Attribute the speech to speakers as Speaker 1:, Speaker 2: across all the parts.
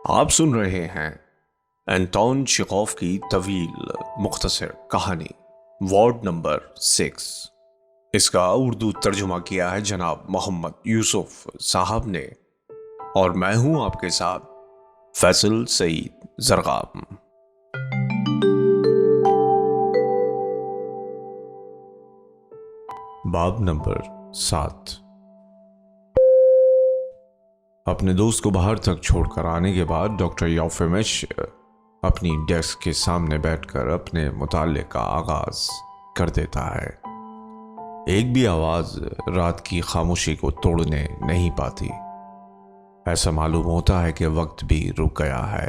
Speaker 1: آپ سن رہے ہیں انٹون چیخوف کی طویل مختصر کہانی وارڈ نمبر 6۔ اس کا اردو ترجمہ کیا ہے جناب محمد یوسف صاحب نے، اور میں ہوں آپ کے ساتھ فیصل سعید زرغام۔ باب نمبر 7۔ اپنے دوست کو باہر تک چھوڑ کر آنے کے بعد ڈاکٹر یوفیمش اپنی ڈیسک کے سامنے بیٹھ کر اپنے مطالعے کا آغاز کر دیتا ہے۔ ایک بھی آواز رات کی خاموشی کو توڑنے نہیں پاتی۔ ایسا معلوم ہوتا ہے کہ وقت بھی رک گیا ہے،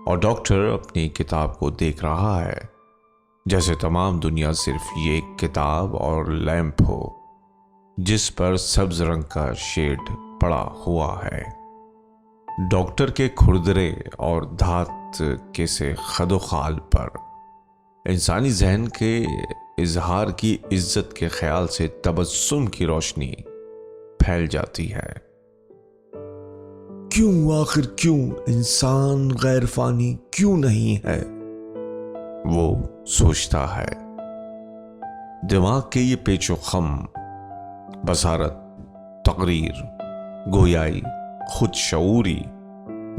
Speaker 1: اور ڈاکٹر اپنی کتاب کو دیکھ رہا ہے جیسے تمام دنیا صرف یہ ایک کتاب اور لیمپ ہو جس پر سبز رنگ کا شیڈ پڑا ہوا ہے۔ ڈاکٹر کے کھردرے اور دھات کے سے خد و خال پر انسانی ذہن کے اظہار کی عزت کے خیال سے تبسم کی روشنی پھیل جاتی ہے۔ کیوں آخر کیوں انسان غیر فانی کیوں نہیں ہے؟ وہ سوچتا ہے۔ دماغ کے یہ پیچ و خم، بصارت، تقریر، گویائی، خود شعوری،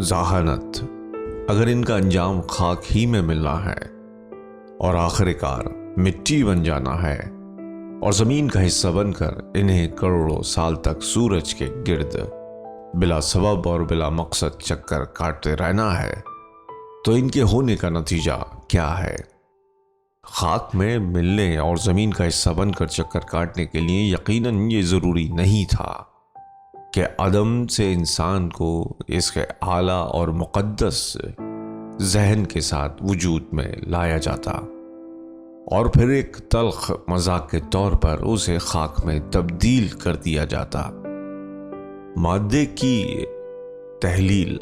Speaker 1: ذہانت، اگر ان کا انجام خاک ہی میں ملنا ہے اور آخر کار مٹی بن جانا ہے اور زمین کا حصہ بن کر انہیں کروڑوں سال تک سورج کے گرد بلا سبب اور بلا مقصد چکر کاٹتے رہنا ہے، تو ان کے ہونے کا نتیجہ کیا ہے؟ خاک میں ملنے اور زمین کا حصہ بن کر چکر کاٹنے کے لیے یقیناً یہ ضروری نہیں تھا کہ عدم سے انسان کو اس کے اعلیٰ اور مقدس ذہن کے ساتھ وجود میں لایا جاتا اور پھر ایک تلخ مذاق کے طور پر اسے خاک میں تبدیل کر دیا جاتا۔ مادے کی تحلیل،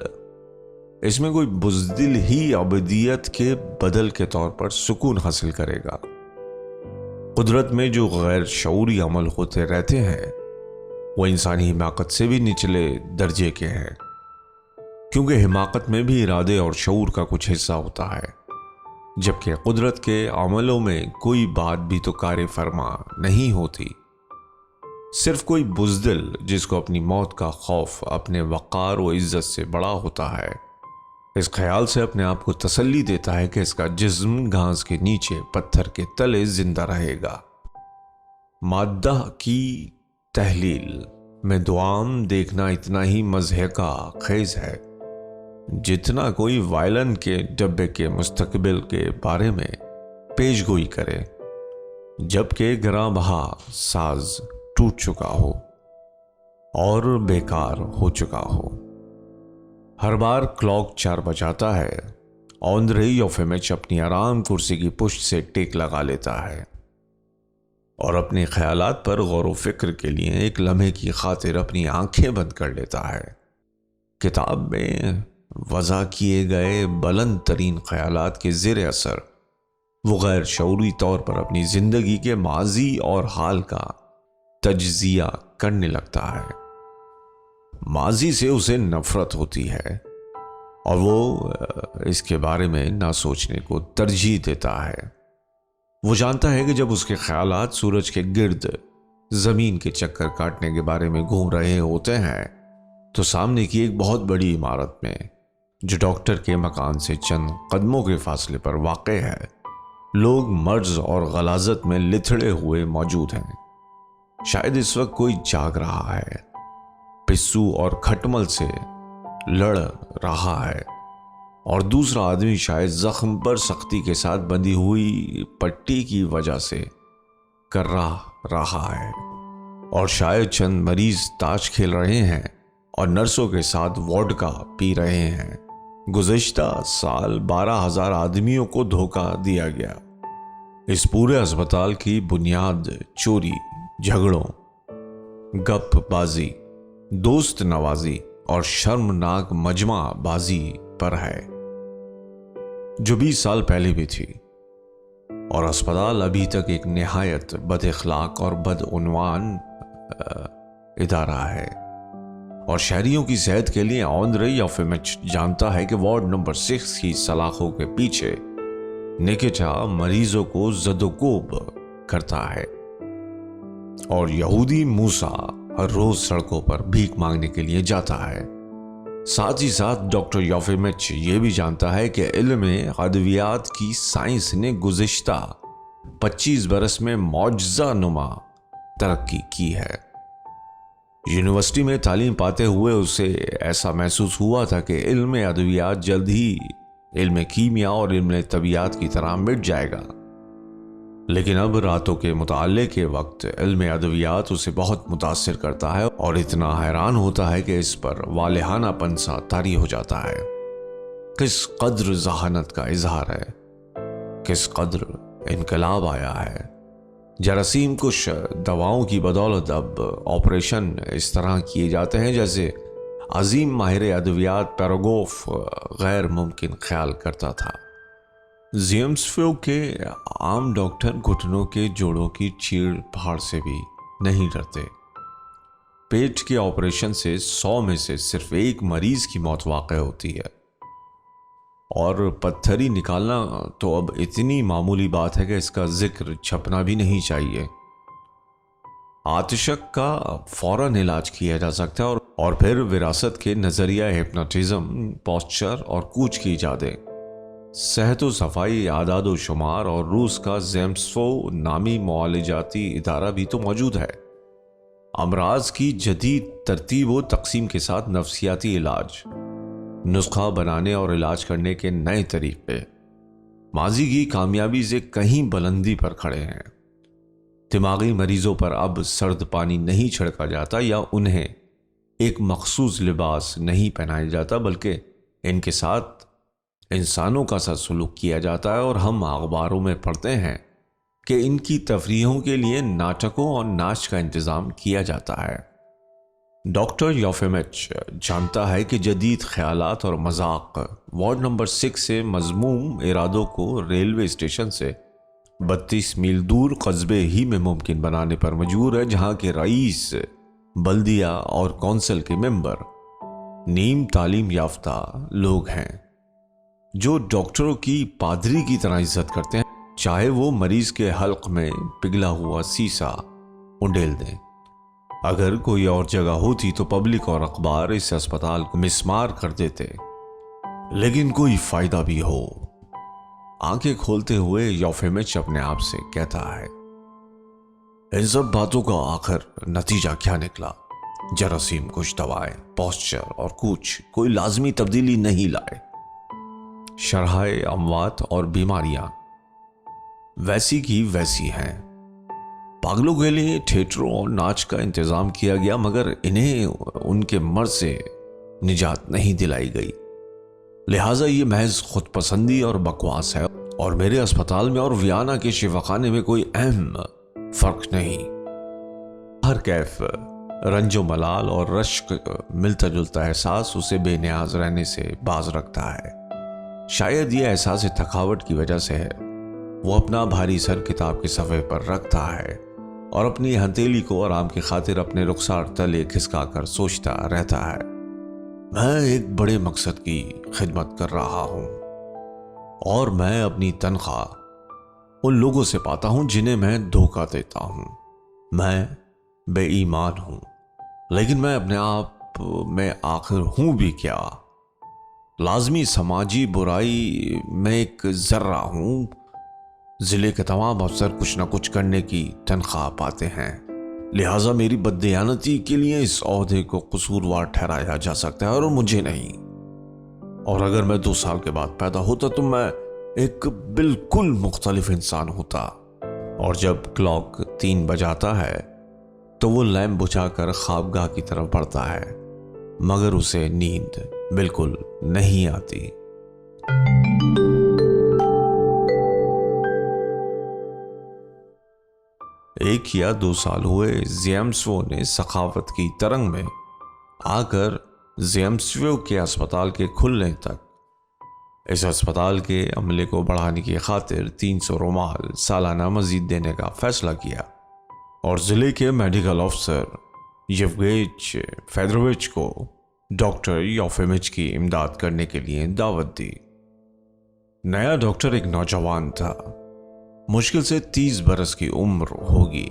Speaker 1: اس میں کوئی بزدل ہی ابدیت کے بدل کے طور پر سکون حاصل کرے گا۔ قدرت میں جو غیر شعوری عمل ہوتے رہتے ہیں وہ انسانی حماقت سے بھی نچلے درجے کے ہیں، کیونکہ حماقت میں بھی ارادے اور شعور کا کچھ حصہ ہوتا ہے، جبکہ قدرت کے عملوں میں کوئی بات بھی تو کار فرما نہیں ہوتی۔ صرف کوئی بزدل جس کو اپنی موت کا خوف اپنے وقار و عزت سے بڑا ہوتا ہے، اس خیال سے اپنے آپ کو تسلی دیتا ہے کہ اس کا جسم گھاس کے نیچے پتھر کے تلے زندہ رہے گا۔ مادہ کی تحلیل میں دعام دیکھنا اتنا ہی مضحکہ خیز ہے جتنا کوئی وائلن کے ڈبے کے مستقبل کے بارے میں پیش گوئی کرے جبکہ گراں بہا ساز ٹوٹ چکا ہو اور بیکار ہو چکا ہو۔ ہر بار کلاک 4 بجاتا ہے، اوندرے یوفیمچ اپنی آرام کرسی کی پشت سے ٹیک لگا لیتا ہے اور اپنے خیالات پر غور و فکر کے لیے ایک لمحے کی خاطر اپنی آنکھیں بند کر لیتا ہے۔ کتاب میں وضع کیے گئے بلند ترین خیالات کے زیر اثر وہ غیر شعوری طور پر اپنی زندگی کے ماضی اور حال کا تجزیہ کرنے لگتا ہے۔ ماضی سے اسے نفرت ہوتی ہے اور وہ اس کے بارے میں نہ سوچنے کو ترجیح دیتا ہے۔ وہ جانتا ہے کہ جب اس کے خیالات سورج کے گرد زمین کے چکر کاٹنے کے بارے میں گھوم رہے ہوتے ہیں تو سامنے کی ایک بہت بڑی عمارت میں، جو ڈاکٹر کے مکان سے چند قدموں کے فاصلے پر واقع ہے، لوگ مرض اور غلاظت میں لتھڑے ہوئے موجود ہیں۔ شاید اس وقت کوئی جاگ رہا ہے، پسو اور کھٹمل سے لڑ رہا ہے، اور دوسرا آدمی شاید زخم پر سختی کے ساتھ بندھی ہوئی پٹی کی وجہ سے کرا رہا ہے، اور شاید چند مریض تاش کھیل رہے ہیں اور نرسوں کے ساتھ ووڈکا پی رہے ہیں۔ گزشتہ سال 12,000 آدمیوں کو دھوکہ دیا گیا۔ اس پورے اسپتال کی بنیاد چوری، جھگڑوں، گپ بازی، دوست نوازی اور شرمناک مجمع بازی پر ہے، جو 20 سال پہلے بھی تھی، اور اسپتال ابھی تک ایک نہایت بد اخلاق اور بدعنوان ادارہ ہے، اور شہریوں کی صحت کے لیے آندرے یوفیمچ جانتا ہے کہ وارڈ نمبر 6 کی سلاخوں کے پیچھے نکیٹا مریضوں کو زدوکوب کرتا ہے اور یہودی موسا ہر روز سڑکوں پر بھیک مانگنے کے لیے جاتا ہے۔ ساتھ ہی ساتھ ڈاکٹر یوفیمچ یہ بھی جانتا ہے کہ علم ادویات کی سائنس نے گزشتہ 25 برس میں معجزہ نما ترقی کی ہے۔ یونیورسٹی میں تعلیم پاتے ہوئے اسے ایسا محسوس ہوا تھا کہ علم ادویات جلد ہی علم کیمیا اور علم طبیعت کی طرح مٹ جائے گا، لیکن اب راتوں کے مطالعے کے وقت علم ادویات اسے بہت متاثر کرتا ہے اور اتنا حیران ہوتا ہے کہ اس پر والہانہ پن سا طاری ہو جاتا ہے۔ کس قدر ذہانت کا اظہار ہے، کس قدر انقلاب آیا ہے۔ جراثیم کش دواؤں کی بدولت اب آپریشن اس طرح کیے جاتے ہیں جیسے عظیم ماہر ادویات پیراگوف غیر ممکن خیال کرتا تھا۔ زیمسفو کے عام ڈاکٹر گھٹنوں کے جوڑوں کی چیڑ پھاڑ سے بھی نہیں ڈرتے۔ پیٹ کے آپریشن سے 100 میں سے صرف 1 مریض کی موت واقع ہوتی ہے، اور پتھری نکالنا تو اب اتنی معمولی بات ہے کہ اس کا ذکر چھپنا بھی نہیں چاہیے۔ آتشک کا فوراً علاج کیا جا سکتا ہے اور پھر وراثت کے نظریہ ہپنوٹزم، پوسچر اور کوچ کی ایجادیں، صحت و صفائی، اعداد و شمار اور روس کا زیمسفو نامی معالجاتی ادارہ بھی تو موجود ہے۔ امراض کی جدید ترتیب و تقسیم کے ساتھ نفسیاتی علاج، نسخہ بنانے اور علاج کرنے کے نئے طریقے ماضی کی کامیابی سے کہیں بلندی پر کھڑے ہیں۔ دماغی مریضوں پر اب سرد پانی نہیں چھڑکا جاتا یا انہیں ایک مخصوص لباس نہیں پہنایا جاتا، بلکہ ان کے ساتھ انسانوں کا سا سلوک کیا جاتا ہے، اور ہم اخباروں میں پڑھتے ہیں کہ ان کی تفریحوں کے لیے ناٹکوں اور ناچ کا انتظام کیا جاتا ہے۔ ڈاکٹر یوفیمچ جانتا ہے کہ جدید خیالات اور مذاق وارڈ نمبر 6 سے مذموم ارادوں کو ریلوے اسٹیشن سے 32 میل دور قصبے ہی میں ممکن بنانے پر مجبور ہے، جہاں کے رئیس، بلدیہ اور کونسل کے ممبر نیم تعلیم یافتہ لوگ ہیں جو ڈاکٹروں کی پادری کی طرح عزت کرتے ہیں، چاہے وہ مریض کے حلق میں پگھلا ہوا سیسا انڈیل دیں۔ اگر کوئی اور جگہ ہوتی تو پبلک اور اخبار اس اسپتال کو مسمار کر دیتے، لیکن کوئی فائدہ بھی ہو۔ آنکھیں کھولتے ہوئے یوفیمچ اپنے آپ سے کہتا ہے، ان سب باتوں کا آخر نتیجہ کیا نکلا؟ جراثیم کچھ دوائیں، پوسچر اور کچھ کوئی لازمی تبدیلی نہیں لائے۔ شرح اموات اور بیماریاں ویسی کی ویسی ہیں۔ پاگلوں کے لیے تھیٹروں اور ناچ کا انتظام کیا گیا، مگر انہیں ان کے مرض سے نجات نہیں دلائی گئی، لہٰذا یہ محض خود پسندی اور بکواس ہے، اور میرے اسپتال میں اور ویانا کے شفاخانے میں کوئی اہم فرق نہیں۔ ہر کیف رنج و ملال اور رشک ملتا جلتا احساس اسے بے نیاز رہنے سے باز رکھتا ہے۔ شاید یہ احساس تھکاوٹ کی وجہ سے ہے۔ وہ اپنا بھاری سر کتاب کے صفحے پر رکھتا ہے اور اپنی ہتھیلی کو آرام کی خاطر اپنے رخسار تلے کھسکا کر سوچتا رہتا ہے، میں ایک بڑے مقصد کی خدمت کر رہا ہوں، اور میں اپنی تنخواہ ان لوگوں سے پاتا ہوں جنہیں میں دھوکہ دیتا ہوں۔ میں بے ایمان ہوں، لیکن میں اپنے آپ میں آخر ہوں بھی کیا؟ لازمی سماجی برائی میں ایک ذرہ ہوں۔ ضلع کے تمام افسر کچھ نہ کچھ کرنے کی تنخواہ پاتے ہیں، لہٰذا میری بددیانتی کے لیے اس عہدے کو قصوروار ٹھہرایا جا سکتا ہے اور مجھے نہیں۔ اور اگر میں 2 سال کے بعد پیدا ہوتا تو میں ایک بالکل مختلف انسان ہوتا۔ اور جب کلاک 3 بجاتا ہے تو وہ لیمپ بجھا کر خوابگاہ کی طرف بڑھتا ہے، مگر اسے نیند بالکل نہیں آتی۔ ایک یا 2 سال ہوئے زیمسفو نے سخاوت کی ترنگ میں آ کر زیمسفو کے اسپتال کے کھلنے تک اس اسپتال کے عملے کو بڑھانے کی خاطر 300 رومال سالانہ مزید دینے کا فیصلہ کیا، اور ضلع کے میڈیکل افسر येवगेच फेदोरोविच को डॉक्टर योफिमिच की इमदाद करने के लिए दावत दी। नया डॉक्टर एक नौजवान था, मुश्किल से 30 बरस की उम्र होगी।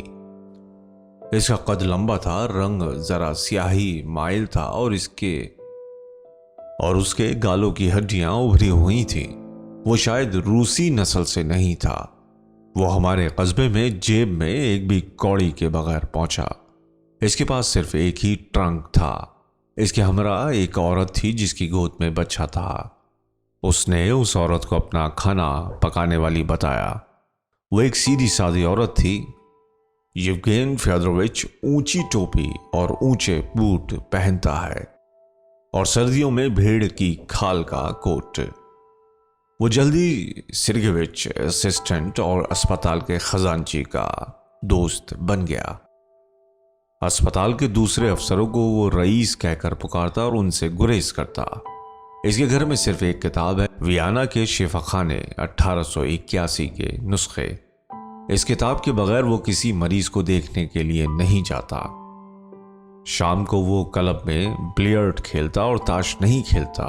Speaker 1: इसका कद लंबा था, रंग जरा स्याही माइल था और उसके गालों की हड्डियां उभरी हुई थी। वो शायद रूसी नस्ल से नहीं था। वो हमारे कस्बे में जेब में एक भी कौड़ी के बगैर पहुंचा। इसके पास सिर्फ एक ही ट्रंक था। इसके हमरा एक औरत थी जिसकी गोद में बच्चा था। उसने उस औरत को अपना खाना पकाने वाली बताया। वो एक सीधी सादी औरत थी। येवगेन फ्योदोरोविच ऊंची टोपी और ऊंचे बूट पहनता है और सर्दियों में भेड़ की खाल का कोट। वो जल्दी सिरगेविच असिस्टेंट और अस्पताल के खजांची का दोस्त बन गया। अस्पताल के दूसरे अफसरों को वो रईस कहकर पुकारता और उनसे गुरेज करता। इसके घर में सिर्फ एक किताब है, वियना के शिफाखाने 1881 के नुस्खे। इस किताब के बगैर वो किसी मरीज को देखने के लिए नहीं जाता। शाम को वो क्लब में बिलियर्ड खेलता और ताश नहीं खेलता।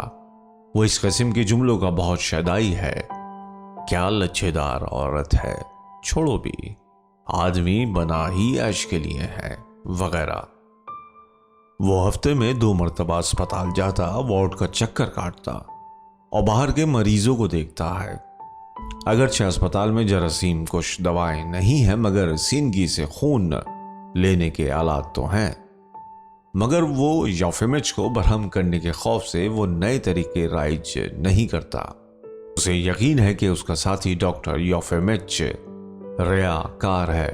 Speaker 1: वो इस किस्म के जुमलों का बहुत शैदाई है। क्या लच्छेदार औरत है, छोड़ो भी, आदमी बना ही ऐश के लिए है, वगैरह। वो हफ्ते में 2 मरतबा अस्पताल जाता, वार्ड का चक्कर काटता और बाहर के मरीजों को देखता है। अगरचे अस्पताल में जरासीम कुछ दवाएं नहीं है, मगर सीनगी से खून लेने के आलात तो हैं। मगर वो योफिमिच को बरहम करने के खौफ से वो नए तरीके राइज नहीं करता। उसे यकीन है कि उसका साथी डॉक्टर योफिमिच रियाकार है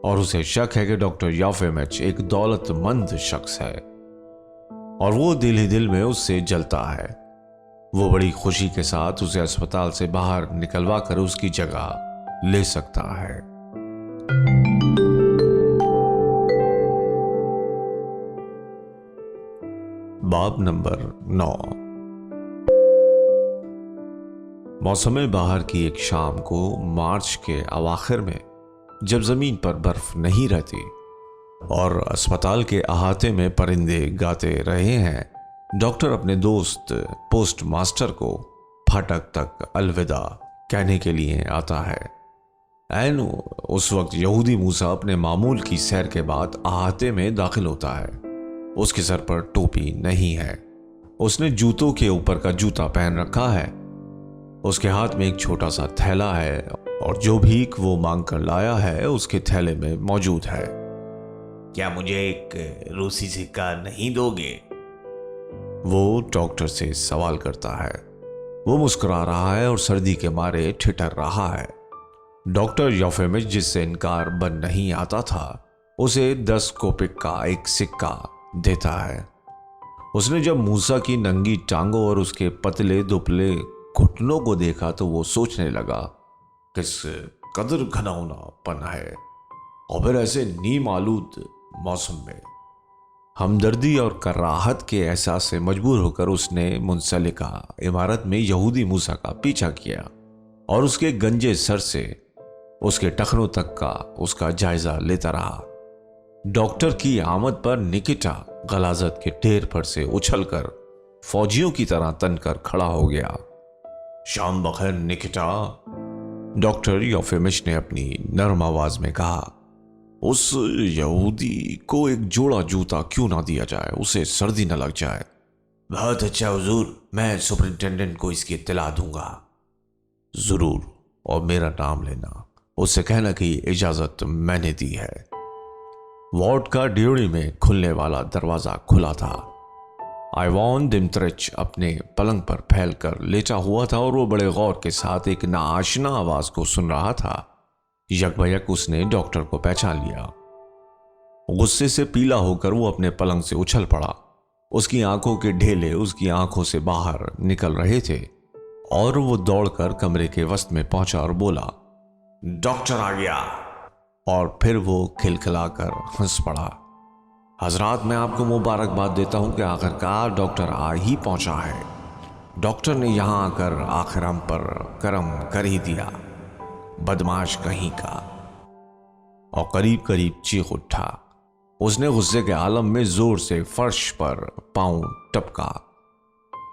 Speaker 1: और उसे शक है कि डॉक्टर योफिमिच एक दौलतमंद शख्स है और वो दिल ही दिल में उससे जलता है। वो बड़ी खुशी के साथ उसे अस्पताल से बाहर निकलवा कर उसकी जगह ले सकता है। बाब नंबर 9। मौसम बाहर की एक शाम को मार्च के अवाखिर में, जब जमीन पर बर्फ नहीं रहती और अस्पताल के अहाते में परिंदे गाते रहे हैं, डॉक्टर अपने दोस्त पोस्ट मास्टर को फाटक तक अलविदा कहने के लिए आता है। ऐन उस वक्त यहूदी मूसा अपने मामूल की सैर के बाद अहाते में दाखिल होता है। उसके सर पर टोपी नहीं है। उसने जूतों के ऊपर का जूता पहन रखा है। उसके हाथ में एक छोटा सा थैला है और जो भीख वो मांग कर लाया है उसके थैले में मौजूद है।
Speaker 2: क्या मुझे एक रूसी सिक्का नहीं दोगे?
Speaker 1: वो डॉक्टर से सवाल करता है। वो मुस्कुरा रहा है और सर्दी के मारे ठिठर रहा है। डॉक्टर योफिमिच, जिससे इनकार बन नहीं आता था, उसे 10 कोपिक का एक सिक्का देता है। उसने जब मूसा की नंगी टांगों और उसके पतले दुबले घुटनों को देखा तो वो सोचने लगा, किस कदर घनौनापन है, और फिर ऐसे नीम आलूद मौसम में। हमदर्दी और कराहत के एहसास से मजबूर होकर उसने मुंसलिका इमारत में यहूदी मूसा का पीछा किया और उसके गंजे सर से उसके टखनों तक का उसका जायजा लेता रहा। डॉक्टर की आमद पर निकिटा गलाजत के ढेर पर से उछलकर फौजियों की तरह तनकर खड़ा हो गया।
Speaker 2: शाम बखैर निकिटा,
Speaker 1: डॉक्टर योफिमिच ने अपनी नरम आवाज में कहा।
Speaker 2: उस यहूदी को एक जोड़ा जूता क्यों ना दिया जाए, उसे सर्दी न लग जाए। बहुत अच्छा हुजूर, मैं सुपरिंटेंडेंट को इसकी इत्तला दूंगा।
Speaker 1: जरूर, और मेरा नाम लेना, उससे कहना कि इजाजत मैंने दी है। वार्ड का ड्यूरी में खुलने वाला दरवाजा खुला था। आइवान दिमित्रिच अपने पलंग पर फैलकर लेटा हुआ था और वो बड़े गौर के साथ एक नाआशना आवाज को सुन रहा था। यकबयक उसने डॉक्टर को पहचान लिया। गुस्से से पीला होकर वो अपने पलंग से उछल पड़ा। उसकी आंखों के ढेले उसकी आंखों से बाहर निकल रहे थे और वो दौड़कर कमरे के वस्त में पहुंचा और बोला,
Speaker 2: डॉक्टर आ गया।
Speaker 1: और फिर वो खिलखिलाकर हंस पड़ा। हजरात, मैं आपको मुबारकबाद देता हूं कि आखिरकार डॉक्टर आ ही पहुंचा है। डॉक्टर ने यहां आकर आखिर हम पर करम कर ही दिया, बदमाश कहीं का। और करीब करीब चीख उठा। اس نے غصے کے عالم میں زور سے فرش پر پاؤں ٹپکا،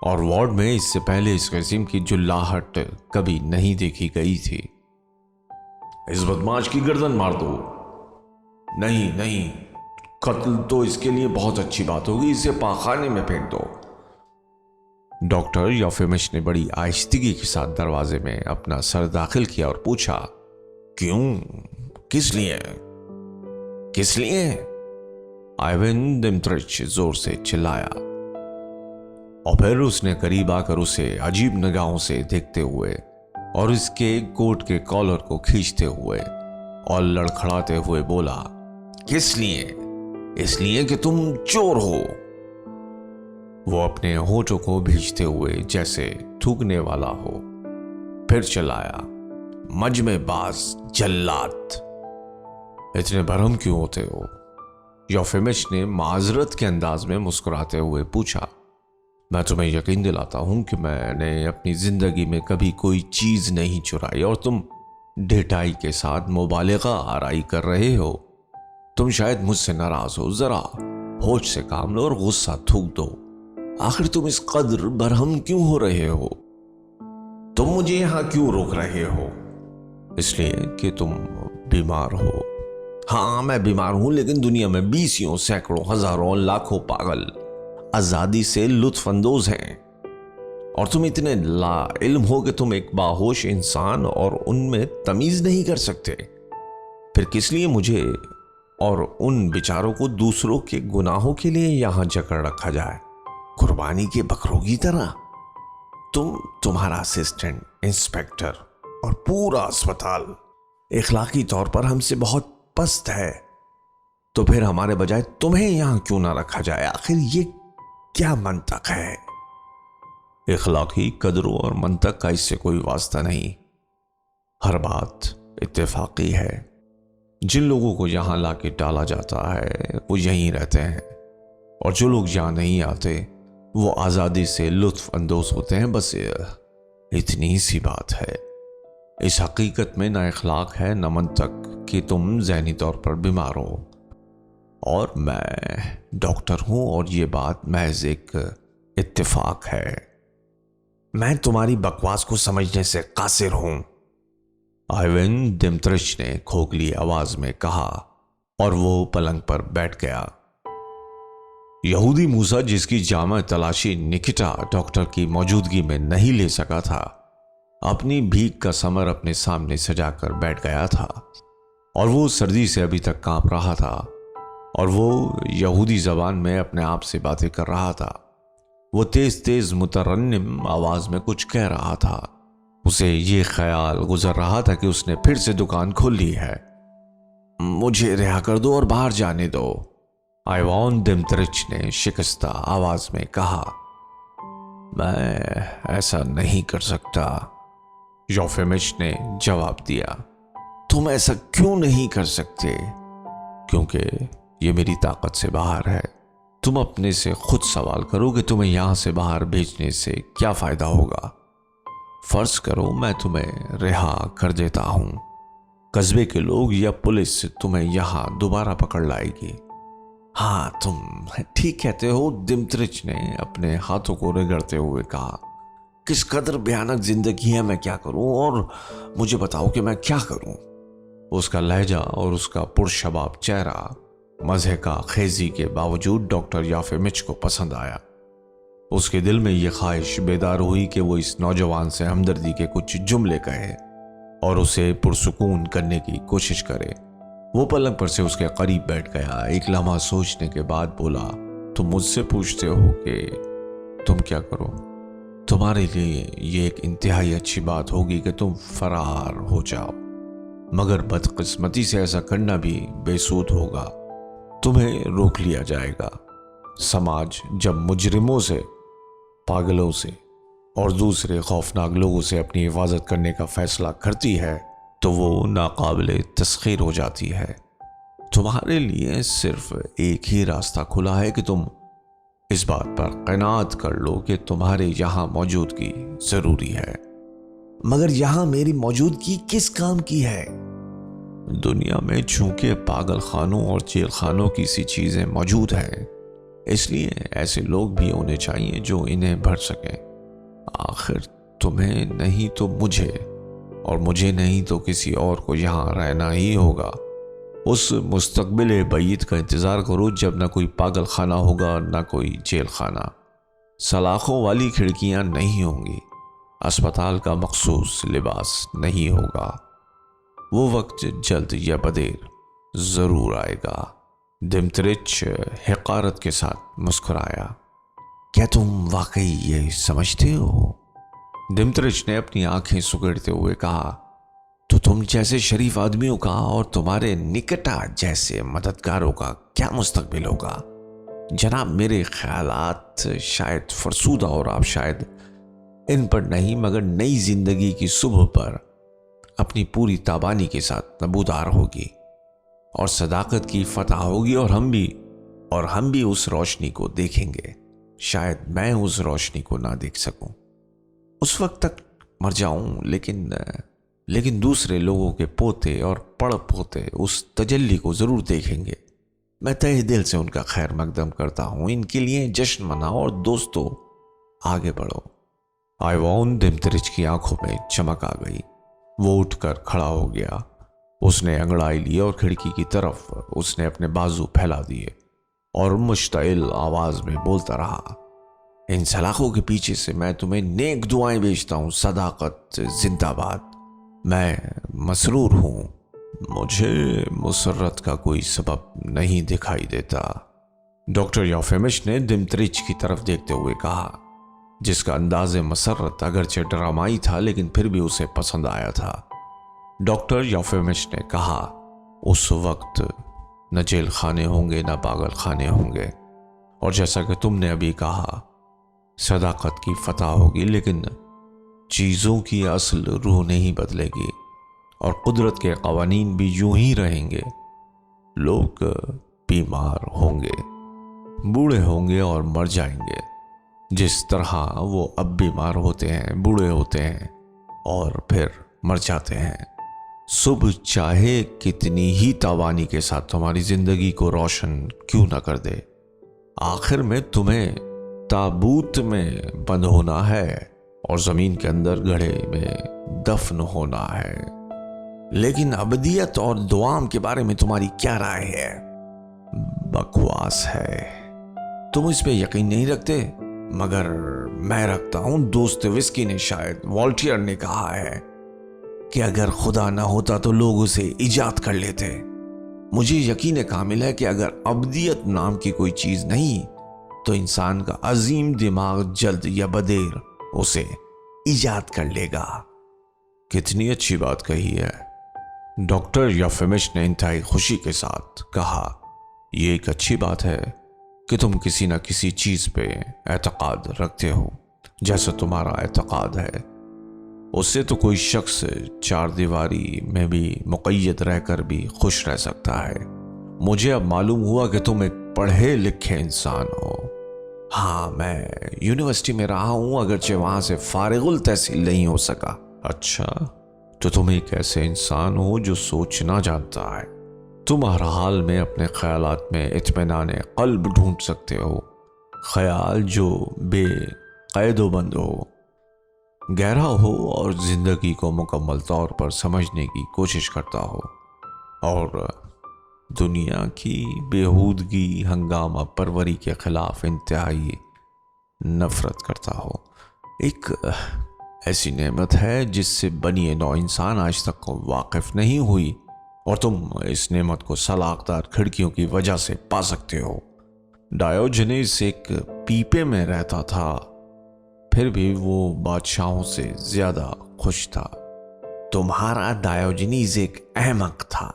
Speaker 1: اور وارڈ میں اس سے پہلے اس قسم کی جلاہٹ کبھی نہیں دیکھی گئی تھی۔
Speaker 2: اس بدماش کی گردن مار دو۔ نہیں نہیں، قتل تو اس کے لیے بہت اچھی بات ہوگی، اسے پاخانے میں پھینک دو۔
Speaker 1: ڈاکٹر یوفیمش نے بڑی آہستگی کے ساتھ دروازے میں اپنا سر داخل کیا اور پوچھا،
Speaker 2: کیوں؟ کس لیے؟ کس لیے؟
Speaker 1: آئیون دمترچ زور سے چلایا، اور پھر اس نے قریب آ کر اسے عجیب نگاہوں سے دیکھتے ہوئے اور اس کے کوٹ کے کالر کو کھینچتے ہوئے اور لڑکھڑاتے ہوئے بولا،
Speaker 2: کس لیے؟ اس لیے کہ تم چور ہو۔
Speaker 1: وہ اپنے ہونٹوں کو بھیجتے ہوئے جیسے تھوکنے والا ہو، پھر چلایا،
Speaker 2: مجمع باز، جلات۔
Speaker 1: اتنے برہم کیوں ہوتے ہو؟ یوفیمش نے معذرت کے انداز میں مسکراتے ہوئے پوچھا، میں تمہیں یقین دلاتا ہوں کہ میں نے اپنی زندگی میں کبھی کوئی چیز نہیں چرائی، اور تم ڈھٹائی کے ساتھ مبالغہ آرائی کر رہے ہو۔ تم شاید مجھ سے ناراض ہو، ذرا ہوش سے کام لو اور غصہ تھوک دو۔ آخر تم اس قدر برہم کیوں ہو رہے ہو؟
Speaker 2: تم مجھے یہاں کیوں روک رہے ہو؟
Speaker 1: اس لیے کہ تم بیمار ہو۔
Speaker 2: ہاں میں بیمار ہوں، لیکن دنیا میں بیسیوں، سینکڑوں، ہزاروں، لاکھوں پاگل آزادی سے لطف اندوز ہیں، اور تم اتنے لا علم ہو کہ تم ایک باہوش انسان اور ان میں تمیز نہیں کر سکتے۔ پھر کس لیے مجھے اور ان بیچاروں کو دوسروں کے گناہوں کے لیے یہاں جکڑ رکھا جائے، قربانی کے بکروں کی طرح؟ تمہارا اسسٹنٹ انسپیکٹر اور پورا اسپتال اخلاقی طور پر ہم سے بہت پست ہے، تو پھر ہمارے بجائے تمہیں یہاں کیوں نہ رکھا جائے؟ آخر یہ کیا منطق ہے؟
Speaker 1: اخلاقی قدروں اور منطق کا اس سے کوئی واسطہ نہیں، ہر بات اتفاقی ہے۔ جن لوگوں کو یہاں لا کے ڈالا جاتا ہے وہ یہیں رہتے ہیں، اور جو لوگ یہاں نہیں آتے وہ آزادی سے لطف اندوز ہوتے ہیں، بس اتنی سی بات ہے۔ اس حقیقت میں نہ اخلاق ہے نہ منطق کہ تم ذہنی طور پر بیمار ہو، اور میں ڈاکٹر ہوں، اور یہ بات محض ایک اتفاق ہے۔
Speaker 2: میں تمہاری بکواس کو سمجھنے سے قاصر ہوں،
Speaker 1: آئیون دمترچ نے کھوکھلی آواز میں کہا، اور وہ پلنگ پر بیٹھ گیا۔ یہودی موسیٰ، جس کی جامع تلاشی نکٹا ڈاکٹر کی موجودگی میں نہیں لے سکا تھا، اپنی بھیک کا ثمر اپنے سامنے سجا کر بیٹھ گیا تھا، اور وہ سردی سے ابھی تک کانپ رہا تھا، اور وہ یہودی زبان میں اپنے آپ سے باتیں کر رہا تھا۔ وہ تیز تیز مترنم آواز میں کچھ کہہ رہا تھا۔ اسے یہ خیال گزر رہا تھا کہ اس نے پھر سے دکان کھول لی ہے۔
Speaker 2: مجھے رہا کر دو اور باہر جانے دو،
Speaker 1: آئیوان دمترچ نے شکستہ آواز میں کہا۔ میں ایسا نہیں کر سکتا، یوفیمش نے جواب دیا۔
Speaker 2: تم ایسا کیوں نہیں کر سکتے؟
Speaker 1: کیونکہ یہ میری طاقت سے باہر ہے۔ تم اپنے سے خود سوال کرو کہ تمہیں یہاں سے باہر بھیجنے سے کیا فائدہ ہوگا۔ فرض کرو میں تمہیں رہا کر دیتا ہوں، قصبے کے لوگ یا پولیس تمہیں یہاں دوبارہ پکڑ لائے گی۔
Speaker 2: ہاں تم ٹھیک کہتے ہو، دمترچ نے اپنے ہاتھوں کو رگڑتے ہوئے کہا۔ کس قدر بھیانک زندگی ہے، میں کیا کروں؟ اور مجھے بتاؤ کہ میں کیا کروں؟
Speaker 1: اس کا لہجہ اور اس کا پرشباب چہرہ مضحکہ خیزی کے باوجود ڈاکٹر یوفیمچ کو پسند آیا۔ اس کے دل میں یہ خواہش بیدار ہوئی کہ وہ اس نوجوان سے ہمدردی کے کچھ جملے کہے اور اسے پرسکون کرنے کی کوشش کرے۔ وہ پلنگ پر سے اس کے قریب بیٹھ گیا، ایک لمحہ سوچنے کے بعد بولا، تم مجھ سے پوچھتے ہو کہ تم کیا کرو؟ تمہارے لیے یہ ایک انتہائی اچھی بات ہوگی کہ تم فرار ہو جاؤ، مگر بدقسمتی سے ایسا کرنا بھی بے سود ہوگا۔ تمہیں روک لیا جائے گا۔ سماج جب مجرموں سے، پاگلوں سے اور دوسرے خوفناک لوگوں سے اپنی حفاظت کرنے کا فیصلہ کرتی ہے تو وہ ناقابل تسخیر ہو جاتی ہے۔ تمہارے لیے صرف ایک ہی راستہ کھلا ہے کہ تم اس بات پر قناعت کر لو کہ تمہارے یہاں موجودگی ضروری ہے۔
Speaker 2: مگر یہاں میری موجودگی کس کام کی ہے؟
Speaker 1: دنیا میں چونکہ پاگل خانوں اور جیل خانوں کی سی چیزیں موجود ہیں، اس لیے ایسے لوگ بھی ہونے چاہیے جو انہیں بھر سکیں۔ آخر تمہیں نہیں تو مجھے، اور مجھے نہیں تو کسی اور کو یہاں رہنا ہی ہوگا۔ اس مستقبل بعید کا انتظار کرو جب نہ کوئی پاگل خانہ ہوگا نہ کوئی جیل خانہ، سلاخوں والی کھڑکیاں نہیں ہوں گی، اسپتال کا مخصوص لباس نہیں ہوگا۔ وہ وقت جلد یا بدیر ضرور آئے گا۔ دمترچ حقارت کے ساتھ مسکرایا۔ کیا تم واقعی یہ سمجھتے ہو؟ دمترچ نے اپنی آنکھیں سکڑتے ہوئے کہا، تو تم جیسے شریف آدمیوں کا اور تمہارے نکٹا جیسے مددگاروں کا کیا مستقبل ہوگا؟ جناب، میرے خیالات شاید فرسودہ اور آپ شاید ان پر نہیں مگر نئی زندگی کی صبح پر اپنی پوری تابانی کے ساتھ نبودار ہوگی، اور صداقت کی فتح ہوگی، اور ہم بھی اس روشنی کو دیکھیں گے۔ شاید میں اس روشنی کو نہ دیکھ سکوں، اس وقت تک مر جاؤں، لیکن دوسرے لوگوں کے پوتے اور پڑ پوتے اس تجلی کو ضرور دیکھیں گے۔ میں تہہ دل سے ان کا خیر مقدم کرتا ہوں۔ ان کے لیے جشن مناؤ اور دوستو آگے بڑھو۔ آئیوان دمترچ کی آنکھوں میں چمک آ گئی۔ وہ اٹھ کر کھڑا ہو گیا۔ اس نے انگڑائی لی اور کھڑکی کی طرف اس نے اپنے بازو پھیلا دیے اور مشتعل آواز میں بولتا رہا، ان سلاخوں کے پیچھے سے میں تمہیں نیک دعائیں بھیجتا ہوں۔ صداقت زندہ باد۔ میں مسرور ہوں، مجھے مسرت کا کوئی سبب نہیں دکھائی دیتا۔ ڈاکٹر یوفیمش نے دمترچ کی طرف دیکھتے ہوئے کہا، جس کا انداز مسرت اگرچہ ڈرامائی تھا لیکن پھر بھی اسے پسند آیا تھا۔ ڈاکٹر یوفیمش نے کہا، اس وقت نہ جیل خانے ہوں گے نہ پاگل خانے ہوں گے، اور جیسا کہ تم نے ابھی کہا، صداقت کی فتح ہوگی، لیکن چیزوں کی اصل روح نہیں بدلے گی، اور قدرت کے قوانین بھی یوں ہی رہیں گے۔ لوگ بیمار ہوں گے، بوڑھے ہوں گے اور مر جائیں گے، جس طرح وہ اب بیمار ہوتے ہیں، بوڑھے ہوتے ہیں اور پھر مر جاتے ہیں۔ صبح چاہے کتنی ہی تاوانی کے ساتھ تمہاری زندگی کو روشن کیوں نہ کر دے، آخر میں تمہیں تابوت میں بند ہونا ہے اور زمین کے اندر گڑھے میں دفن ہونا ہے۔ لیکن ابدیت اور دوام کے بارے میں تمہاری کیا رائے ہے؟ بکواس ہے، تم اس پہ یقین نہیں رکھتے، مگر میں رکھتا ہوں۔ دوست وسکی نے، شاید والٹیئر نے کہا ہے کہ اگر خدا نہ ہوتا تو لوگ اسے ایجاد کر لیتے۔ مجھے یقین کامل ہے کہ اگر ابدیت نام کی کوئی چیز نہیں تو انسان کا عظیم دماغ جلد یا بدیر اسے ایجاد کر لے گا۔ کتنی اچھی بات کہی ہے، ڈاکٹر یوفیمش نے انتہائی خوشی کے ساتھ کہا۔ یہ ایک اچھی بات ہے کہ تم کسی نہ کسی چیز پہ اعتقاد رکھتے ہو، جیسا تمہارا اعتقاد ہے۔ اس سے تو کوئی شخص چار دیواری میں بھی مقید رہ کر بھی خوش رہ سکتا ہے۔ مجھے اب معلوم ہوا کہ تم ایک پڑھے لکھے انسان ہو۔ ہاں، میں یونیورسٹی میں رہا ہوں، اگرچہ وہاں سے فارغ التحصیل نہیں ہو سکا۔ اچھا، تو تم ایک ایسے انسان ہو جو سوچنا جانتا ہے۔ تم ہر حال میں اپنے خیالات میں اطمینان قلب ڈھونڈ سکتے ہو، خیال جو بے قید و بند ہو، گہرا ہو اور زندگی کو مکمل طور پر سمجھنے کی کوشش کرتا ہو، اور دنیا کی بیہودگی ہنگامہ پروری کے خلاف انتہائی نفرت کرتا ہو۔ ایک ایسی نعمت ہے جس سے بنی نوع انسان آج تک واقف نہیں ہوئی، اور تم اس نعمت کو سلاخدار کھڑکیوں کی وجہ سے پا سکتے ہو۔ ڈایوجنیس ایک پیپے میں رہتا تھا، پھر بھی وہ بادشاہوں سے زیادہ خوش تھا۔ تمہارا ڈایوجنیس ایک احمق تھا۔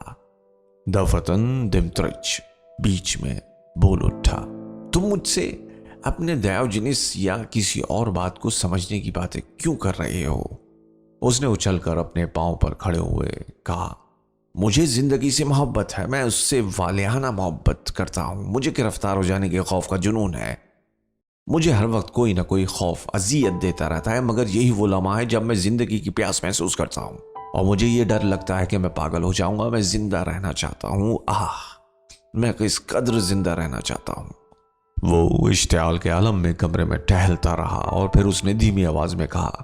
Speaker 1: دفتن دمترچ بیچ میں بول اٹھا، تم مجھ سے اپنے ڈایوجنیس یا کسی اور بات کو سمجھنے کی باتیں کیوں کر رہے ہو؟ اس نے اچھل کر اپنے پاؤں پر کھڑے ہوئے کہا، مجھے زندگی سے محبت ہے، میں اس سے والہانہ محبت کرتا ہوں۔ مجھے گرفتار ہو جانے کے خوف کا جنون ہے۔ مجھے ہر وقت کوئی نہ کوئی خوف اذیت دیتا رہتا ہے، مگر یہی وہ لمحہ ہے جب میں زندگی کی پیاس محسوس کرتا ہوں۔
Speaker 2: اور مجھے یہ ڈر لگتا ہے کہ میں پاگل ہو جاؤں گا. میں زندہ رہنا چاہتا ہوں. میں کس قدر زندہ رہنا چاہتا ہوں.
Speaker 1: وہ اشتعال کے عالم میں کمرے میں ٹہلتا رہا اور پھر اس نے دھیمی آواز میں کہا،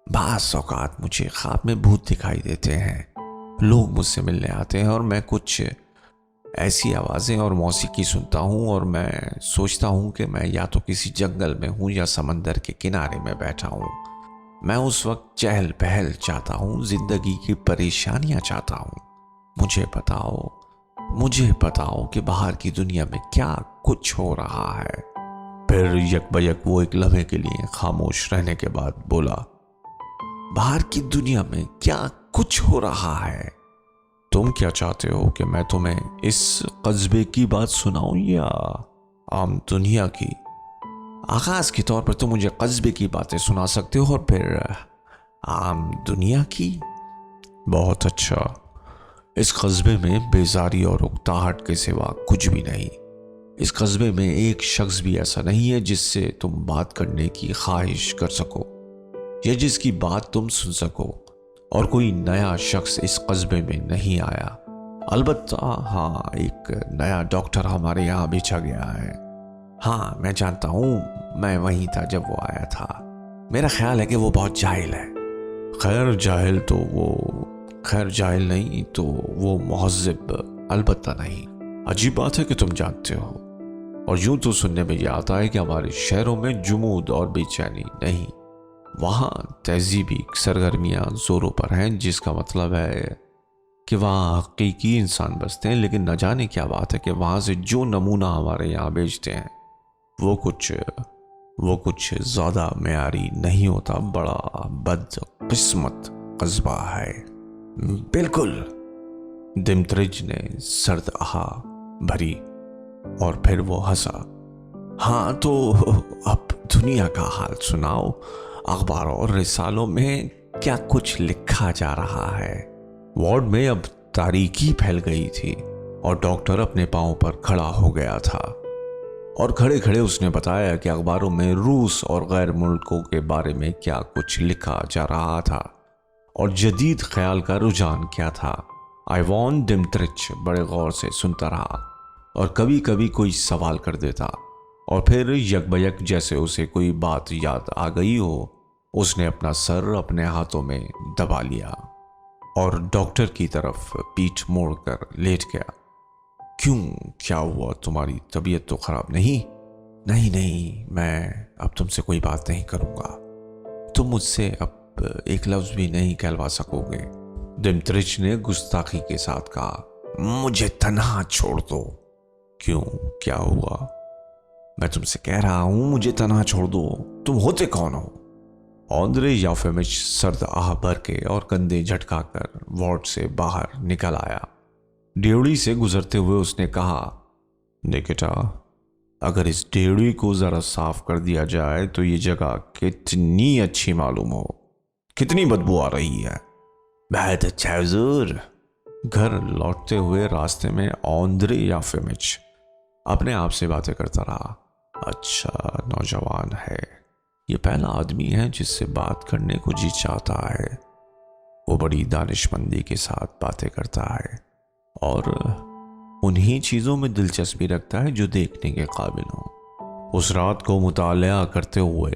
Speaker 2: بعض اوقات مجھے خواب میں بھوت دکھائی دیتے ہیں. لوگ مجھ سے ملنے آتے ہیں اور میں کچھ ایسی آوازیں اور موسیقی سنتا ہوں اور میں سوچتا ہوں کہ میں یا تو کسی جنگل میں ہوں یا سمندر کے کنارے میں بیٹھا ہوں. میں اس وقت چہل پہل چاہتا ہوں، زندگی کی پریشانیاں چاہتا ہوں. مجھے بتاؤ کہ باہر کی دنیا میں کیا کچھ ہو رہا ہے.
Speaker 1: پھر یک بیک وہ ایک لمحے کے لیے خاموش رہنے کے بعد بولا،
Speaker 2: باہر کی دنیا میں کیا کچھ ہو رہا ہے؟
Speaker 1: تم کیا چاہتے ہو کہ میں تمہیں اس قصبے کی بات سناؤں یا عام دنیا کی؟
Speaker 2: آغاز کے طور پر تم مجھے قصبے کی باتیں سنا سکتے ہو اور پھر عام دنیا کی.
Speaker 1: بہت اچھا. اس قصبے میں بیزاری اور اکتاہٹ کے سوا کچھ بھی نہیں. اس قصبے میں ایک شخص بھی ایسا نہیں ہے جس سے تم بات کرنے کی خواہش کر سکو یا جس کی بات تم سن سکو. اور کوئی نیا شخص اس قصبے میں نہیں آیا. البتہ ایک نیا ڈاکٹر ہمارے یہاں بھیجا گیا ہے.
Speaker 2: میں جانتا ہوں. میں وہیں تھا جب وہ آیا تھا. میرا خیال ہے کہ وہ بہت جاہل ہے.
Speaker 1: خیر جاہل نہیں تو وہ مہذب البتہ نہیں. عجیب بات ہے کہ تم جانتے ہو. اور یوں تو سننے میں یہ آتا ہے کہ ہمارے شہروں میں جمود اور بے چینی نہیں. وہاں تہذیبی سرگرمیاں زوروں پر ہیں، جس کا مطلب ہے کہ وہاں حقیقی انسان بستے ہیں. لیکن نہ جانے کیا بات ہے کہ وہاں سے جو نمونہ ہمارے یہاں بھیجتے ہیں وہ کچھ زیادہ معیاری نہیں ہوتا. بڑا بد قسمت قصبہ ہے.
Speaker 2: بالکل.
Speaker 1: دمترج نے سرد آہ بھری اور پھر وہ ہنسا.
Speaker 2: تو اب دنیا کا حال سناؤ. اخباروں اور رسالوں میں کیا کچھ لکھا جا رہا ہے؟
Speaker 1: وارڈ میں اب تاریکی پھیل گئی تھی اور ڈاکٹر اپنے پاؤں پر کھڑا ہو گیا تھا. اور کھڑے کھڑے اس نے بتایا کہ اخباروں میں روس اور غیر ملکوں کے بارے میں کیا کچھ لکھا جا رہا تھا اور جدید خیال کا رجحان کیا تھا. آئیوان دمترچ بڑے غور سے سنتا رہا اور کبھی کبھی کوئی سوال کر دیتا اور پھر یک بیک جیسے اسے کوئی بات یاد آ گئی ہو اس نے اپنا سر اپنے ہاتھوں میں دبا لیا اور ڈاکٹر کی طرف پیٹھ موڑ کر لیٹ گیا. کیا ہوا؟ تمہاری طبیعت تو خراب نہیں؟
Speaker 2: نہیں، میں اب تم سے کوئی بات نہیں کروں گا. تم مجھ سے اب ایک لفظ بھی نہیں کہلوا سکو گے.
Speaker 1: دمترچ نے گستاخی کے ساتھ کہا.
Speaker 2: مجھے تنہا چھوڑ دو.
Speaker 1: کیا ہوا؟
Speaker 2: میں تم سے کہہ رہا ہوں مجھے تنہا چھوڑ دو. تم ہوتے کون ہو؟
Speaker 1: آندرے یافیمچ سرد آہ بھر کے اور کندھے جھٹکا کر وارڈ سے باہر نکل آیا. ڈیوڑی سے گزرتے ہوئے اس نے کہا، نکٹا، اگر اس ڈیوڑی کو ذرا صاف کر دیا جائے تو یہ جگہ کتنی اچھی معلوم ہو. کتنی بدبو آ رہی ہے.
Speaker 2: بہت اچھا حضور.
Speaker 1: گھر لوٹتے ہوئے راستے میں آندرے یافیمچ اپنے آپ سے باتیں کرتا رہا. اچھا نوجوان ہے. یہ پہلا آدمی ہے جس سے بات کرنے کو جی چاہتا ہے. وہ بڑی دانشمندی کے ساتھ باتیں کرتا ہے اور انہی چیزوں میں دلچسپی رکھتا ہے جو دیکھنے کے قابل ہوں. اس رات کو مطالعہ کرتے ہوئے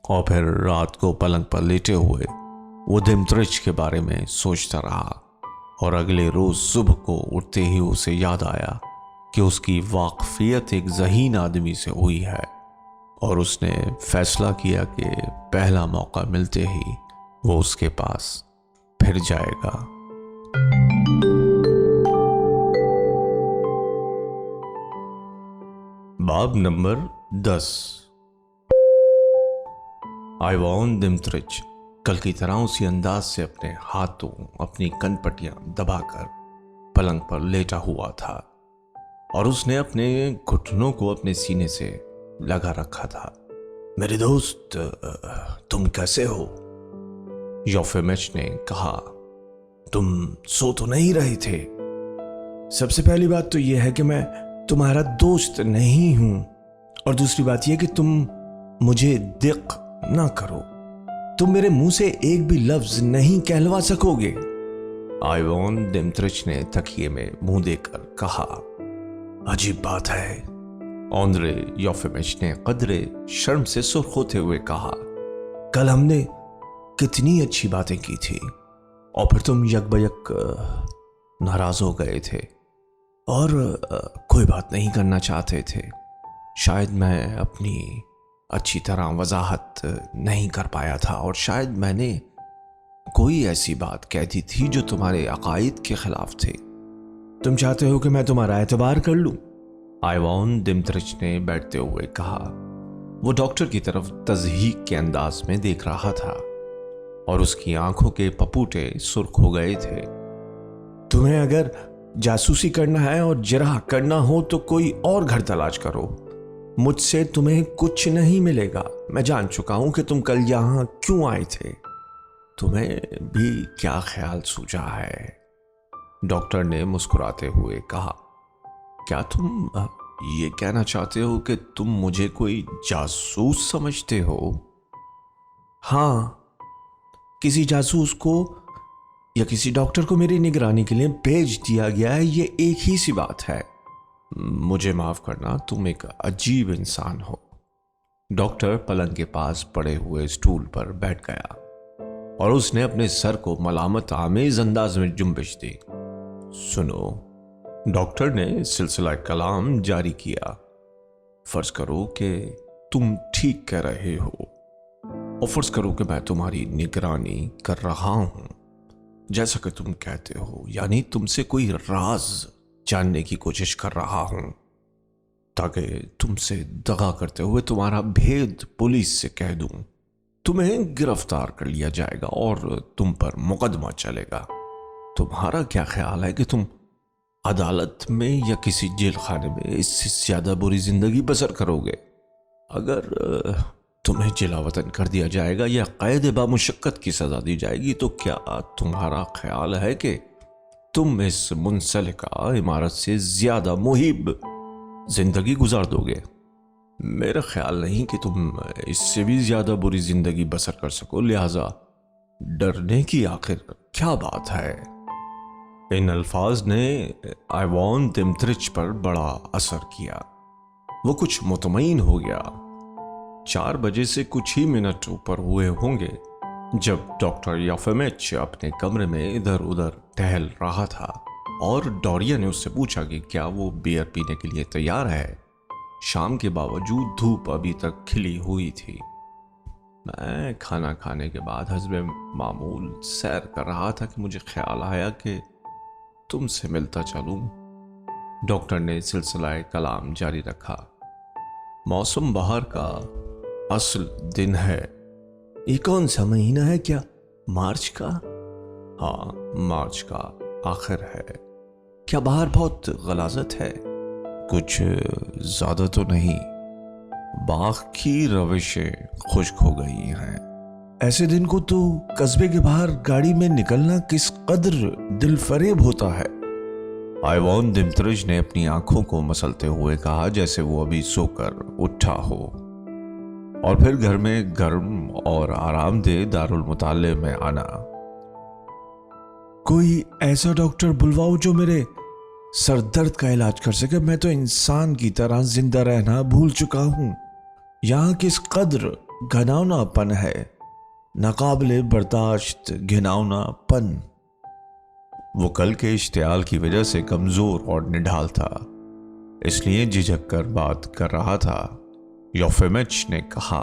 Speaker 1: اور پھر رات کو پلنگ پر لیٹے ہوئے وہ دمترچ کے بارے میں سوچتا رہا اور اگلے روز صبح کو اٹھتے ہی اسے یاد آیا کہ اس کی واقفیت ایک ذہین آدمی سے ہوئی ہے اور اس نے فیصلہ کیا کہ پہلا موقع ملتے ہی وہ اس کے پاس پھر جائے گا. باب نمبر 10. آئیوان دمترچ کل کی طرح اسی انداز سے اپنے ہاتھوں اپنی کن پٹیاں دبا کر پلنگ پر لیٹا ہوا تھا اور اس نے اپنے گھٹنوں کو اپنے سینے سے لگا رکھا تھا.
Speaker 2: میرے دوست، تم کیسے ہو؟
Speaker 1: یوفیمچ نے کہا.
Speaker 2: تم سو تو نہیں رہے تھے؟ سب سے پہلی بات تو یہ ہے کہ میں تمہارا دوست نہیں ہوں اور دوسری بات یہ کہ تم مجھے دق نہ کرو.
Speaker 1: तुम मेरे मुंह से एक भी लफ्ज नहीं कहलवा सकोगे।
Speaker 2: आइवोन दिमित्रिच ने तकिए में मुंह देकर कहा।
Speaker 1: अजीब बात है,
Speaker 2: आंद्रे योफिमिच ने कदरे शर्म से सुर्ख होते हुए कहा।
Speaker 1: कल हमने कितनी अच्छी बातें की थी और फिर तुम यकबयक नाराज हो गए थे और कोई बात नहीं करना चाहते थे। शायद मैं अपनी अच्छी तरह वजाहत नहीं कर पाया था और शायद मैंने कोई ऐसी बात कह दी थी जो तुम्हारे अकायद के खिलाफ थे। तुम चाहते हो कि मैं तुम्हारा एतबार कर लूं?
Speaker 2: आइवोन दिमित्रिच ने बैठते हुए कहा। वो डॉक्टर की तरफ तज़हीक के अंदाज में देख रहा था और उसकी आंखों के पपूटे सुर्ख हो गए थे।
Speaker 1: तुम्हें अगर जासूसी करना है और जिरह करना हो तो कोई और घर तलाश करो। मुझसे तुम्हें कुछ नहीं मिलेगा। मैं जान चुका हूं कि तुम कल यहां क्यों आए थे।
Speaker 2: तुम्हें भी क्या ख्याल सूझा है? डॉक्टर ने मुस्कुराते हुए कहा। क्या तुम ये कहना चाहते हो कि तुम मुझे कोई जासूस समझते हो?
Speaker 1: हाँ, किसी जासूस को या किसी डॉक्टर को मेरी निगरानी के लिए भेज दिया गया है, ये एक ही सी बात है।
Speaker 2: मुझे माफ करना, तुम एक अजीब इंसान हो। डॉक्टर पलंग के पास पड़े हुए स्टूल पर बैठ गया और उसने अपने सर को मलामत आमेज अंदाज में जुम्बिश दी। सुनो, डॉक्टर ने सिलसिला कलाम जारी किया। फर्ज करो कि तुम ठीक कह रहे हो और फर्ज करो कि मैं तुम्हारी निगरानी कर रहा हूं जैसा कि तुम कहते हो, यानी तुमसे कोई राज जानने की कोशिश कर रहा हूं ताकि तुमसे दगा करते हुए तुम्हारा भेद पुलिस से कह दूं। तुम्हें गिरफ्तार कर लिया जाएगा और तुम पर मुकदमा चलेगा। तुम्हारा क्या ख्याल है कि तुम अदालत में या किसी जेल खाने में इससे ज्यादा बुरी जिंदगी बसर करोगे? अगर तुम्हें जिला वतन कर दिया जाएगा या कैद बामुशक्कत की सजा दी जाएगी तो क्या तुम्हारा ख्याल है कि तुम इस मुंसलिका इमारत से ज्यादा मुहिब जिंदगी गुजार दोगे? मेरा ख्याल नहीं कि तुम इससे भी ज्यादा बुरी जिंदगी बसर कर सको, लिहाजा डरने की आखिर क्या बात है? इन अल्फाज ने आइवोन दिमित्रिच पर बड़ा असर किया। वो कुछ मुतमईन हो गया। 4 बजे से कुछ ही मिनट ऊपर हुए होंगे जब डॉक्टर योफिमिच अपने कमरे में इधर उधर टहल रहा था और डोरिया ने उससे पूछा कि क्या वो बियर पीने के लिए तैयार है। शाम के बावजूद धूप अभी तक खिली हुई थी। मैं खाना खाने के बाद हस्बे मामूल सैर कर रहा था कि मुझे ख्याल आया कि तुमसे मिलता चलूं। डॉक्टर ने सिलसिला कलाम जारी रखा। मौसम बहार का असल दिन है।
Speaker 1: ये कौन सा महीना है? क्या मार्च का?
Speaker 2: हाँ, मार्च का आखिर है।
Speaker 1: क्या बाहर बहुत गलाजत है?
Speaker 2: कुछ ज्यादा तो नहीं। बाग की रविशें खुश्क हो गई हैं।
Speaker 1: ऐसे दिन को तो कस्बे के बाहर गाड़ी में निकलना किस कदर दिलफरेब होता है।
Speaker 2: आइवोन दिमित्रिच ने अपनी आंखों को मसलते हुए कहा जैसे वो अभी सोकर उठा हो। और फिर घर में गर्म और आरामदेह दारुल मुताले में आना।
Speaker 1: कोई ऐसा डॉक्टर बुलवाओ जो मेरे सर दर्द का इलाज कर सके। मैं तो इंसान की तरह जिंदा रहना भूल चुका हूं। यहाँ किस कदर घिनौनापन है, नाकाबिले बर्दाश्त घिनौनापन।
Speaker 2: वो कल के इश्तियाल की वजह से कमजोर और निढाल था, इसलिए झिझक कर बात कर रहा था। योफिमिच ने कहा,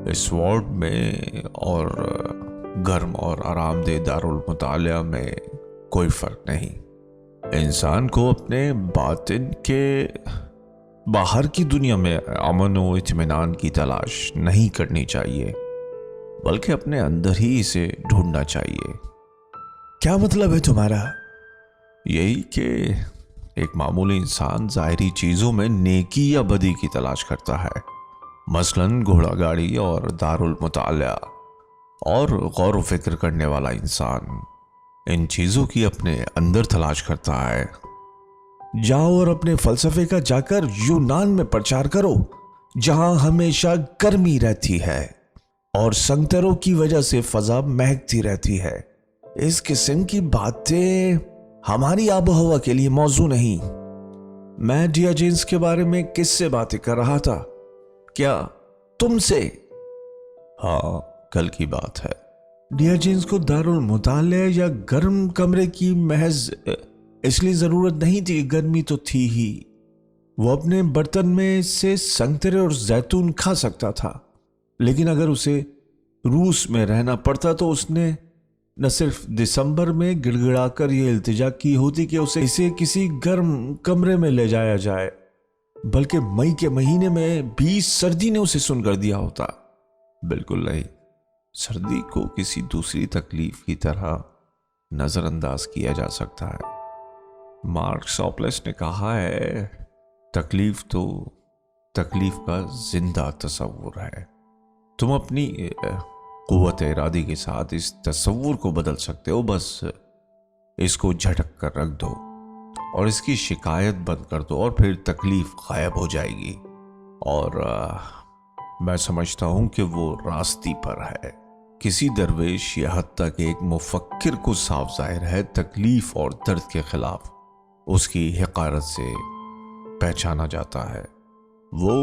Speaker 2: इस वार्ड में और गर्म और आरामदेह दारुल मुतालिया में कोई फर्क नहीं। इंसान को अपने बातिन के बाहर की दुनिया में अमन व इत्मीनान की तलाश नहीं करनी चाहिए, बल्कि अपने अंदर ही इसे ढूंढना चाहिए।
Speaker 1: क्या मतलब है तुम्हारा?
Speaker 2: यही कि एक मामूली इंसान जाहिरी चीजों में नेकी या बदी की तलाश करता है, मसलन घोड़ा गाड़ी और दारुल मुतालिया। और गौर व फिक्र करने वाला इंसान इन चीजों की अपने अंदर तलाश करता है।
Speaker 1: जाओ और अपने फलसफे का जाकर यूनान में प्रचार करो, जहां हमेशा गर्मी रहती है। اور سنگتروں کی وجہ سے فضا مہکتی رہتی ہے۔ اس قسم کی باتیں ہماری آب و ہوا کے لیے موضوع نہیں۔ میں ڈیوجینز کے بارے میں کس سے باتیں کر رہا تھا؟ کیا تم سے؟
Speaker 2: ہاں، کل کی بات ہے۔
Speaker 1: ڈیوجینز کو دارالمطالعہ یا گرم کمرے کی محض اس لیے ضرورت نہیں تھی، گرمی تو تھی ہی۔ وہ اپنے برتن میں سے سنگترے اور زیتون کھا سکتا تھا، لیکن اگر اسے روس میں رہنا پڑتا تو اس نے نہ صرف دسمبر میں گڑ گڑا کر یہ التجا کی ہوتی کہ اسے کسی گرم کمرے میں لے جایا جائے، بلکہ مئی کے مہینے میں بھی سردی نے اسے سن کر دیا ہوتا۔
Speaker 2: بالکل نہیں، سردی کو کسی دوسری تکلیف کی طرح نظر انداز کیا جا سکتا ہے۔ مارک سوپلس نے کہا ہے، تکلیف تو تکلیف کا زندہ تصور ہے۔ تم اپنی قوت ارادی کے ساتھ اس تصور کو بدل سکتے ہو، بس اس کو جھٹک کر رکھ دو اور اس کی شکایت بند کر دو، اور پھر تکلیف غائب ہو جائے گی۔ اور میں سمجھتا ہوں کہ وہ راستی پر ہے۔ کسی درویش یا حتیٰ کہ ایک مفکر کو صاف ظاہر ہے تکلیف اور درد کے خلاف اس کی حقارت سے پہچانا جاتا ہے۔ وہ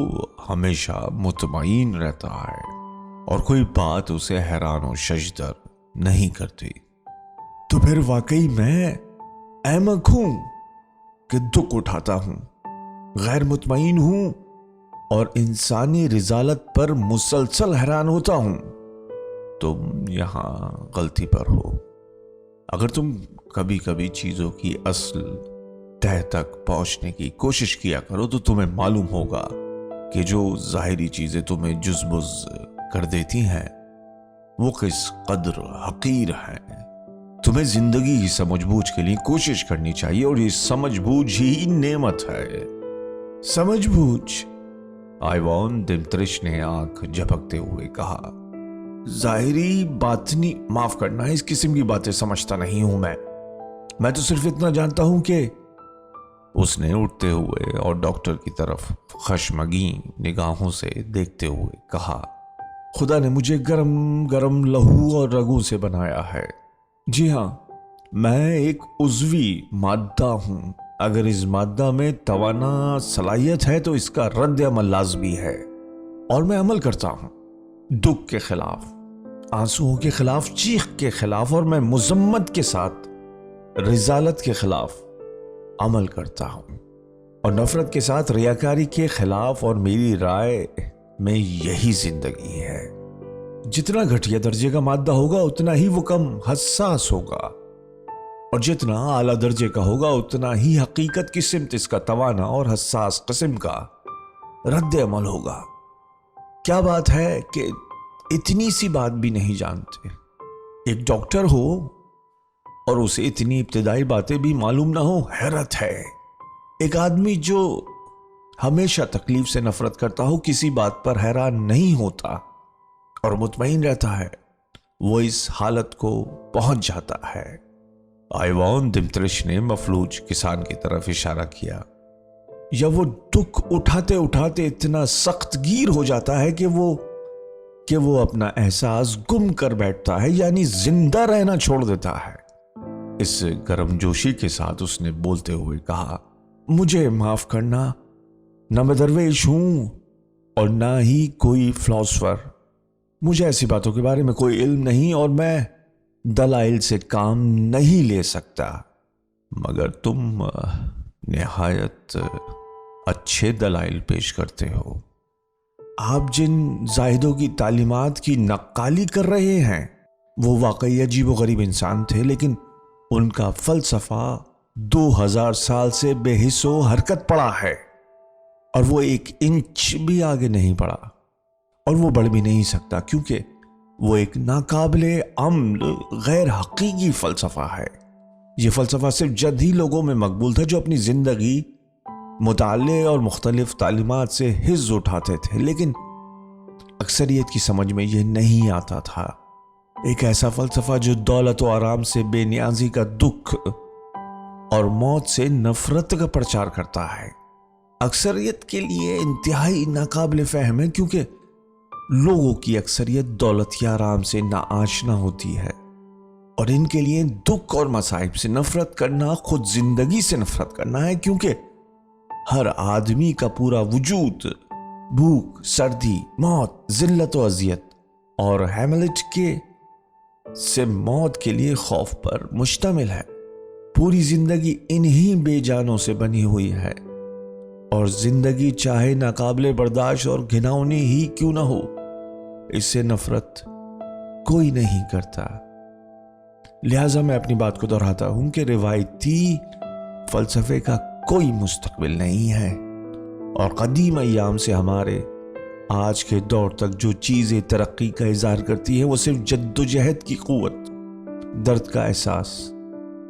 Speaker 2: ہمیشہ مطمئن رہتا ہے اور کوئی بات اسے حیران و ششدر نہیں کرتی۔
Speaker 1: تو پھر واقعی میں احمق ہوں کہ دکھ اٹھاتا ہوں، غیر مطمئن ہوں اور انسانی رذالت پر مسلسل حیران ہوتا ہوں۔
Speaker 2: تم یہاں غلطی پر ہو۔ اگر تم کبھی کبھی چیزوں کی اصل تہ تک پہنچنے کی کوشش کیا کرو تو تمہیں معلوم ہوگا کہ جو ظاہری چیزیں تمہیں جزبز کر دیتی ہیں وہ کس قدر حقیر ہیں۔ تمہیں زندگی کی سمجھ بوجھ کے لیے کوشش کرنی چاہیے، اور یہ سمجھ بوجھ ہی نعمت ہے۔
Speaker 1: سمجھ بوجھ؟
Speaker 2: آئیوان دمترش نے آنکھ جھپکتے ہوئے کہا۔
Speaker 1: ظاہری باطنی، معاف کرنا، اس قسم کی باتیں سمجھتا نہیں ہوں میں تو صرف اتنا جانتا ہوں کہ
Speaker 2: اس نے اٹھتے ہوئے اور ڈاکٹر کی طرف خشمگین نگاہوں سے دیکھتے ہوئے کہا،
Speaker 1: خدا نے مجھے گرم گرم لہو اور رگوں سے بنایا ہے۔ جی ہاں، میں ایک عضوی مادہ ہوں۔ اگر اس مادہ میں توانا صلاحیت ہے تو اس کا رد عمل لازمی ہے، اور میں عمل کرتا ہوں، دکھ کے خلاف، آنسوؤں کے خلاف، چیخ کے خلاف، اور میں مذمت کے ساتھ رذالت کے خلاف عمل کرتا ہوں، اور نفرت کے ساتھ ریاکاری کے خلاف، اور میری رائے میں یہی زندگی ہے۔ جتنا گھٹیا درجے کا مادہ ہوگا اتنا ہی وہ کم حساس ہوگا، اور جتنا اعلیٰ درجے کا ہوگا اتنا ہی حقیقت کی سمت اس کا توانا اور حساس قسم کا رد عمل ہوگا۔ کیا بات ہے کہ اتنی سی بات بھی نہیں جانتے۔ ایک ڈاکٹر ہو اور اسے اتنی ابتدائی باتیں بھی معلوم نہ ہو، حیرت ہے۔ ایک آدمی جو ہمیشہ تکلیف سے نفرت کرتا ہو کسی بات پر حیران نہیں ہوتا اور مطمئن رہتا ہے، وہ اس حالت کو پہنچ جاتا ہے۔
Speaker 2: آئیوان دمترش نے مفلوج کسان کی طرف اشارہ کیا۔
Speaker 1: یا وہ دکھ اٹھاتے اٹھاتے اتنا سخت گیر ہو جاتا ہے کہ وہ اپنا احساس گم کر بیٹھتا ہے، یعنی زندہ رہنا چھوڑ دیتا ہے۔
Speaker 2: اس گرم جوشی کے ساتھ اس نے بولتے ہوئے کہا،
Speaker 1: مجھے معاف کرنا، نہ میں درویش ہوں اور نہ ہی کوئی فلاسفر۔ مجھے ایسی باتوں کے بارے میں کوئی علم نہیں، اور میں دلائل سے کام نہیں لے سکتا۔
Speaker 2: مگر تم نہایت اچھے دلائل پیش کرتے ہو۔
Speaker 1: آپ جن زاہدوں کی تعلیمات کی نقالی کر رہے ہیں وہ واقعی عجیب و غریب انسان تھے، لیکن ان کا فلسفہ 2000 سال سے بے حس و حرکت پڑا ہے، اور وہ 1 انچ بھی آگے نہیں بڑھا، اور وہ بڑھ بھی نہیں سکتا، کیونکہ وہ ایک ناقابل عمل غیر حقیقی فلسفہ ہے۔ یہ فلسفہ صرف جد ہی لوگوں میں مقبول تھا جو اپنی زندگی مطالعے اور مختلف تعلیمات سے حظ اٹھاتے تھے، لیکن اکثریت کی سمجھ میں یہ نہیں آتا تھا۔ ایک ایسا فلسفہ جو دولت و آرام سے بے نیازی کا دکھ اور موت سے نفرت کا پرچار کرتا ہے، اکثریت کے لیے انتہائی ناقابل فہم ہے، کیونکہ लोगों की अक्सरियत दौलत या आराम से नाआशना होती है और इनके लिए दुख और मसाइब से नफरत करना खुद जिंदगी से नफरत करना है, क्योंकि हर आदमी का पूरा वजूद भूख, सर्दी, मौत, जिल्लत और अजियत और हैमलेट के से मौत के लिए खौफ पर मुश्तमिल है। पूरी जिंदगी इन्हीं बेजानों से बनी हुई है और जिंदगी चाहे नाकाबिले बर्दाश्त और घिनौनी ही क्यों ना हो, इससे नफरत कोई नहीं करता। लिहाजा मैं अपनी बात को दोहराता हूं कि रिवायती फलसफे का कोई मुस्तकबिल नहीं है और कदीम अय्याम से हमारे आज के दौर तक जो चीजें तरक्की का इजहार करती है वो सिर्फ जद्दोजहद की कुव्वत, दर्द का एहसास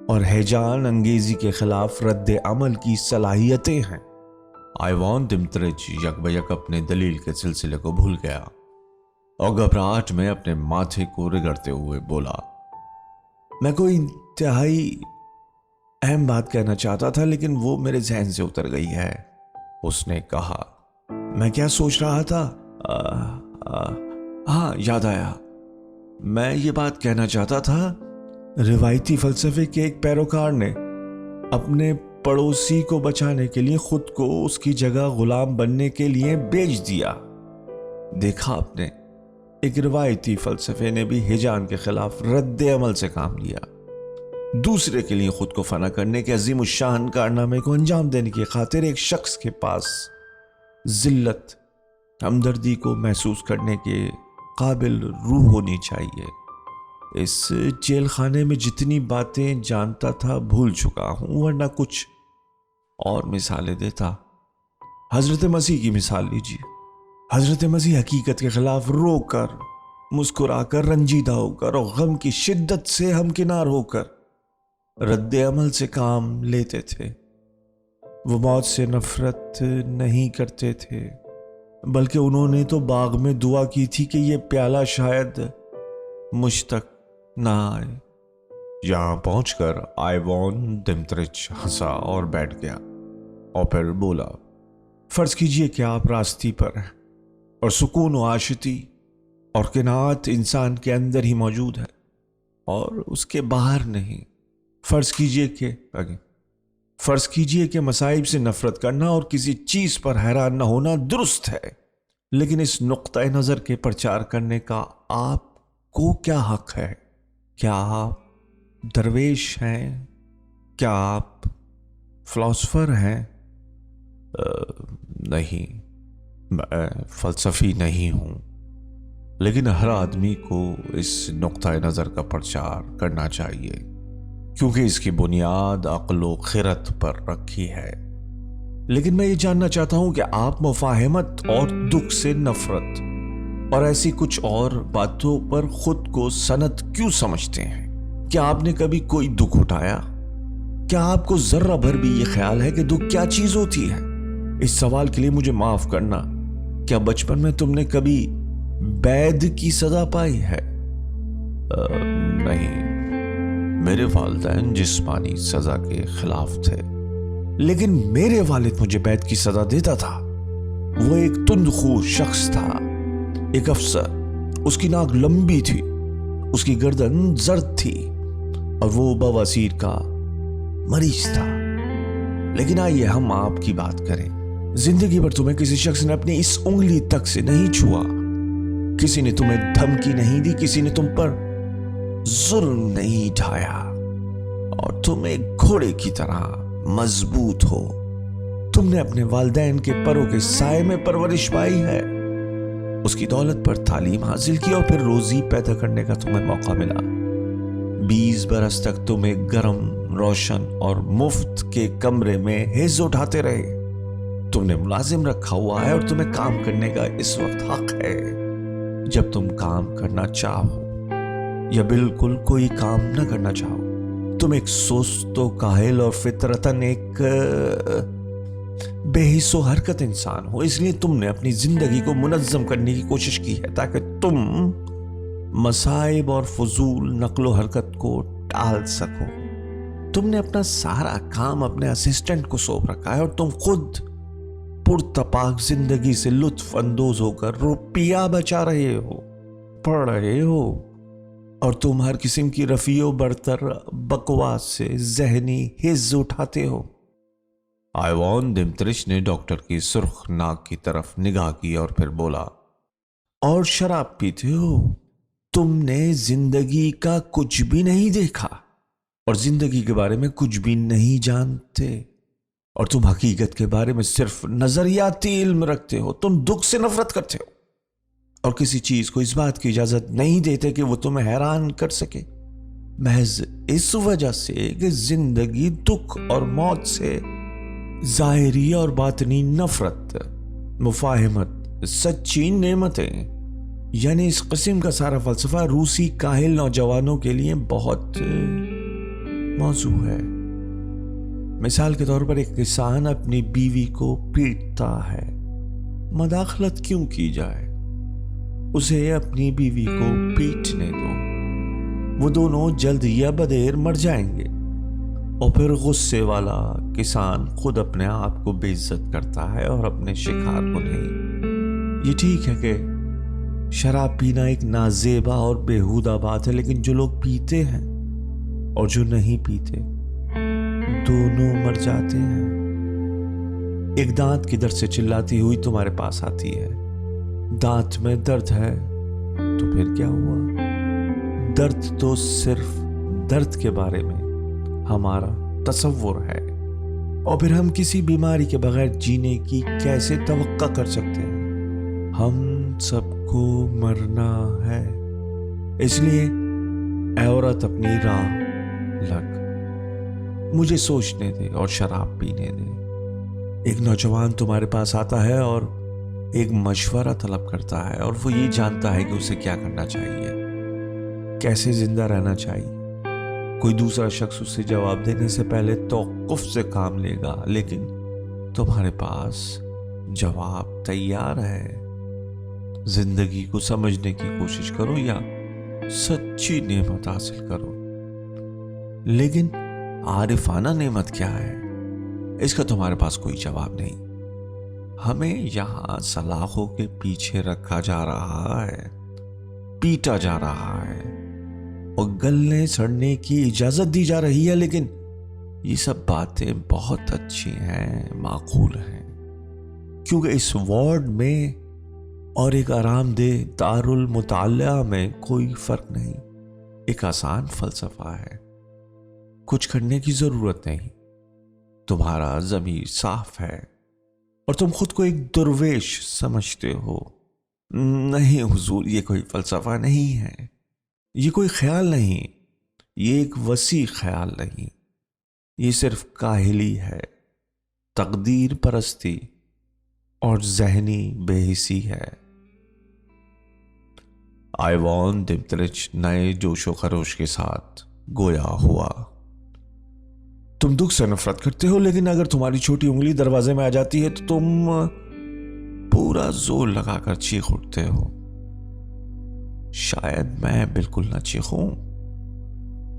Speaker 1: और हैजान अंगेजी के खिलाफ रद्द अमल की सलाहियतें हैं।
Speaker 2: आइवान दिमतरिच यकबयक अपने दलील के सिलसिले को भूल गया और घबराहट में अपने माथे को रगड़ते हुए बोला,
Speaker 1: मैं कोई इंतहाई अहम बात कहना चाहता था लेकिन वो मेरे जहन से उतर गई है।
Speaker 2: उसने कहा।
Speaker 1: मैं क्या सोच रहा था? हाँ, याद आया। मैं ये बात कहना चाहता था, रिवायती फलसफे के एक पैरोकार ने अपने पड़ोसी को बचाने के लिए खुद को उसकी जगह गुलाम बनने के लिए बेच दिया। देखा आपने, एक रिवायती फलसफे ने भी हिजान के खिलाफ रद्द अमल से काम लिया। दूसरे के लिए खुद को फना करने के अजीम शान कारनामे को अंजाम देने की खातिर एक शख्स के पास जिल्लत, हमदर्दी को महसूस करने के काबिल रूह होनी चाहिए। इस जेल खाने में जितनी बातें जानता था भूल चुका हूं, वरना कुछ और मिसालें देता। हजरत मसीह की मिसाल लीजिए। हजरत मसीह हकीकत के खिलाफ रोकर, मुस्कुराकर, रंजीदा होकर और गम की शिद्दत से हमकिनार होकर रद्द अमल से काम लेते थे। वो मौत से नफरत नहीं करते थे, बल्कि उन्होंने तो बाग में दुआ की थी कि ये प्याला शायद मुझ तक ना आए।
Speaker 2: यहां पहुंचकर आइवान दिमतरिच हंसा और बैठ गया और फिर बोला,
Speaker 1: फर्ज कीजिए कि आप रास्ती पर हैं और सुकून व आशिती और किनात इंसान के अंदर ही मौजूद है और उसके बाहर नहीं। फर्ज कीजिए कि मसाइब से नफरत करना और किसी चीज पर हैरान न होना दुरुस्त है, लेकिन इस नुक्ता नजर के प्रचार करने का आपको क्या हक है? क्या आप दरवेश हैं? क्या आप फिलॉसफर हैं?
Speaker 2: नहीं, मैं फलसफी नहीं हूं, लेकिन हर आदमी को इस नुक्ता नजर का प्रचार करना चाहिए, क्योंकि इसकी बुनियाद अक्ल व खिरत पर रखी है।
Speaker 1: लेकिन मैं ये जानना चाहता हूं कि आप मुफाहमत और दुख से नफरत और ऐसी कुछ और बातों पर खुद को सनत क्यों समझते हैं? क्या आपने कभी कोई दुख उठाया? क्या आपको जर्रा भर भी ये ख्याल है कि दुख क्या चीज होती है? इस सवाल के लिए मुझे माफ करना, क्या बचपन में तुमने कभी बैद की सजा पाई है?
Speaker 2: नहीं, मेरे वालिदैन जिस्मानी सजा के खिलाफ थे।
Speaker 1: लेकिन मेरे वालिद मुझे बैद की सजा देता था। वो एक तुंदखू शख्स था, एक अफसर। उसकी नाक लंबी थी, उसकी गर्दन जर्द थी और वो बवासीर का मरीज था। लेकिन आइए हम आपकी बात करें। जिंदगी भर तुम्हें किसी शख्स ने अपनी इस उंगली तक से नहीं छुआ, किसी ने तुम्हें धमकी नहीं दी, किसी ने तुम पर जुल्म नहीं ढाया और तुम एक घोड़े की तरह मजबूत हो। तुमने अपने वालिदैन के परों के साए में परवरिश पाई है, उसकी दौलत पर तालीम हासिल की और फिर रोजी पैदा करने का तुम्हें मौका मिला। 20 बरस तक तुम एक गर्म, रोशन और मुफ्त के कमरे में हिस्स उठाते रहे। तुमने मुलाजिम रखा हुआ है और तुम्हें काम करने का इस वक्त हक है जब तुम काम करना चाहो या बिल्कुल कोई काम न करना चाहो। तुम एक सुस्तो काहिल और फितरतन एक बेहिस्सो हरकत इंसान हो, इसलिए तुमने अपनी जिंदगी को मुनज्जम करने की कोशिश की है ताकि तुम मसाइब और फजूल नक्लो हरकत को टाल सको। तुमने अपना सारा काम अपने असिस्टेंट को सौंप रखा है और तुम खुद पुरतपाक जिंदगी से लुत्फ अंदोज होकर रुपया बचा रहे हो, पढ़ रहे हो, और तुम हर किस्म की रफियो बरतर बकवास से जहनी हिज्ज उठाते हो।
Speaker 2: आइवान दिमतरिश ने डॉक्टर की सुर्ख नाक की तरफ निगाह की और फिर बोला,
Speaker 1: और शराब पीते हो। तुमने जिंदगी का कुछ भी नहीं देखा और जिंदगी के बारे में कुछ भी नहीं जानते, और तुम हकीकत के बारे में सिर्फ नजरियाती इल्म रखते हो। तुम दुख से नफरत करते हो और किसी चीज को इस बात की इजाजत नहीं देते कि वो तुम्हें हैरान कर सके, महज इस वजह से कि जिंदगी दुख और मौत से ज़ाहिरी और बातनी नफरत, मुफाहिमत, सच्ची नेमतें, यानी इस किस्म का सारा फलसफा रूसी काहिल नौजवानों के लिए बहुत मौजू है। मिसाल के तौर पर एक किसान अपनी बीवी को पीटता है, मदाखलत क्यों की जाए, उसे अपनी बीवी को पीटने दो, वो दोनों जल्द या बदेर मर जाएंगे। और फिर गुस्से वाला किसान खुद अपने आप को बेइज्जत करता है और अपने शिकार को नहीं। ये ठीक है कि शराब पीना एक नाजेबा और बेहुदा बात है, लेकिन जो लोग पीते हैं और जो नहीं पीते दोनों मर जाते हैं। एक दांत की दर्द से चिल्लाती हुई तुम्हारे पास आती है, दांत में दर्द है, तो फिर क्या हुआ? दर्द तो सिर्फ दर्द के बारे में हमारा तसव्वुर है, और फिर हम किसी बीमारी के बगैर जीने की कैसे तवक्का कर सकते हैं? हम सबको मरना है, इसलिए ऐ औरत अपनी राह लग, मुझे सोचने दे और शराब पीने दे। एक नौजवान तुम्हारे पास आता है और एक मशवरा तलब करता है, और वो ये जानता है कि उसे क्या करना चाहिए, कैसे जिंदा रहना चाहिए। कोई दूसरा शख्स उसे जवाब देने से पहले तौक़ुफ़ से काम लेगा, लेकिन तुम्हारे पास जवाब तैयार है। जिंदगी को समझने की कोशिश करो या सच्ची नेमत हासिल करो। लेकिन आरिफाना नेमत क्या है, इसका तुम्हारे पास कोई जवाब नहीं। हमें यहां सलाखों के पीछे रखा जा रहा है, पीटा जा रहा है और गलने सड़ने की इजाजत दी जा रही है, लेकिन ये सब बातें बहुत अच्छी हैं, माकूल हैं, क्योंकि इस वार्ड में और एक आरामदेह दारुल मुतालिया में कोई फर्क नहीं। एक आसान फलसफा है, कुछ करने की जरूरत नहीं, तुम्हारा ज़मीर साफ है और तुम खुद को एक दरवेश समझते हो। नहीं हुजूर, ये कोई फलसफा नहीं है, ये कोई ख्याल नहीं, ये एक वसी ख्याल नहीं, ये सिर्फ काहिली है, तकदीर परस्ती और जहनी बेहिसी है। आइवान दिमतरिच नए जोशो खरोश के साथ गोया हुआ। तुम दुख से नफरत करते हो, लेकिन अगर तुम्हारी छोटी उंगली दरवाजे में आ जाती है तो तुम पूरा जोर लगाकर चीख उठते हो। शायद मैं बिल्कुल न चीखूं।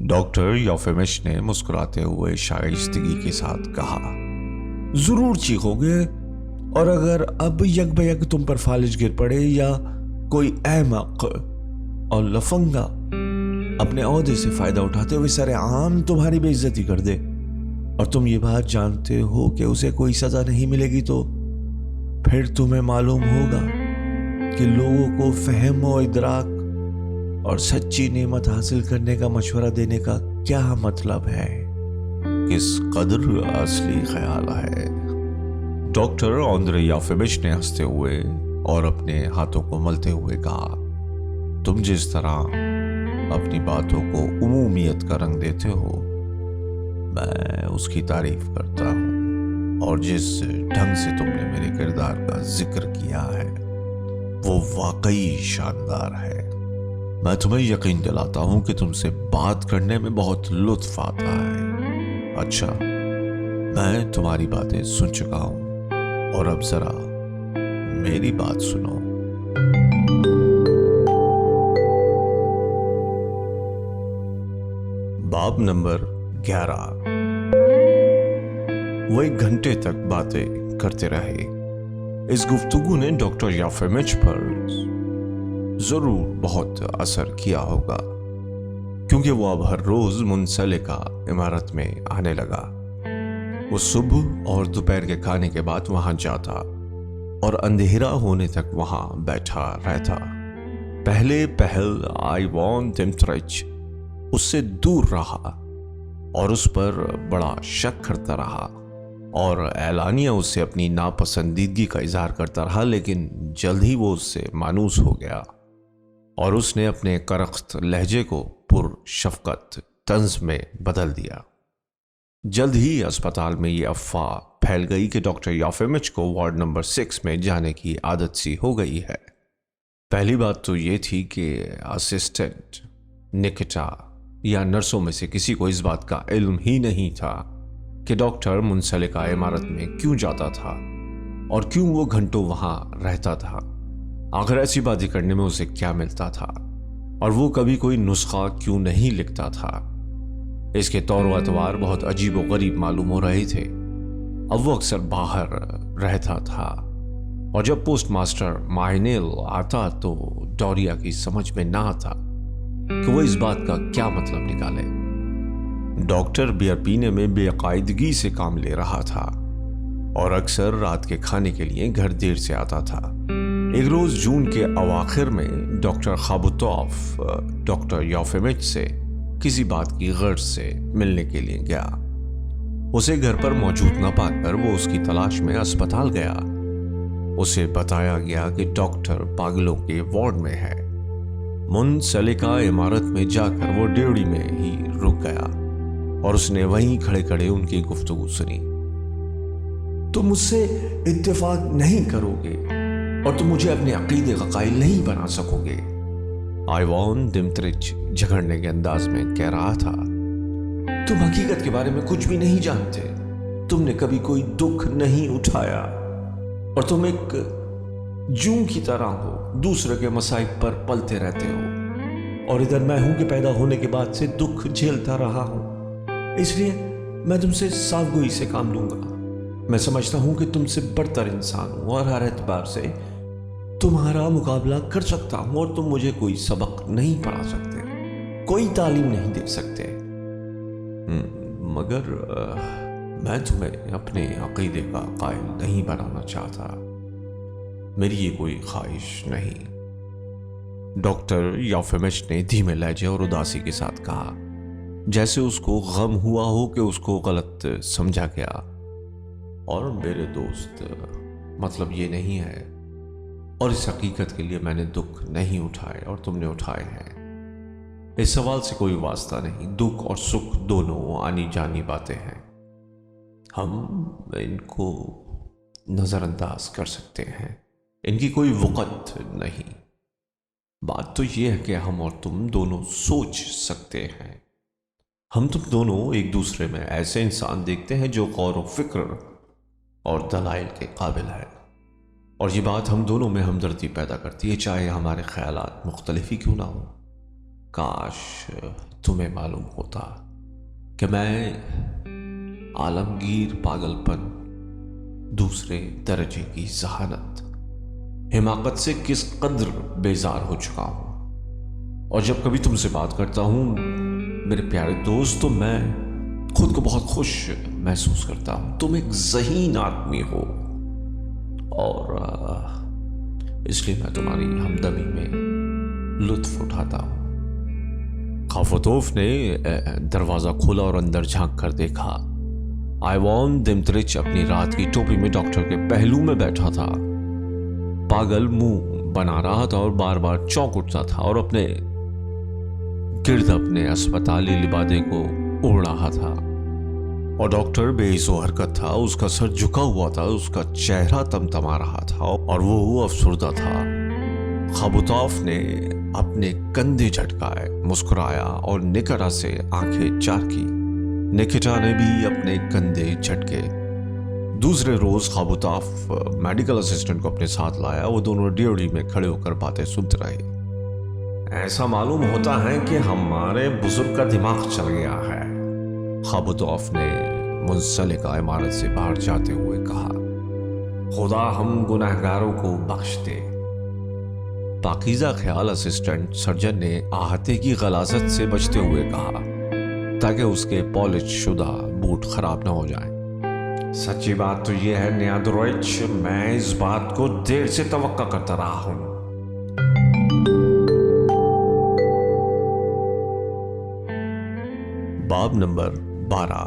Speaker 1: डॉक्टर योफेमिश ने मुस्कुराते हुए शाइस्तगी के साथ कहा, जरूर चीखोगे, और अगर अब यक बयक तुम पर फालिज गिर पड़े या कोई अहमक और लफंगा अपने ओहदे से फायदा उठाते हुए सरेआम तुम्हारी बेइज्जती कर दे और तुम ये बात जानते हो कि उसे कोई सजा नहीं मिलेगी, तो फिर तुम्हें मालूम होगा कि लोगों को फहम और इदराक और सच्ची नेमत हासिल करने का मशवरा देने का क्या मतलब है, किस कदर असली ख्याल है। डॉक्टर आंद्रे योफेमिश ने हंसते हुए और अपने हाथों को मलते हुए कहा, तुम जिस तरह अपनी बातों को उमूमियत का रंग देते हो, मैं उसकी तारीफ करता हूं, और जिस ढंग से तुमने मेरे किरदार का जिक्र किया है वो वाकई शानदार है। मैं तुम्हें यकीन दिलाता हूं कि तुमसे बात करने में बहुत लुत्फ आता है। अच्छा, मैं तुम्हारी बातें सुन चुका हूं, और अब जरा मेरी बात सुनो। बाब नंबर 11। वो 1 घंटे तक बातें करते रहे। اس گفتگو نے ڈاکٹر یافیمچ پر ضرور بہت اثر کیا ہوگا، کیونکہ وہ اب ہر روز منسلکہ عمارت میں آنے لگا۔ وہ صبح اور دوپہر کے کھانے کے بعد وہاں جاتا اور اندھیرا ہونے تک وہاں بیٹھا رہتا۔ پہلے پہل آئیوان دمترچ اس سے دور رہا اور اس پر بڑا شک کرتا رہا اور اعلانیہ اس سے اپنی ناپسندیدگی کا اظہار کرتا رہا، لیکن جلد ہی وہ اس سے مانوس ہو گیا اور اس نے اپنے کرخت لہجے کو پر شفقت طنز میں بدل دیا۔ جلد ہی اسپتال میں یہ افواہ پھیل گئی کہ ڈاکٹر یافیمچ کو وارڈ نمبر 6 میں جانے کی عادت سی ہو گئی ہے۔ پہلی بات تو یہ تھی کہ اسسٹنٹ نکٹا یا نرسوں میں سے کسی کو اس بات کا علم ہی نہیں تھا کہ ڈاکٹر منسلکہ عمارت میں کیوں جاتا تھا اور کیوں وہ گھنٹوں وہاں رہتا تھا۔ آخر ایسی باتیں کرنے میں اسے کیا ملتا تھا اور وہ کبھی کوئی نسخہ کیوں نہیں لکھتا تھا۔ اس کے طور و اطوار بہت عجیب و غریب معلوم ہو رہے تھے۔ اب وہ اکثر باہر رہتا تھا اور جب پوسٹ ماسٹر ماہینیل آتا تو ڈوریا کی سمجھ میں نہ آتا کہ وہ اس بات کا کیا مطلب نکالے۔ ڈاکٹر بیئر پینے میں بے قاعدگی سے کام لے رہا تھا اور اکثر رات کے کھانے کے لیے گھر دیر سے آتا تھا۔ ایک روز جون کے اواخر میں ڈاکٹر خابوتوف ڈاکٹر یافیمچ سے کسی بات کی غرض سے ملنے کے لیے گیا۔ اسے گھر پر موجود نہ پا کر وہ اس کی تلاش میں اسپتال گیا۔ اسے بتایا گیا کہ ڈاکٹر پاگلوں کے وارڈ میں ہے۔ منسلکہ عمارت میں جا کر وہ ڈیوڑی میں ہی رک گیا اور اس نے وہیں کھڑے کھڑے ان کی گفتگو سنی۔ تم مجھ سے اتفاق نہیں کرو گے اور تم مجھے اپنے عقیدے کا قائل نہیں بنا سکو گے، آئیوان دمترچ جھگڑنے کے انداز میں کہہ رہا تھا۔ تم حقیقت کے بارے میں کچھ بھی نہیں جانتے، تم نے کبھی کوئی دکھ نہیں اٹھایا اور تم ایک جوں کی طرح ہو، دوسرے کے مصائب پر پلتے رہتے ہو، اور ادھر میں ہوں کہ پیدا ہونے کے بعد سے دکھ جھیلتا رہا ہوں، اس لیے میں تم سے صاف گوئی سے کام لوں گا۔ میں سمجھتا ہوں کہ تم سے برتر انسان ہوں اور ہر اعتبار سے تمہارا مقابلہ کر سکتا ہوں، اور تم مجھے کوئی سبق نہیں پڑھا سکتے، کوئی تعلیم نہیں دے سکتے، مگر میں تمہیں اپنے عقیدے کا قائل نہیں بنانا چاہتا، میری یہ کوئی خواہش نہیں۔ ڈاکٹر یافیمچ نے دھیمے لہجے اور اداسی کے ساتھ کہا، جیسے اس کو غم ہوا ہو کہ اس کو غلط سمجھا گیا۔ اور میرے دوست، مطلب یہ نہیں ہے، اور اس حقیقت کے لیے میں نے دکھ نہیں اٹھائے اور تم نے اٹھائے ہیں۔ اس سوال سے کوئی واسطہ نہیں، دکھ اور سکھ دونوں آنی جانی باتیں ہیں، ہم ان کو نظر انداز کر سکتے ہیں، ان کی کوئی وقت نہیں۔ بات تو یہ ہے کہ ہم اور تم دونوں سوچ سکتے ہیں، ہم تم دونوں ایک دوسرے میں ایسے انسان دیکھتے ہیں جو غور و فکر اور دلائل کے قابل ہے، اور یہ بات ہم دونوں میں ہمدردی پیدا کرتی ہے، چاہے ہمارے خیالات مختلف ہی کیوں نہ ہوں۔ کاش تمہیں معلوم ہوتا کہ میں عالمگیر پاگل پن، دوسرے درجے کی ذہانت، حماقت سے کس قدر بیزار ہو چکا ہوں، اور جب کبھی تم سے بات کرتا ہوں میرے پیارے دوست تو میں خود کو بہت خوش محسوس کرتا ہوں۔ تم ایک ذہین آدمی ہو اور اس لیے میں تمہاری ہمدمی میں لطف اٹھاتا ہوں۔ خافوتوف نے دروازہ کھولا اور اندر جھانک کر دیکھا۔ آئیوان دمترچ اپنی رات کی ٹوپی میں ڈاکٹر کے پہلو میں بیٹھا تھا، پاگل منہ بنا رہا تھا اور بار بار چونک اٹھتا تھا اور اپنے گرد اپنے اسپتالی لبادے کو اڑ رہا تھا، اور ڈاکٹر بے حس و حرکت تھا، اس کا سر جھکا ہوا تھا، اس کا چہرہ تمتما رہا تھا اور وہ افسردہ تھا۔ خابوتوف نے اپنے کندھے جھٹکائے، مسکرایا اور نکٹا سے آنکھیں چار کی۔ نکٹا نے بھی اپنے کندھے جھٹکے۔ دوسرے روز خابوتوف میڈیکل اسسٹنٹ کو اپنے ساتھ لایا، وہ دونوں ڈیوڑی میں کھڑے ہو کر باتیں سنتے رہے۔ ایسا معلوم ہوتا ہے کہ ہمارے بزرگ کا دماغ چل گیا ہے، خابوتوف نے منسلکہ عمارت سے باہر جاتے ہوئے کہا۔
Speaker 2: خدا ہم گنہگاروں کو بخش دے۔ پاکیزہ خیال اسسٹنٹ سرجن نے احاطے کی غلاظت سے بچتے ہوئے کہا تاکہ اس کے پالش شدہ بوٹ خراب نہ ہو جائیں۔ سچی بات تو یہ ہے نیادرویچ، میں اس بات کو دیر سے توقع کرتا رہا ہوں۔
Speaker 1: باب نمبر 12۔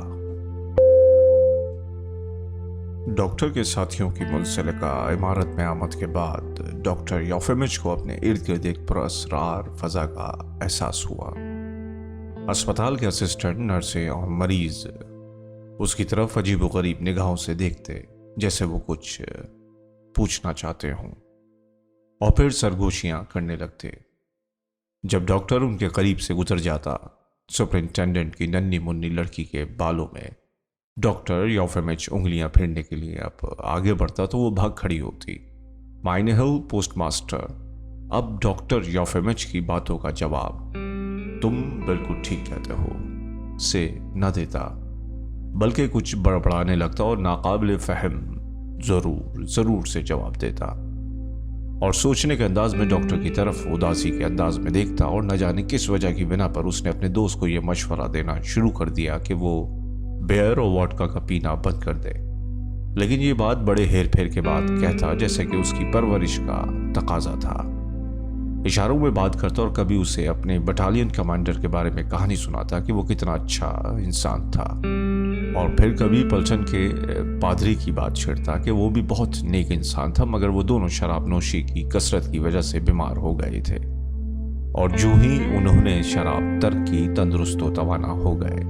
Speaker 1: ڈاکٹر کے ساتھیوں کی منسلکہ عمارت میں آمد کے بعد ڈاکٹر یوفیمچ کو اپنے ارد گرد ایک پراسرار فضا کا احساس ہوا۔ اسپتال کے اسسٹنٹ، نرسیں اور مریض اس کی طرف عجیب و غریب نگاہوں سے دیکھتے جیسے وہ کچھ پوچھنا چاہتے ہوں، اور پھر سرگوشیاں کرنے لگتے۔ جب ڈاکٹر ان کے قریب سے گزر جاتا، سپرنٹینڈنٹ کی ننھی منی لڑکی کے بالوں میں ڈاکٹر یوفیمچ انگلیاں پھیرنے کے لیے اب آگے بڑھتا تو وہ بھاگ کھڑی ہوتی۔ مائنہل پوسٹ ماسٹر اب ڈاکٹر یوفیمچ کی باتوں کا جواب "تم بالکل ٹھیک کہتے ہو" سے نہ دیتا، بلکہ کچھ بڑبڑانے لگتا اور ناقابل فہم ضرور سے جواب دیتا، اور سوچنے کے انداز میں ڈاکٹر کی طرف اداسی کے انداز میں دیکھتا، اور نہ جانے کس وجہ کی بنا پر اس نے اپنے دوست کو یہ مشورہ دینا شروع کر دیا کہ وہ بیئر اور واڈکا کا پینا بند کر دے، لیکن یہ بات بڑے ہیر پھیر کے بعد کہتا جیسے کہ اس کی پرورش کا تقاضا تھا۔ اشاروں میں بات کرتا اور کبھی اسے اپنے بٹالین کمانڈر کے بارے میں کہانی سناتا کہ وہ کتنا اچھا انسان تھا، اور پھر کبھی پلچن کے پادری کی بات چھیڑتا کہ وہ بھی بہت نیک انسان تھا، مگر وہ دونوں شراب نوشی کی کثرت کی وجہ سے بیمار ہو گئے تھے، اور جو ہی انہوں نے شراب ترک کی تندرست و توانا ہو گئے۔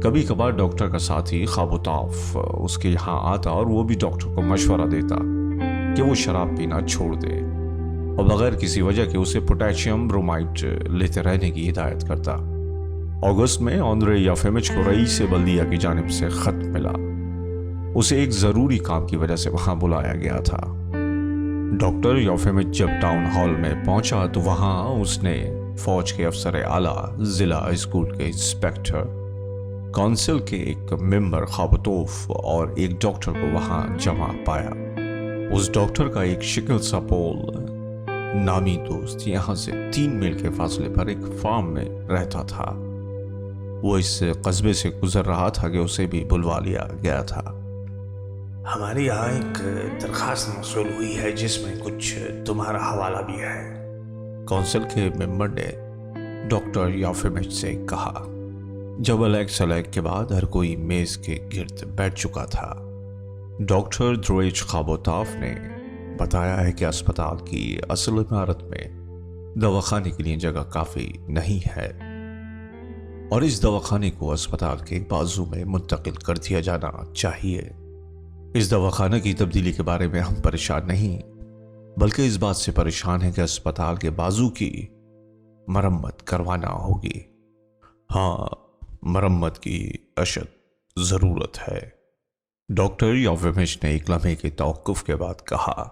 Speaker 1: کبھی کبھار ڈاکٹر کا ساتھی خواب و طاف اس کے یہاں آتا اور وہ بھی ڈاکٹر کو مشورہ دیتا کہ وہ شراب پینا چھوڑ دے، اور بغیر کسی وجہ کے اسے پوٹیشیم برومائڈ لیتے رہنے کی ہدایت کرتا۔ اگست میں آندرے یوفیمچ کو رئیس بلدیہ کی جانب سے خط ملا۔ اسے ایک ضروری کام کی وجہ سے وہاں بلایا گیا تھا۔ ڈاکٹر یوفیمچ جب ٹاؤن ہال میں پہنچا تو وہاں اس نے فوج کے افسر اعلیٰ، ضلع اسکول کے انسپیکٹر، کونسل کے ایک ممبر خابتوف اور ایک ڈاکٹر کو وہاں جمع پایا۔ اس ڈاکٹر کا ایک شکل سا پول نامی دوست یہاں سے 3 میل کے فاصلے پر ایک فارم میں رہتا تھا۔ وہ اس قصبے سے گزر رہا تھا کہ اسے بھی بلوا لیا گیا تھا۔
Speaker 3: ہمارے یہاں ایک درخواست موصول ہوئی ہے جس میں کچھ تمہارا حوالہ بھی ہے،
Speaker 1: کونسل کے ممبر نے ڈاکٹر یوفیمچ سے کہا۔ جب الیک کے بعد ہر کوئی میز کے گرد بیٹھ چکا تھا، ڈاکٹر درویچ خابوتاف نے بتایا ہے کہ اسپتال کی اصل عمارت میں دواخانے کے لیے جگہ کافی نہیں ہے، اور اس دواخانے کو اسپتال کے بازو میں منتقل کر دیا جانا چاہیے۔ اس دواخانہ کی تبدیلی کے بارے میں ہم پریشان نہیں، بلکہ اس بات سے پریشان ہیں کہ اسپتال کے بازو کی مرمت کروانا ہوگی۔ ہاں، مرمت کی اشد ضرورت ہے، ڈاکٹر یوفیمچ نے ایک لمحے کے توقف کے بعد کہا۔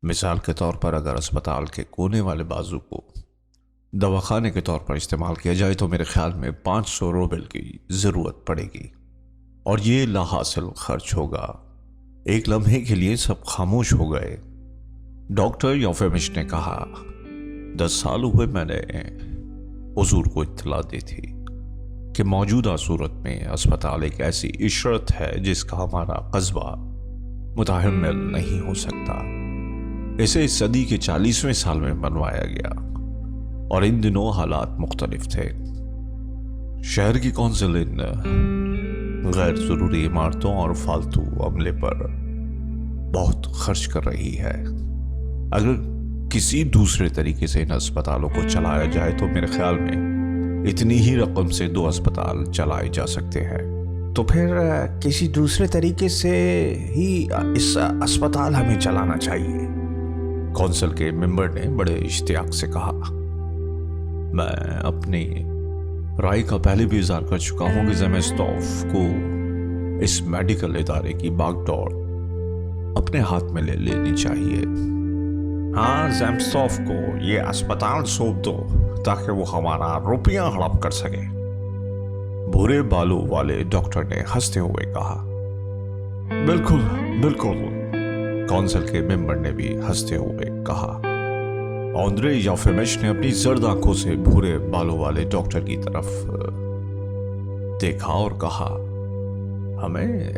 Speaker 1: مثال کے طور پر اگر اسپتال کے کونے والے بازو کو دواخانے کے طور پر استعمال کیا جائے تو میرے خیال میں 500 روبل کی ضرورت پڑے گی، اور یہ لا حاصل خرچ ہوگا۔ ایک لمحے کے لیے سب خاموش ہو گئے۔ ڈاکٹر یوفیمچ نے کہا، 10 سال ہوئے میں نے حضور کو اطلاع دی تھی کہ موجودہ صورت میں اسپتال ایک ایسی عشرت ہے جس کا ہمارا قصبہ متحمل نہیں ہو سکتا۔ اسے اس صدی کے 40ویں سال میں بنوایا گیا، اور ان دنوں حالات مختلف تھے۔ شہر کی کونسل ان غیر ضروری عمارتوں اور فالتو عملے پر بہت خرچ کر رہی ہے۔ اگر کسی دوسرے طریقے سے ان اسپتالوں کو چلایا جائے تو میرے خیال میں اتنی ہی رقم سے 2 اسپتال چلائے جا سکتے ہیں۔
Speaker 3: تو پھر کسی دوسرے طریقے سے ہی اس اسپتال ہمیں چلانا چاہیے،
Speaker 1: کونسل کے ممبر نے بڑے اشتیاق سے کہا۔ میں اپنی رائے کا پہلے بھی اظہار کر چکا ہوں کہ زیمیستوف کو اس میڈیکل ادارے کی باغ ڈور اپنے ہاتھ میں لے لینی چاہیے۔
Speaker 2: ہاں، زیمیستوف کو یہ اسپتال سونپ دو تاکہ وہ ہمارا روپیہ ہڑپ کر سکے،
Speaker 1: بھورے بالوں والے ڈاکٹر نے ہنستے ہوئے کہا۔ بالکل بالکل، काउंसिल के मेंबर ने भी हंसते हुए कहा। ऑन्द्रे याफेमिच ने अपनी जर्द आंखों से भूरे बालों वाले डॉक्टर की तरफ देखा और कहा, हमें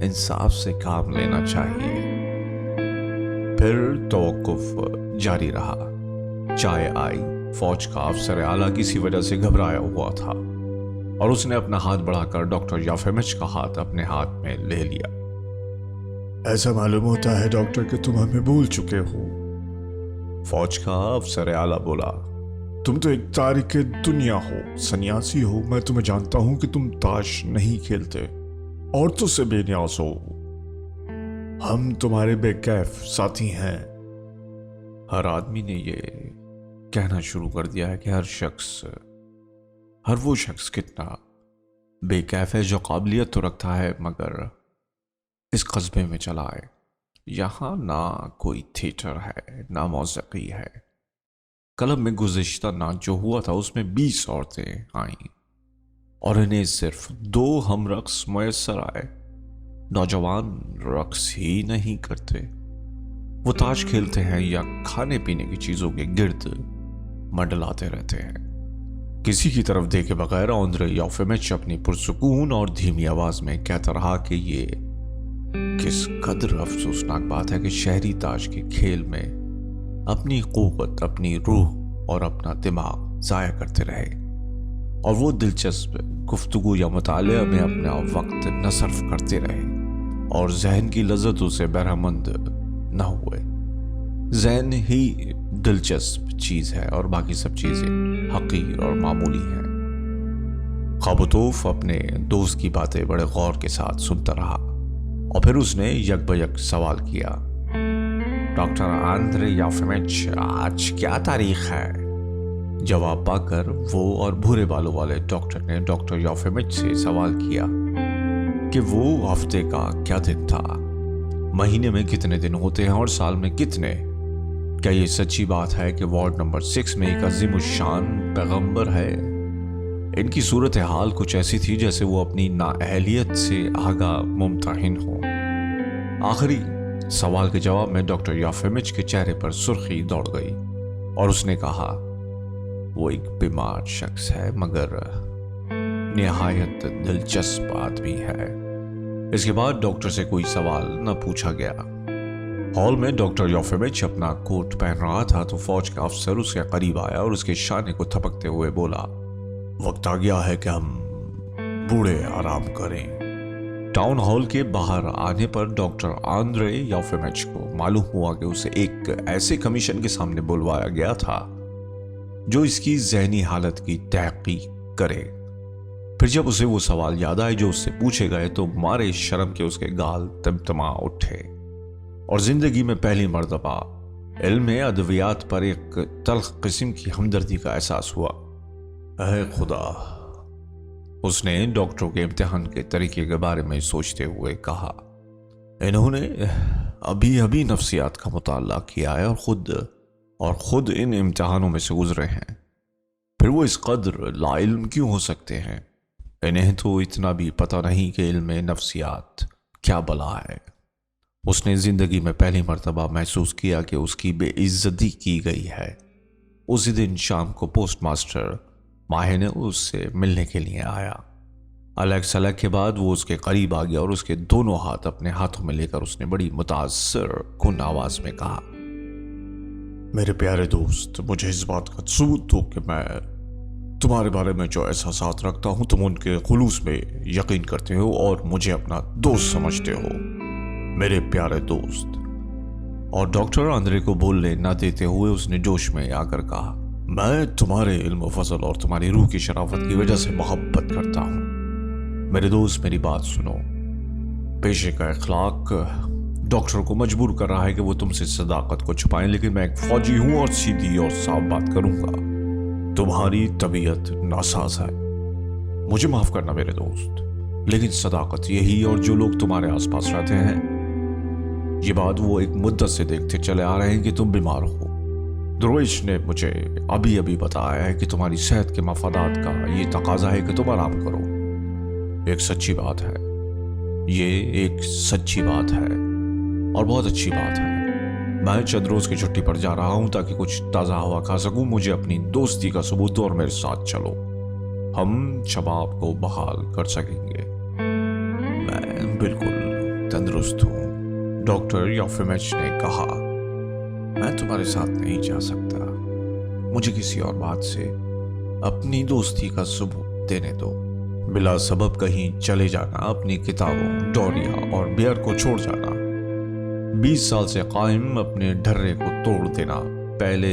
Speaker 1: इंसाफ से काम लेना चाहिए। फिर तवक्कुफ जारी रहा। चाय आई। फौज का अफसर आला किसी वजह से घबराया हुआ था और उसने अपना हाथ बढ़ाकर डॉक्टर याफेमिच का हाथ अपने हाथ में ले लिया।
Speaker 4: ऐसा मालूम होता है डॉक्टर कि तुम हमें भूल चुके हो।
Speaker 1: फौज का अफसर आला बोला,
Speaker 4: तुम तो एक तारिक दुनिया हो, सन्यासी हो। मैं तुम्हें जानता हूं कि तुम ताश नहीं खेलते, औरतों से बेनियाज हो। हम तुम्हारे बेकैफ साथी हैं।
Speaker 1: हर आदमी ने ये कहना शुरू कर दिया है कि हर वो शख्स कितना बेकैफ है जो काबिलियत तो रखता है मगर इस कस्बे में चला है। यहाँ ना कोई थिएटर है ना मौसीकी है। क्लब में गुज़िश्ता नाच जो हुआ था उसमें 20 औरतें आईं और इन्हें सिर्फ 2 हम रक्स मुयस्सर आए। नौजवान रक्स ही नहीं करते, वो ताश खेलते हैं या खाने पीने की चीजों के गिर्द मंडलाते रहते हैं। किसी की तरफ देखे बगैर ऑन्द्रे याफेमिच अपनी पुरसुकून और धीमी आवाज में कहता रहा कि ये किस कदर अफसोसनाक बात है कि शहरी ताश के खेल में अपनी कुव्वत, अपनी रूह और अपना दिमाग जाया करते रहे और वो दिलचस्प गुफ्तगू या मुताले में अपना वक्त न सर्फ करते रहे और जहन की लज्जतों से बहरामंद न हुए। जहन ही दिलचस्प चीज है और बाकी सब चीजें हकीर और मामूली हैं। खाबतूफ अपने दोस्त की बातें बड़े गौर के साथ सुनता रहा और फिर उसने यकबयक सवाल किया, डॉक्टर ऑन्द्रे याफेमिच, आज क्या तारीख है? जवाब पाकर वो और भूरे बालों वाले डॉक्टर ने डॉक्टर याफेमिच से सवाल किया कि वो हफ्ते का क्या दिन था, महीने में कितने दिन होते हैं और साल में कितने? क्या ये सच्ची बात है कि वार्ड नंबर 6 में एक अजीमुशान पैगंबर है? इनकी सूरत हाल कुछ ऐसी थी जैसे वो अपनी नाअहलियत से आगा मुमतहिन हो। आखिरी सवाल के जवाब में डॉक्टर याफेमिच के चेहरे पर सुर्खी दौड़ गई और उसने कहा, वो एक बीमार शख्स है मगर निहायत दिलचस्प आदमी है। इसके बाद डॉक्टर से कोई सवाल न पूछा गया। हॉल में डॉक्टर याफेमिच अपना कोट पहन रहा था तो फौज का अफसर उसके करीब आया और उसके शाने को थपकते हुए बोला, वक्त आ गया है कि हम बूढ़े आराम करें। टाउन हॉल के बाहर आने पर डॉक्टर ऑन्द्रे याफेमिच को मालूम हुआ कि उसे एक ऐसे कमीशन के सामने बुलवाया गया था जो इसकी जहनी हालत की तहकीक करे। फिर जब उसे वो सवाल याद आए जो उससे पूछे गए तो मारे शर्म के उसके गाल तमतमा उठे और जिंदगी में पहली मर्तबा इल्म अद्वियात पर एक तल्ख किस्म की हमदर्दी का एहसास हुआ। ऐ खुदा, उसने डॉक्टरों के इम्तिहान के तरीके के बारे में सोचते हुए कहा, इन्होंने अभी अभी नफ्सियात का मुताला किया है और खुद इन इम्तिहानों में से गुजरे हैं। फिर वो इस कदर लाइल्म क्यों हो सकते हैं? इन्हें तो इतना भी पता नहीं कि इल्म नफ्सियात क्या बला है। उसने जिंदगी में पहली मर्तबा महसूस किया कि उसकी बेइज्जती की गई है। उसी दिन शाम को पोस्टमास्टर माहे ने उससे मिलने के लिए आया। अलग सलग के बाद वो उसके करीब आ गया और उसके दोनों हाथ अपने हाथों में लेकर उसने बड़ी मुतासर कुन आवाज में कहा,
Speaker 4: मेरे प्यारे दोस्त, मुझे इस बात का सबूत दो कि मैं तुम्हारे बारे में जो एहसासात रखता हूं तुम उनके खुलूस में यकीन करते हो और मुझे अपना दोस्त समझते हो, मेरे प्यारे दोस्त।
Speaker 1: और डॉक्टर ऑन्द्रे को बोलने न देते हुए उसने जोश में आकर कहा,
Speaker 4: मैं तुम्हारे इल्म फजल और तुम्हारी रूह की शराफत की वजह से मोहब्बत करता हूं।
Speaker 1: मेरे दोस्त मेरी बात सुनो।
Speaker 4: पेशे का इखलाक डॉक्टर को मजबूर कर रहा है कि वो तुमसे सदाकत को छुपाएं, लेकिन मैं एक फौजी हूं और सीधी और साफ बात करूंगा। तुम्हारी तबीयत नासाज है, मुझे माफ करना मेरे दोस्त, लेकिन सदाकत यही और जो लोग तुम्हारे आसपास रहते हैं, ये बात वो एक मुद्दत से देखते चले आ रहे हैं कि तुम बीमार हो। द्रोइश ने मुझे अभी अभी बताया है कि तुम्हारी सेहत के मफादात का ये तकाजा है कि तुम आराम करो। एक सच्ची बात है, ये एक सच्ची बात है और बहुत अच्छी बात है। मैं चंद रोज की छुट्टी पर जा रहा हूं ताकि कुछ ताज़ा हवा खा सकूं। मुझे अपनी दोस्ती का सबूत दो और मेरे साथ चलो, हम शबाब को बहाल कर सकेंगे।
Speaker 1: मैं बिल्कुल तंदुरुस्त हूँ,
Speaker 4: डॉक्टर योफिमिच ने कहा।
Speaker 1: मैं तुम्हारे साथ नहीं जा सकता। मुझे किसी और बात से अपनी दोस्ती का सबूत देने दो।
Speaker 4: बिला सबब कहीं चले जाना, अपनी किताबों, डोरिया और बियर को छोड़ जाना, 20 साल से कायम अपने ढर्रे को तोड़ देना। पहले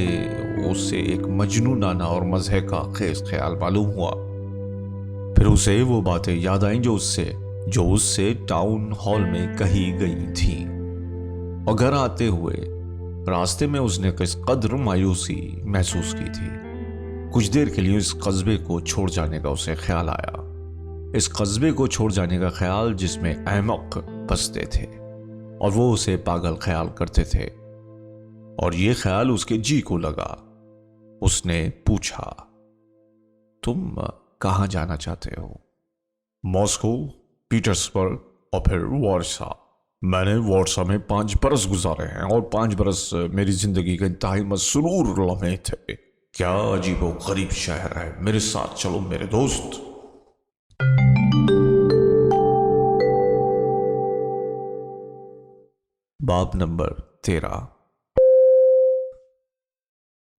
Speaker 4: उसे एक मजनूनाना और मज़े का खेस ख्याल मालूम हुआ, फिर उसे वो बातें याद आईं जो उससे टाउन हॉल में कही गई थी। और घर आते हुए रास्ते में उसने किस कदर मायूसी महसूस की थी। कुछ देर के लिए इस कस्बे को छोड़ जाने का उसे ख्याल आया, इस कस्बे को छोड़ जाने का ख्याल जिसमें अहमक बसते थे और वो उसे पागल ख्याल करते थे। और ये ख्याल उसके जी को लगा। उसने पूछा,
Speaker 1: तुम कहाँ जाना चाहते हो?
Speaker 4: मॉस्को, पीटर्सबर्ग और फिर वारसा। मैंने वारसा में 5 बरस गुजारे हैं और 5 बरस मेरी जिंदगी के इंतहाई मसरूर लम्हे थे। क्या अजीबो गरीब शहर है, मेरे साथ चलो मेरे दोस्त।
Speaker 1: बाब नंबर 13।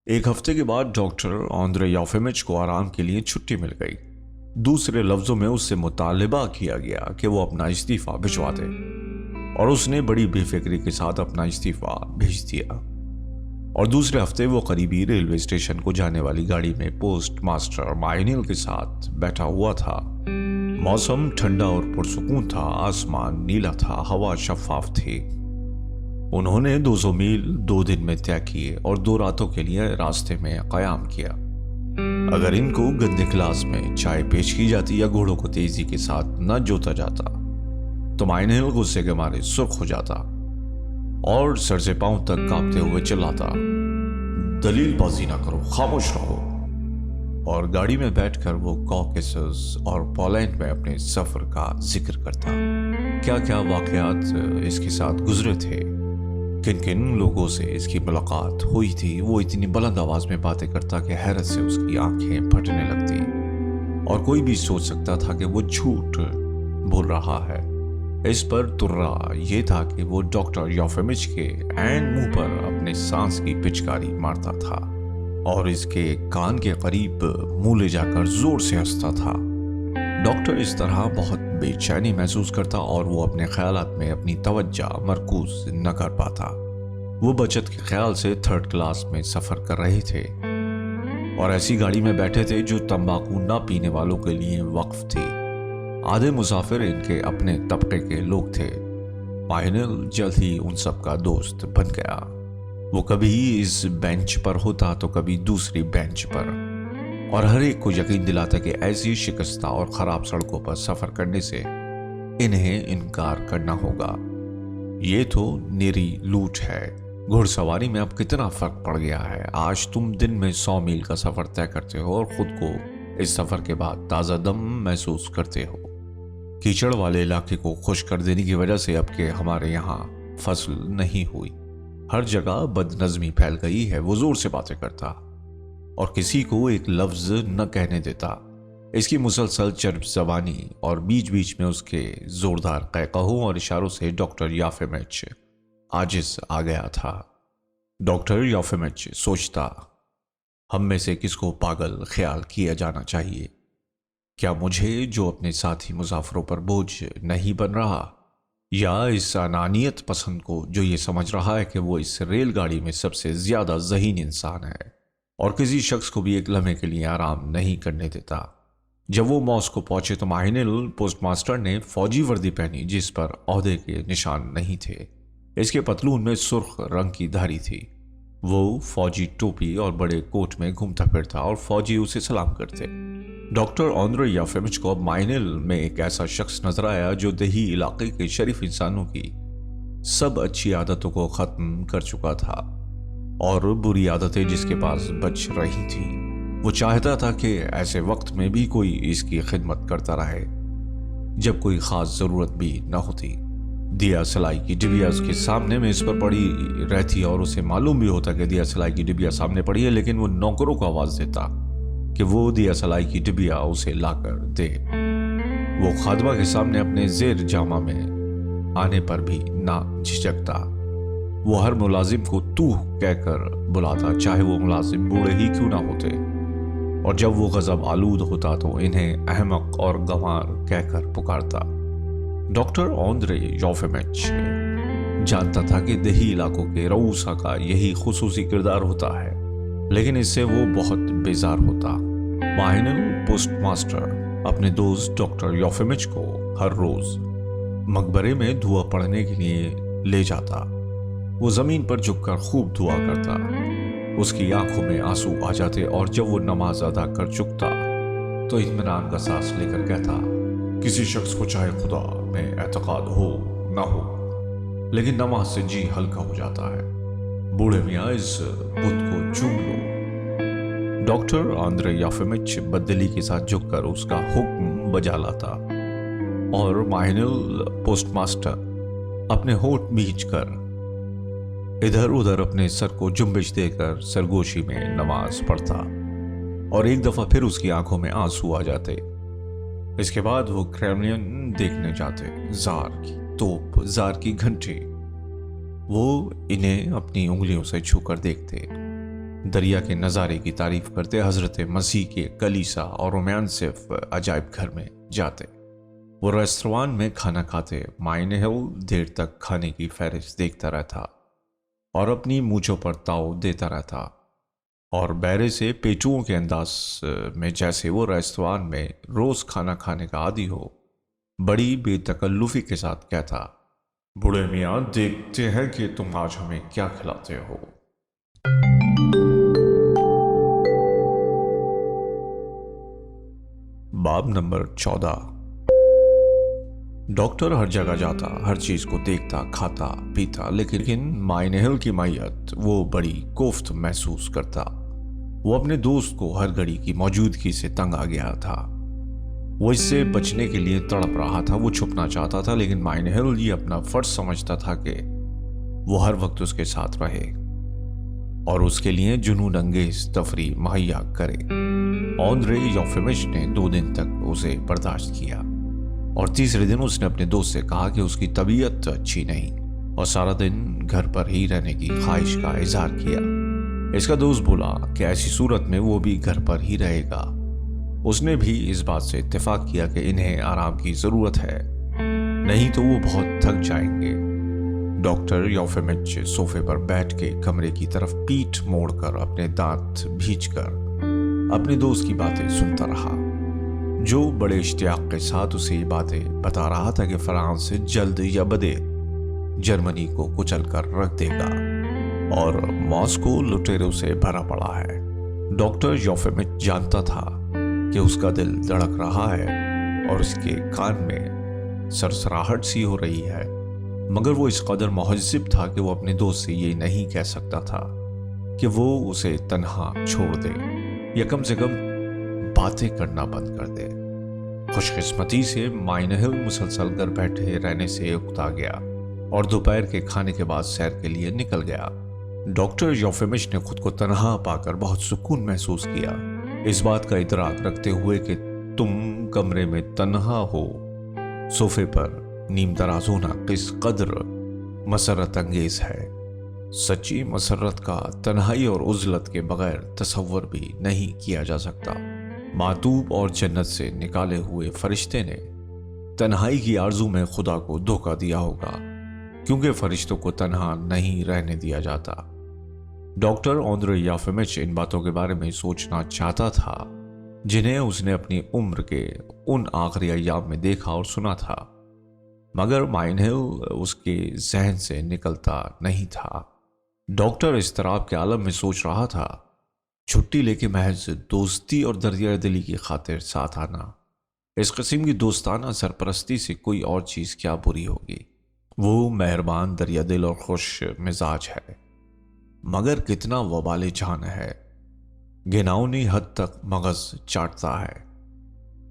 Speaker 4: एक हफ्ते के बाद डॉक्टर आंद्रे योफिमिच को आराम के लिए छुट्टी मिल गई। दूसरे लफ्जों में उससे मुतालिबा किया गया कि वो अपना इस्तीफा भिजवा दे, और उसने बड़ी बेफिक्री के साथ अपना इस्तीफा भेज दिया। और दूसरे हफ्ते वो करीबी रेलवे स्टेशन को जाने वाली गाड़ी में पोस्ट मास्टर माइनिल के साथ बैठा हुआ था। मौसम ठंडा और पुरसुकून था, आसमान नीला था, हवा शफाफ थी। उन्होंने 200 मील 2 दिन में तय किए और 2 रातों के लिए रास्ते में कयाम किया। अगर इनको गंदे गिलास में चाय पेश की जाती या घोड़ों को तेजी के साथ न जोता जाता तो माइनेल गुस्से के मारे सुर्ख हो जाता और सर से पांव तक कांपते हुए चिल्लाता, दलीलबाजी ना करो, खामोश रहो। और गाड़ी में बैठकर वो कॉकेसस और पोलैंड में अपने सफर का जिक्र करता। क्या क्या वाकयात इसके साथ गुजरे थे, किन किन लोगों से इसकी मुलाकात हुई थी। वो इतनी बुलंद आवाज में बातें करता कि हैरत से उसकी आंखें फटने लगती और कोई भी सोच सकता था कि वो झूठ बोल रहा है। इस पर तुर्रा ये था कि वो डॉक्टर योफिमिच के ऐन मुंह पर अपने सांस की पिचकारी मारता था और इसके कान के करीब मुंह ले जाकर जोर से हंसता था। डॉक्टर इस तरह बहुत बेचैनी महसूस करता और वो अपने ख्यालात में अपनी तवज्जो मरकूज न कर पाता। वो बचत के ख्याल से 3rd क्लास में सफर कर रहे थे और ऐसी गाड़ी में बैठे थे जो तंबाकू ना पीने वालों के लिए वक्फ थी। आधे मुसाफिर इनके अपने तबके के लोग थे। माइनेल जल्द ही उन सब का दोस्त बन गया। वो कभी इस बेंच पर होता तो कभी दूसरी बेंच पर, और हर एक को यकीन दिलाता कि ऐसी शिकस्ता और खराब सड़कों पर सफर करने से इन्हें इनकार करना होगा। ये तो निरी लूट है। घुड़सवारी में अब कितना फर्क पड़ गया है। आज तुम दिन में 100 मील का सफर तय करते हो और खुद को इस सफर के बाद ताजा दम महसूस करते हो। कीचड़ वाले इलाके को खुश कर देने की वजह से अब के हमारे यहाँ फसल नहीं हुई। हर जगह बदनज़मी फैल गई है। वो जोर से बातें करता और किसी को एक लफ्ज न कहने देता। इसकी मुसलसल चर्ब ज़बानी और बीच बीच में उसके जोरदार कहकहों और इशारों से डॉक्टर योफिमिच आजिज आ गया था। डॉक्टर योफिमिच सोचता, हम में से किसको पागल ख्याल किया जाना चाहिए? क्या मुझे जो अपने साथी मुसाफिरों पर बोझ नहीं बन रहा, या इस अनानियत पसंद को जो ये समझ रहा है कि वो इस रेलगाड़ी में सबसे ज्यादा ज़हीन इंसान है और किसी शख्स को भी एक लम्हे के लिए आराम नहीं करने देता। जब वो मॉस्को पहुंचे तो माइनेल पोस्टमास्टर ने फौजी वर्दी पहनी जिस पर ओहदे के निशान नहीं थे। इसके पतलून में सुर्ख रंग की धारी थी। वो फौजी टोपी और बड़े कोट में घूमता फिरता और फौजी उसे सलाम करते। डॉक्टर आंद्रे योफिमिच को अब माइनेल में एक ऐसा शख्स नजर आया जो देही इलाके के शरीफ इंसानों की सब अच्छी आदतों को खत्म कर चुका था और बुरी आदतें जिसके पास बच रही थी। वो चाहता था कि ऐसे वक्त में भी कोई इसकी खिदमत करता रहे जब कोई खास जरूरत भी न होती। दिया सलाई की डिबिया उसके सामने मेज पर पड़ी रहती और उसे मालूम भी होता कि दिया सलाई की डिबिया सामने पड़ी है, लेकिन वो नौकरों को आवाज देता कि वो दिया सलाई की डिबिया उसे लाकर दे। वो खादमा के सामने अपने जेर जामा में आने पर भी ना झिझकता। वो हर मुलाजिम को तू कहकर बुलाता, चाहे वो मुलाजिम बूढ़े ही क्यों ना होते, और जब वो गजब आलूद होता तो इन्हें अहमक और गंवार कहकर पुकारता। डॉक्टर ऑन्द्रे योफिमिच जानता था कि देही इलाकों के रऊसा का यही खुसूसी किरदार होता है, लेकिन इससे वो बहुत बेजार होता। माइनल पोस्टमास्टर अपने दोस्त डॉक्टर योफिमिच को हर रोज मकबरे में दुआ पढ़ने के लिए ले जाता। वो जमीन पर झुककर खूब दुआ करता, उसकी आंखों में आंसू आ जाते, और जब वो नमाज अदा कर चुकता तो इत्मीनान का सांस लेकर कहता, किसी शख्स को चाहे खुदा में एतकाद हो ना हो, लेकिन नमाज से जी हल्का हो जाता है। बूढ़े मियाँ इस बुत को चूम लो। डॉक्टर आंद्रे योफिमिच बददिली के साथ झुककर उसका हुक्म बजा लाता, और माइनल पोस्टमास्टर अपने होठ भींचकर इधर उधर अपने सर को जुम्बिश देकर सरगोशी में नमाज पढ़ता, और एक दफा फिर उसकी आंखों में आंसू आ जाते। इसके बाद वो क्रेमलिन देखने जाते। जार की तोप, जार की घंटी, वो इन्हें अपनी उंगलियों से छूकर देखते। दरिया के नज़ारे की तारीफ करते, हजरत मसीह के कलीसा और रोमैन सिर्फ अजायब घर में जाते। वो रेस्तरान में खाना खाते। माइनहिल देर तक खाने की फहरिस्त देखता रहता और अपनी मूंछों पर ताव देता रहता, और बैरे से पेचुओं के अंदाज में जैसे वो रेस्तरान में रोज खाना खाने का आदी हो, बड़ी बेतकल्लुफी के साथ कहता, बूढ़े मियाँ देखते हैं कि तुम आज हमें क्या खिलाते हो। बाब नंबर 14। डॉक्टर हर जगह जाता, हर चीज को देखता, खाता पीता, लेकिन माइनहिल की मैयत वो बड़ी कोफ्त महसूस करता। वो अपने दोस्त को हर घड़ी की मौजूदगी से तंग आ गया था। वो इससे बचने के लिए तड़प रहा था। वो छुपना चाहता था, लेकिन माइनहिल ये अपना फर्ज समझता था कि वो हर वक्त उसके साथ रहे और उसके लिए जुनून अंगेज तफरी मुहैया करे। ऑन्द्रे योफिमिच ने 2 दिन तक उसे बर्दाश्त किया, और तीसरे दिन उसने अपने दोस्त से कहा कि उसकी तबीयत अच्छी नहीं, और सारा दिन घर पर ही रहने की ख्वाहिश का इजहार किया। इसका दोस्त बोला कि ऐसी सूरत में वो भी घर पर ही रहेगा। उसने भी इस बात से इत्तेफाक किया कि इन्हें आराम की जरूरत है, नहीं तो वो बहुत थक जाएंगे। डॉक्टर योफिमिच सोफे पर बैठ के कमरे की तरफ पीठ मोड़कर अपने दांत भींचकर अपने दोस्त की बातें सुनता रहा, जो बड़े इश्तियाक के साथ उसे ये बातें बता रहा था कि फ्रांस जल्द या बदे जर्मनी को कुचल कर रख देगा और मॉस्को लुटेरों से भरा पड़ा है। डॉक्टर योफिमिच जानता था कि उसका दिल धड़क रहा है और उसके कान में सरसराहट सी हो रही है, मगर वो इस कदर मुहज्जिब था कि वो अपने दोस्त से ये नहीं कह सकता था कि वो उसे तन्हा छोड़ दे या कम से कम बातें करना बंद कर दे। खुशकिस्मती से माइनहिल मुसलसल घर बैठे रहने से उकता गया और दोपहर के खाने के बाद सैर के लिए निकल गया। डॉक्टर योफिमिच ने खुद को तन्हा पाकर बहुत सुकून महसूस किया, इस बात का इदराक रखते हुए कि तुम कमरे में तन्हा हो, सोफे पर नीम दराज होना किस कदर मसरत अंगेज है। सच्ची मसरत का तन्हाई और उजलत के बगैर तसव्वुर भी नहीं किया जा सकता। मातूब और जन्नत से निकाले हुए फरिश्ते ने तन्हाई की आरजू में खुदा को धोखा दिया होगा, क्योंकि फरिश्तों को तन्हा नहीं रहने दिया जाता। डॉक्टर ऑन्द्रे योफिमिच इन बातों के बारे में सोचना चाहता था जिन्हें उसने अपनी उम्र के उन आखिरी अय्याम में देखा और सुना था, मगर माइनहिल उसके जहन से निकलता नहीं था। डॉक्टर इस्तराब के आलम में सोच रहा था, छुट्टी लेके महज दोस्ती और दरिया दिली की खातिर साथ आना, इस किस्म की दोस्ताना सरपरस्ती से कोई और चीज क्या बुरी होगी। वो मेहरबान, दरिया दिल और खुश मिजाज है, मगर कितना वबाले जान है, घिनौनी हद तक मगज चाटता है।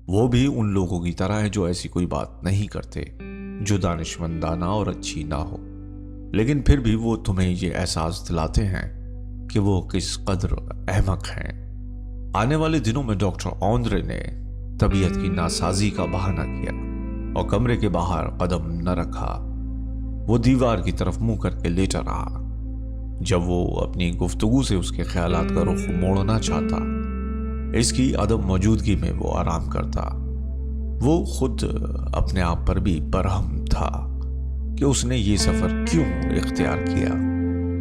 Speaker 4: वो भी उन लोगों की तरह है जो ऐसी कोई बात नहीं करते, जो दानिशमंदाना और अच्छी ना हो, लेकिन फिर भी वो तुम्हें ये एहसास दिलाते हैं कि वो किस कदर अहमक हैं। आने वाले दिनों में डॉक्टर ऑन्द्रे ने तबीयत की नासाजी का बहाना किया और कमरे के बाहर कदम न रखा। वो दीवार की तरफ मुंह करके लेटा रहा। जब वो अपनी गुफ्तगू से उसके ख्यालात का रुख मोड़ना चाहता, इसकी अदम मौजूदगी में वो आराम करता। वो खुद अपने आप पर भी बरहम था कि उसने ये सफर क्यों इख्तियार किया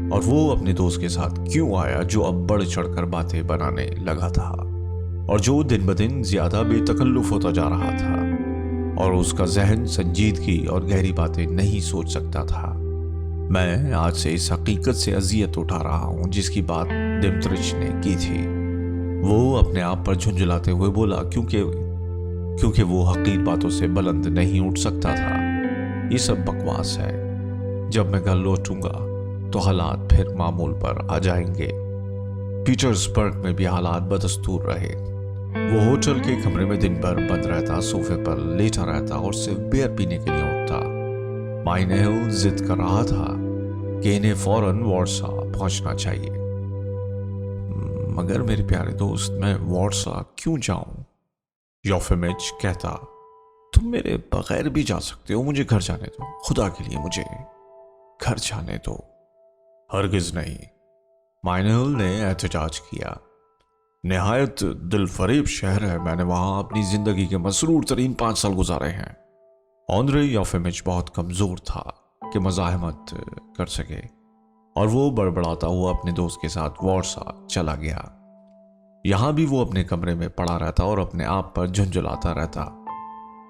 Speaker 4: और वो अपने दोस्त के साथ क्यों आया, जो अब बढ़ चढ़कर बातें बनाने लगा था और जो दिन ब दिन ज्यादा बेतकल्लुफ होता जा रहा था और उसका जहन संजीदगी और गहरी बातें नहीं सोच सकता था। मैं आज से इस हकीकत से अजियत उठा रहा हूं जिसकी बात दिमत्रिच ने की थी। वो अपने आप पर झुंझलाते हुए बोला, क्योंकि वो हकीर बातों से बुलंद नहीं उठ सकता था। ये सब बकवास है। जब मैं घर लौटूंगा तो हालात फिर मामूल पर आ जाएंगे। पीटर्सबर्ग में भी हालात बदस्तूर रहे। वो होटल के कमरे में दिन भर बंद रहता, सोफे पर लेटा रहता और सिर्फ बियर पीने के लिए उठता। माइनेल जिद कर रहा था कि इन्हें फौरन वॉर्सा पहुंचना चाहिए। मगर मेरे प्यारे दोस्त, मैं वॉर्सा क्यों जाऊं? योफिमिच कहता, तुम मेरे बगैर भी जा सकते हो, मुझे घर जाने दो, खुदा के लिए मुझे घर जाने दो। हरगिज नहीं, माइनेल ने एहतजाज किया। निहायत दिलफरेब शहर है, मैंने वहां अपनी जिंदगी के मसरूर तरीन 5 साल गुजारे हैं। ऑन्द्रे योफिमिच बहुत कमजोर था कि मज़ाहमत कर सके और वो बड़बड़ाता हुआ अपने दोस्त के साथ वॉर्सा चला गया। यहां भी वो अपने कमरे में पड़ा रहता और अपने आप पर झुंझुलाता रहता।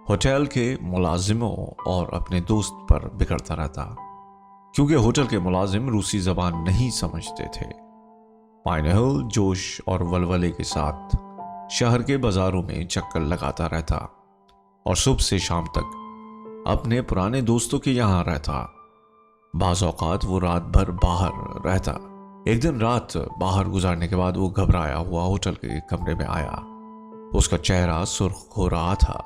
Speaker 4: होटल के मुलाजिमों और अपने दोस्त पर बिगड़ता रहता, क्योंकि होटल के मुलाजिम रूसी जबान नहीं समझते थे। माइनेल जोश और वलवले के साथ शहर के बाजारों में चक्कर लगाता रहता और सुबह से शाम तक अपने पुराने दोस्तों के यहाँ रहता। बाज़ औक़ात वो रात भर बाहर रहता। एक दिन रात बाहर गुजारने के बाद वो घबराया हुआ होटल के कमरे में आया। उसका चेहरा सुर्ख हो रहा था,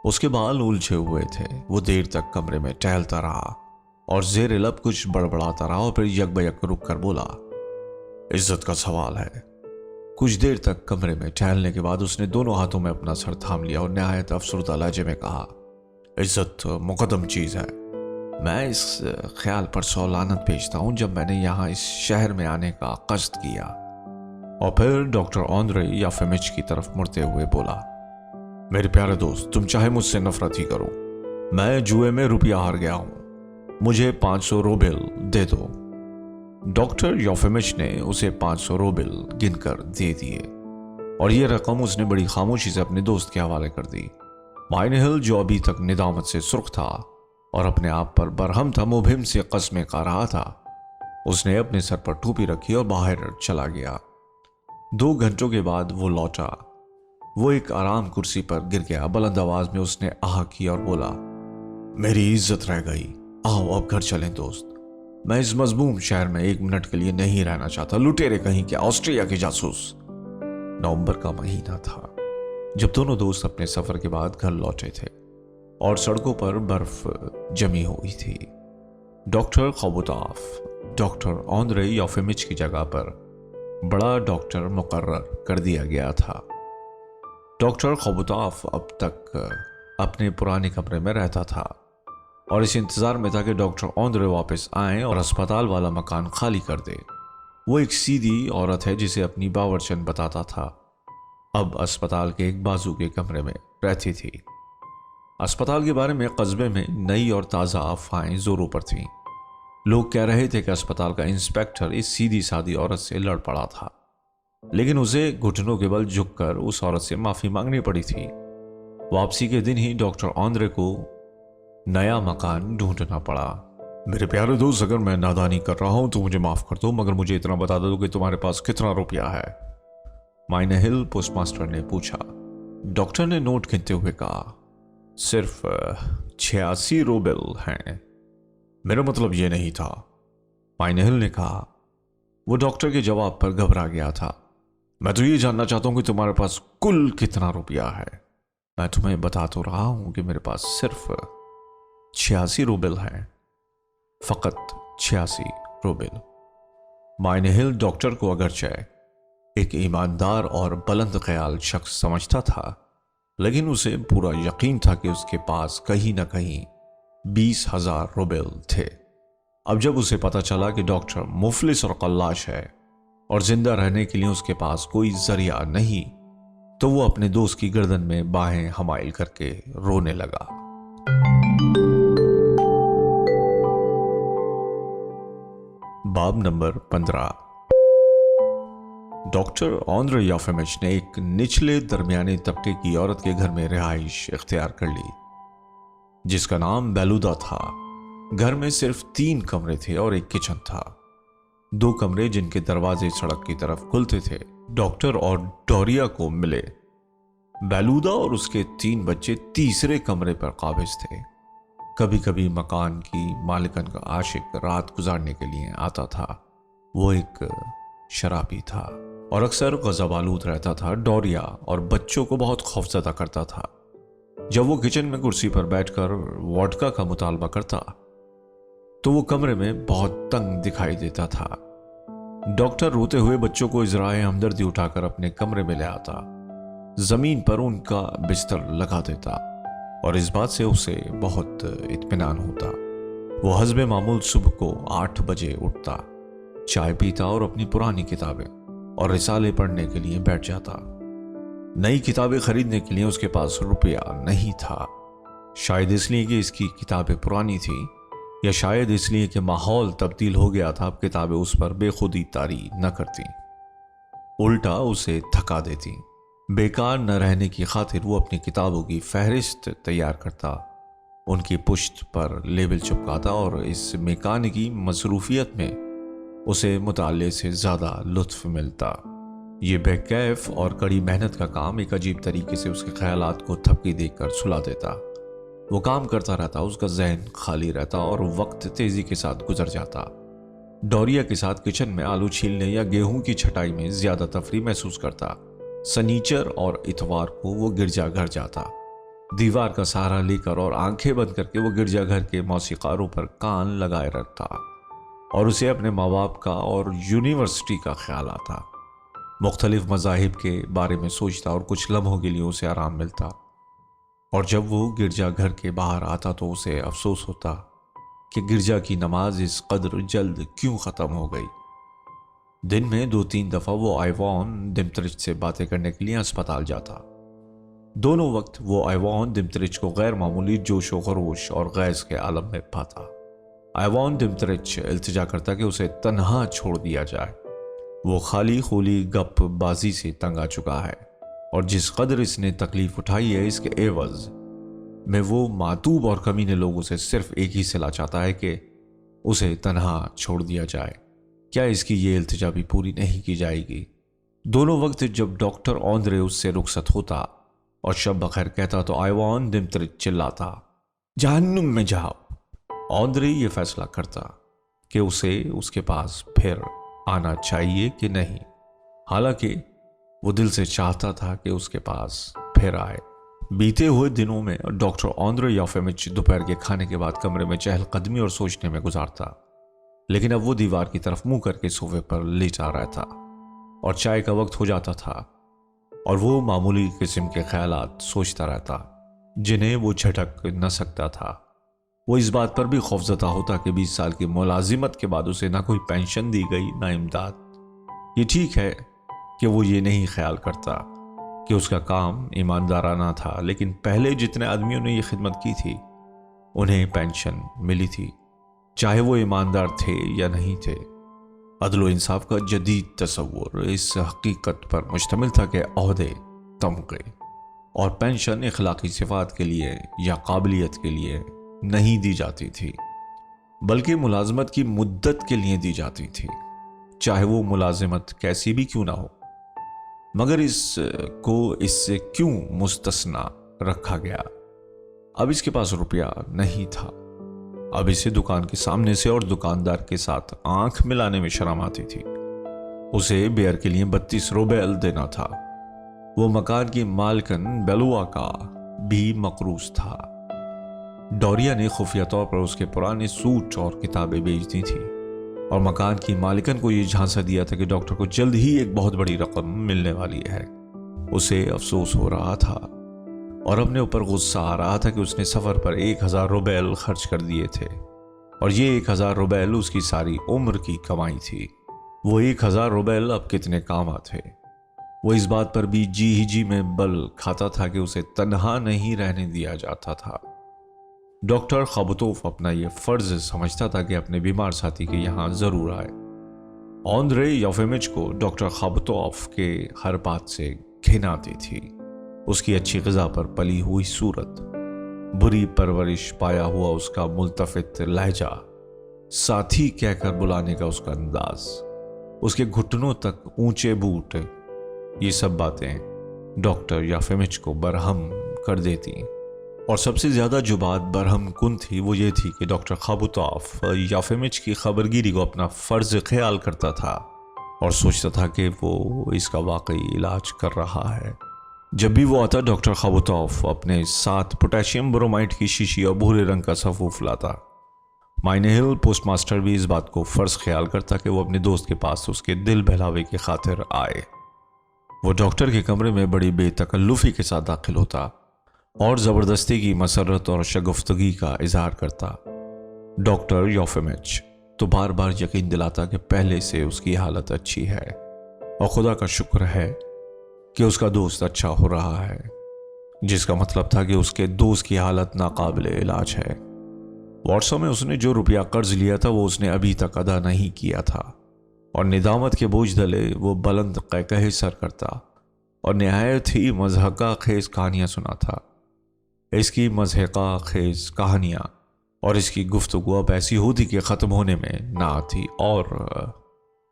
Speaker 4: उसके बाल उलझे हुए थे। वो देर तक कमरे में टहलता रहा और ज़ेर लब कुछ बड़बड़ाता रहा और फिर यकबयक रुक कर बोला, इज्जत का सवाल है। कुछ देर तक कमरे में टहलने के बाद उसने दोनों हाथों में अपना सर थाम लिया और नहायत अफसरदा लहजे में कहा, इज्जत मुकद्दम चीज है। मैं इस ख्याल पर 100 लानत भेजता हूं जब मैंने यहां इस शहर में आने का कष्ट किया। और फिर डॉक्टर ऑन्द्रे योफिमिच की तरफ मुड़ते हुए बोला, मेरे प्यारे दोस्त, तुम चाहे मुझसे नफरत ही करो, मैं जुए में रुपया हार गया हूं, मुझे 500 रूबल दे दो। डॉक्टर योफिमिच ने उसे 500 रूबल गिनकर दे दिए और यह रकम उसने बड़ी खामोशी से अपने दोस्त के हवाले कर दी। माइनेल, जो अभी तक निदामत से सुर्ख था और अपने आप पर बरहम था, मुबहिम से कस्में खा रहा था, उसने अपने सर पर टोपी रखी और बाहर चला गया। 2 घंटों के बाद वो लौटा। वो एक आराम कुर्सी पर गिर गया। बुलंद आवाज में उसने आह की और बोला, मेरी इज्जत रह गई, आओ अब घर चलें दोस्त। मैं इस मजबूम शहर में 1 मिनट के लिए नहीं रहना चाहता। लुटेरे कहीं के, ऑस्ट्रिया के जासूस। नवंबर का महीना था जब दोनों दोस्त अपने सफर के बाद घर लौटे थे और सड़कों पर बर्फ जमी हुई थी। डॉक्टर खबुताफ डॉक्टर ऑन्द्रे योफिमिच की जगह पर बड़ा डॉक्टर मुकर्रर कर दिया गया था। डॉक्टर खबुताफ अब तक अपने पुराने कमरे में रहता था और इस इंतजार में था कि डॉक्टर ऑन्द्रे वापस आए और अस्पताल वाला मकान खाली कर दे। वो एक सीधी औरत है जिसे अपनी बावर्चन बताता था, अब अस्पताल के एक बाजू के कमरे में रहती थी। अस्पताल के बारे में कस्बे में नई और ताज़ा अफवाहें जोरों पर थीं। लोग कह रहे थे कि अस्पताल का इंस्पेक्टर इस सीधी सादी औरत से लड़ पड़ा था, लेकिन उसे घुटनों के बल झुककर उस औरत से माफी मांगनी पड़ी थी। वापसी के दिन ही डॉक्टर ऑन्द्रे को नया मकान ढूंढना पड़ा। मेरे प्यारे दोस्त, अगर मैं नादानी कर रहा हूं तो मुझे माफ कर दो, मगर मुझे इतना बता दो कि तुम्हारे पास कितना रुपया है। माइनेल पोस्टमास्टर ने पूछा। डॉक्टर ने नोट गिनते हुए कहा, सिर्फ 86 रूबल हैं। मेरा मतलब ये नहीं था, माइनेल ने कहा। वो डॉक्टर के जवाब पर घबरा गया था। मैं तो ये जानना चाहता हूं कि तुम्हारे पास कुल कितना रुपया है। मैं तुम्हें बता तो रहा हूं कि मेरे पास सिर्फ 86 रूबल हैं, फ़कत 86 रूबल। माइनहिल डॉक्टर को अगरचे एक ईमानदार और बुलंद ख्याल शख्स समझता था, लेकिन उसे पूरा यकीन था कि उसके पास कहीं न कहीं 20,000 रूबल थे। अब जब उसे पता चला कि डॉक्टर मुफलिस और कल्लाश है और जिंदा रहने के लिए उसके पास कोई जरिया नहीं, तो वो अपने दोस्त की गर्दन में बाहें हमाइल करके रोने लगा। बाब नंबर 15। डॉक्टर ऑन्द्रे योफिमिच ने एक निचले दरमियाने तबके की औरत के घर में रिहाइश इख्तियार कर ली, जिसका नाम बेलूदा था। घर में सिर्फ 3 कमरे थे और एक किचन था। 2 कमरे जिनके दरवाजे सड़क की तरफ खुलते थे डॉक्टर और डोरिया को मिले। बेलूदा और उसके 3 बच्चे तीसरे कमरे पर काबिज थे। कभी कभी मकान की मालिकन का आशिक रात गुजारने के लिए आता था। वो एक शराबी था और अक्सर गज़ब-आलूद रहता था। डोरिया और बच्चों को बहुत खौफज़दा करता था। जब वो किचन में कुर्सी पर बैठकर वोडका का मुतालबा करता तो वो कमरे में बहुत तंग दिखाई देता था। डॉक्टर रोते हुए बच्चों को इज़राए हमदर्दी उठाकर अपने कमरे में ले आता, जमीन पर उनका बिस्तर लगा देता और इस बात से उसे बहुत इत्मीनान होता। वो हस्बे मामूल सुबह को 8 बजे उठता, चाय पीता और अपनी पुरानी किताबें और रिसाले पढ़ने के लिए बैठ जाता। नई किताबें खरीदने के लिए उसके पास रुपया नहीं था, शायद इसलिए कि इसकी किताबें पुरानी थी या शायद इसलिए कि माहौल तब्दील हो गया था। अब किताबें उस पर बेखुदी तारी न करती, उल्टा उसे थका देती। बेकार न रहने की खातिर वो अपनी किताबों की फहरिस्त तैयार करता, उनकी पुश्त पर लेबल चिपकाता और इस मेकानिकी मसरूफियत में उसे मुताले से ज़्यादा लुत्फ मिलता। ये बेकैफ और कड़ी मेहनत का काम एक अजीब तरीके से उसके ख्यालात को थपकी देकर सुला देता। वो काम करता रहता, उसका जहन खाली रहता और वक्त तेजी के साथ गुजर जाता। डोरिया के साथ किचन में आलू छीलने या गेहूं की छटाई में ज्यादा तफरी महसूस करता। सनीचर और इतवार को वो गिरजाघर जाता, दीवार का सहारा लेकर और आंखें बंद करके वो गिरजाघर के मौसीकारों पर कान लगाए रखता और उसे अपने माँ बाप का और यूनिवर्सिटी का ख्याल आता। मुख्तलिफ मज़ाहिब के बारे में सोचता और कुछ लम्हों के लिए उसे आराम मिलता। और जब वो गिरजाघर के बाहर आता तो उसे अफसोस होता कि गिरजा की नमाज इस कदर जल्द क्यों ख़त्म हो गई। दिन में 2-3 दफ़ा वो आइवान दिमत्रिच से बातें करने के लिए अस्पताल जाता। दोनों वक्त वो आइवान दिमत्रिच को गैर मामूली जोश व खरोश और गैस के आलम में पाता। आइवान दिमत्रिच इल्तिजा करता कि उसे तन्हा छोड़ दिया जाए। वो खाली खोली गप बाजी से तंग आ चुका है और जिस कदर इसने तकलीफ उठाई है इसके एवज में वो मातूब और कमीने लोगों से सिर्फ एक ही सिला चाहता है कि उसे तन्हा छोड़ दिया जाए। क्या इसकी ये इल्तिजा भी पूरी नहीं की जाएगी? दोनों वक्त जब डॉक्टर ऑन्द्रे उससे रुखसत होता और शब बखैर कहता तो आइवान दिमत्रिच चिल्लाता, जहन्नुम में जाओ। ऑन्द्रे ये फैसला करता कि उसे उसके पास फिर आना चाहिए कि नहीं। हालांकि वो दिल से चाहता था कि उसके पास फिर आए। बीते हुए दिनों में डॉक्टर ऑन्द्रे योफिमिच दोपहर के खाने के बाद कमरे में चहलकदमी और सोचने में गुजारता, लेकिन अब वो दीवार की तरफ मुंह करके सोफे पर लेटा रहता और चाय का वक्त हो जाता था और वो मामूली किस्म के ख्यालात सोचता रहता जिन्हें वो झटक न सकता था। वो इस बात पर भी खौफजदा होता कि 20 साल की मुलाजिमत के बाद उसे ना कोई पेंशन दी गई ना इमदाद। ये ठीक है कि वो ये नहीं ख्याल करता कि उसका काम ईमानदाराना था, लेकिन पहले जितने आदमियों ने ये खिदमत की थी उन्हें पेंशन मिली थी, चाहे वो ईमानदार थे या नहीं थे। अदल व इंसाफ का जदीद तसव्वुर इस हकीकत पर मुश्तमिल था कि ओहदे, तमगे और पेंशन इखलाकी सिफात के लिए या काबिलियत के लिए नहीं दी जाती थी, बल्कि मुलाजमत की मुद्दत के लिए दी जाती थी, चाहे वो मुलाजिमत कैसी भी क्यों ना हो। मगर इसको इससे क्यों मुस्तस्ना रखा गया? अब इसके पास रुपया नहीं था। अब इसे दुकान के सामने से और दुकानदार के साथ आंख मिलाने में शर्म आती थी। उसे बेयर के लिए 32 रूबल देना था। वो मकान की मालकन बेलुआ का भी मकरूज था। डोरिया ने खुफिया तौर पर उसके पुराने सूट और किताबें बेच दी थी और मकान की मालिकन को ये झांसा दिया था कि डॉक्टर को जल्द ही एक बहुत बड़ी रकम मिलने वाली है। उसे अफसोस हो रहा था और अपने ऊपर गुस्सा आ रहा था कि उसने सफ़र पर 1000 रुबैल खर्च कर दिए थे और ये 1000 रुबैल उसकी सारी उम्र की कमाई थी। वो 1000 रुबैल अब कितने काम आते। वो इस बात पर भी जी में बल खाता था कि उसे तन्हा नहीं रहने दिया जाता था। डॉक्टर खाबुतोफ अपना ये फर्ज समझता था कि अपने बीमार साथी के यहाँ जरूर आए। ऑन्द्रे योफिमिच को डॉक्टर खाबुतोफ के हर बात से घिन आती थी। उसकी अच्छी ग़िज़ा पर पली हुई सूरत, बुरी परवरिश पाया हुआ उसका मुल्तफित लहजा, साथी कहकर बुलाने का उसका अंदाज, उसके घुटनों तक ऊंचे बूट, ये सब बातें डॉक्टर याफिमिच को बरहम कर देती। और सबसे ज़्यादा जो बात बरहम कुन थी वो ये थी कि डॉक्टर खाबुतोफ याफिमिच की खबरगिरी को अपना फ़र्ज ख्याल करता था और सोचता था कि वो इसका वाकई इलाज कर रहा है। जब भी वो आता डॉक्टर खाबुतोफ अपने साथ पोटेशियम ब्रोमाइड की शीशी और भूरे रंग का सफूफ लाता। माइनेहिल पोस्टमास्टर भी इस बात को फ़र्ज ख्याल करता कि वो अपने दोस्त के पास उसके दिल बहलावे की खातिर आए। वो डॉक्टर के कमरे में बड़ी बेतकल्लुफ़ी के साथ दाखिल होता और ज़बरदस्ती की मसरत और शगुफ्तगी का इजहार करता। डॉक्टर योफिमिच तो बार बार यकीन दिलाता कि पहले से उसकी हालत अच्छी है और खुदा का शुक्र है कि उसका दोस्त अच्छा हो रहा है, जिसका मतलब था कि उसके दोस्त की हालत नाकाबिल इलाज है। वार्सा में उसने जो रुपया कर्ज लिया था वो उसने अभी तक अदा नहीं किया था और निदामत के बोझ दले वो बुलंद कहकहे सर करता और नहायत ही मज़हका खेज कहानियाँ सुनाता। इसकी मज़हका खेज कहानियाँ और इसकी गुफ्तगू अब ऐसी होती कि ख़त्म होने में ना आती और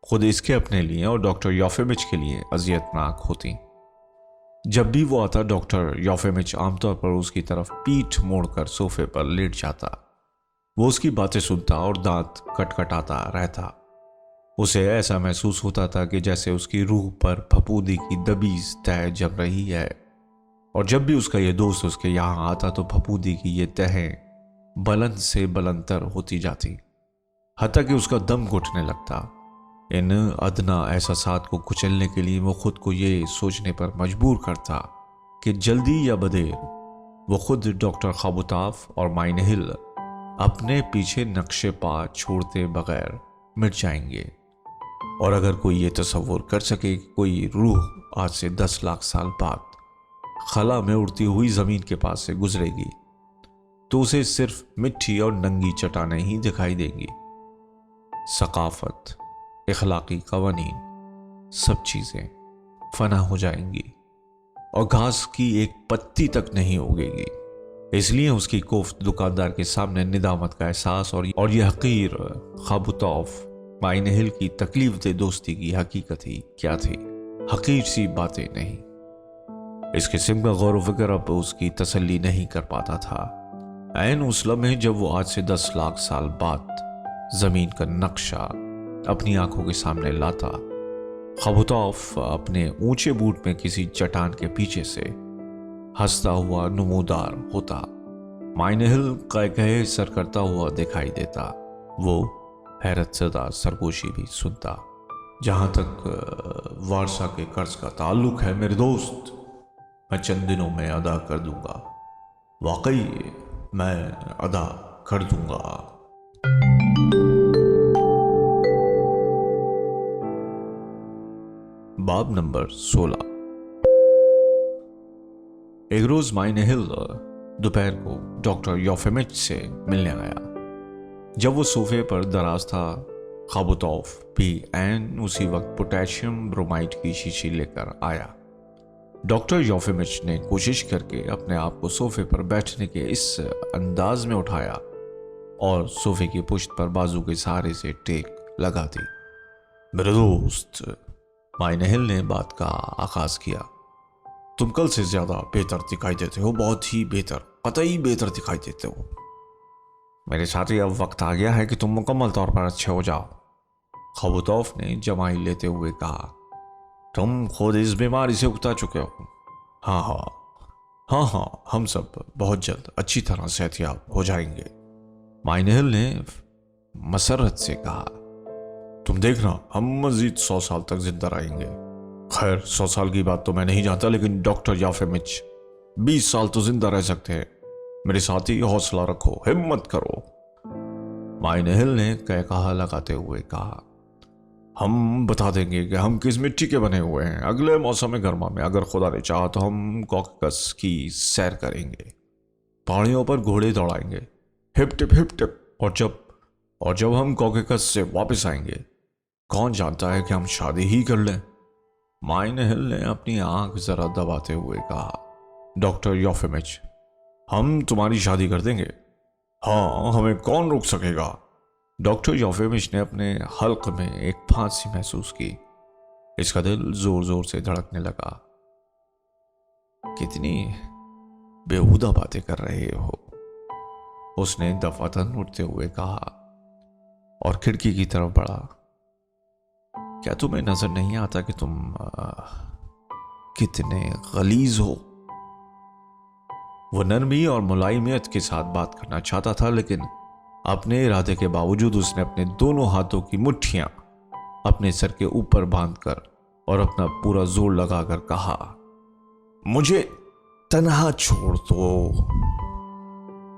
Speaker 4: ख़ुद इसके अपने लिए और डॉक्टर योफिमिच के लिए अजियतनाक होती। जब भी वो आता डॉक्टर योफिमिच आमतौर पर उसकी तरफ पीठ मोड़कर सोफे पर लेट जाता। वो उसकी बातें सुनता और दांत कटकटाता रहता। उसे ऐसा महसूस होता था कि जैसे उसकी रूह पर फफूंदी की दबीज तह जम रही है और जब भी उसका ये दोस्त उसके यहाँ आता तो फफूंदी की ये तहें बुलंद से बुलंदतर होती जाती, हत्ता कि उसका दम घुटने लगता। इन अदना एहसासात को कुचलने के लिए वो खुद को ये सोचने पर मजबूर करता कि जल्दी या बदेर वो खुद डॉक्टर खाबुतोफ और माइनेहिल अपने पीछे नक्शे पा छोड़ते बगैर मिट जाएंगे। और अगर कोई ये तसव्वुर कर सके कि कोई रूह आज से 10 लाख साल बाद खला में उड़ती हुई ज़मीन के पास से गुजरेगी तो उसे सिर्फ मिट्टी और नंगी चट्टानें ही दिखाई देंगी। सकाफत, इखलाकी कवानीन, सब चीज़ें फना हो जाएंगी और घास की एक पत्ती तक नहीं उगेगी। इसलिए उसकी कोफ्त दुकानदार के सामने निदामत का एहसास और यह हकीर खाबुतोफ माइनेहिल की तकलीफ दे दोस्ती की हकीकत ही क्या थी, हकीर सी बातें नहीं। इस किस्म का गौर व फिक्र अब उसकी तसल्ली नहीं कर पाता था। ऐन उस लम्हे जब वो आज से 10 लाख साल बाद जमीन का नक्शा अपनी आंखों के सामने लाता, खाबुतोफ अपने ऊंचे बूट में किसी चट्टान के पीछे से हंसता हुआ नमूदार होता। माइनेहिल कहकहे सर करता हुआ दिखाई देता। वो हैरत ज़दा सरगोशी भी सुनता। जहां तक वारसा के कर्ज का ताल्लुक है मेरे दोस्त, मैं चंद दिनों में अदा कर दूंगा, वाकई मैं अदा कर दूंगा। बाब नंबर 16। एक रोज माइनेहिल दोपहर को डॉक्टर योफिमिच से मिलने आया। जब वो सोफे पर दराज था, खाबुतोफ भी ऐन उसी वक्त पोटेशियम ब्रोमाइड की शीशी लेकर आया। डॉक्टर योफिमिच ने कोशिश करके अपने आप को सोफे पर बैठने के इस अंदाज में उठाया और सोफे की पुश्त पर बाजू के सहारे से टेक लगा दी। मेरे दोस्त, माइनेहिल ने बात का आगाज किया, तुम कल से ज्यादा बेहतर दिखाई देते हो, बहुत ही बेहतर, कतई बेहतर दिखाई देते हो। मेरे साथी, अब वक्त आ गया है कि तुम मुकम्मल तौर पर अच्छे हो जाओ, खाबुतोफ ने जमाई लेते हुए कहा। तुम खुद इस बीमारी से उगता चुके हो। हाँ, हाँ हाँ, हम सब बहुत जल्द अच्छी तरह सेहतयाब हो जाएंगे। माइनहिल ने मसरत से कहा, तुम देखना हम मजीद 100 साल तक जिंदा रहेंगे। खैर 100 साल की बात तो मैं नहीं जानता, लेकिन डॉक्टर याफेमिच 20 साल तो जिंदा रह सकते हैं। मेरे साथ ही हौसला रखो, हिम्मत करो। माइनहिल ने कहा लगाते हुए कहा, हम बता देंगे कि हम किस मिट्टी के बने हुए हैं। अगले मौसम गर्मा में अगर खुदा ने चाहा तो हम कॉकस की सैर करेंगे, पहाड़ियों पर घोड़े दौड़ाएंगे, हिप टिप। और जब हम कॉकस से वापस आएंगे, कौन जानता है कि हम शादी ही कर लें। माइनहिल ने अपनी आंख जरा दबाते हुए कहा, डॉक्टर याफेमिच, हम तुम्हारी शादी कर देंगे। हाँ, हमें कौन रोक सकेगा। डॉक्टर याफेमिच ने अपने हल्क में एक फांसी महसूस की। इसका दिल जोर जोर से धड़कने लगा। कितनी बेहुदा बातें कर रहे हो, उसने दफातन उठते हुए कहा और खिड़की की तरफ बढ़ा। क्या तुम्हें नजर नहीं आता कि तुम कितने गलीज हो। वो नरमी और मुलायमियत के साथ बात करना चाहता था, लेकिन अपने इरादे के बावजूद उसने अपने दोनों हाथों की मुट्ठियां अपने सर के ऊपर बांधकर और अपना पूरा जोर लगाकर कहा, मुझे तन्हा छोड़ दो।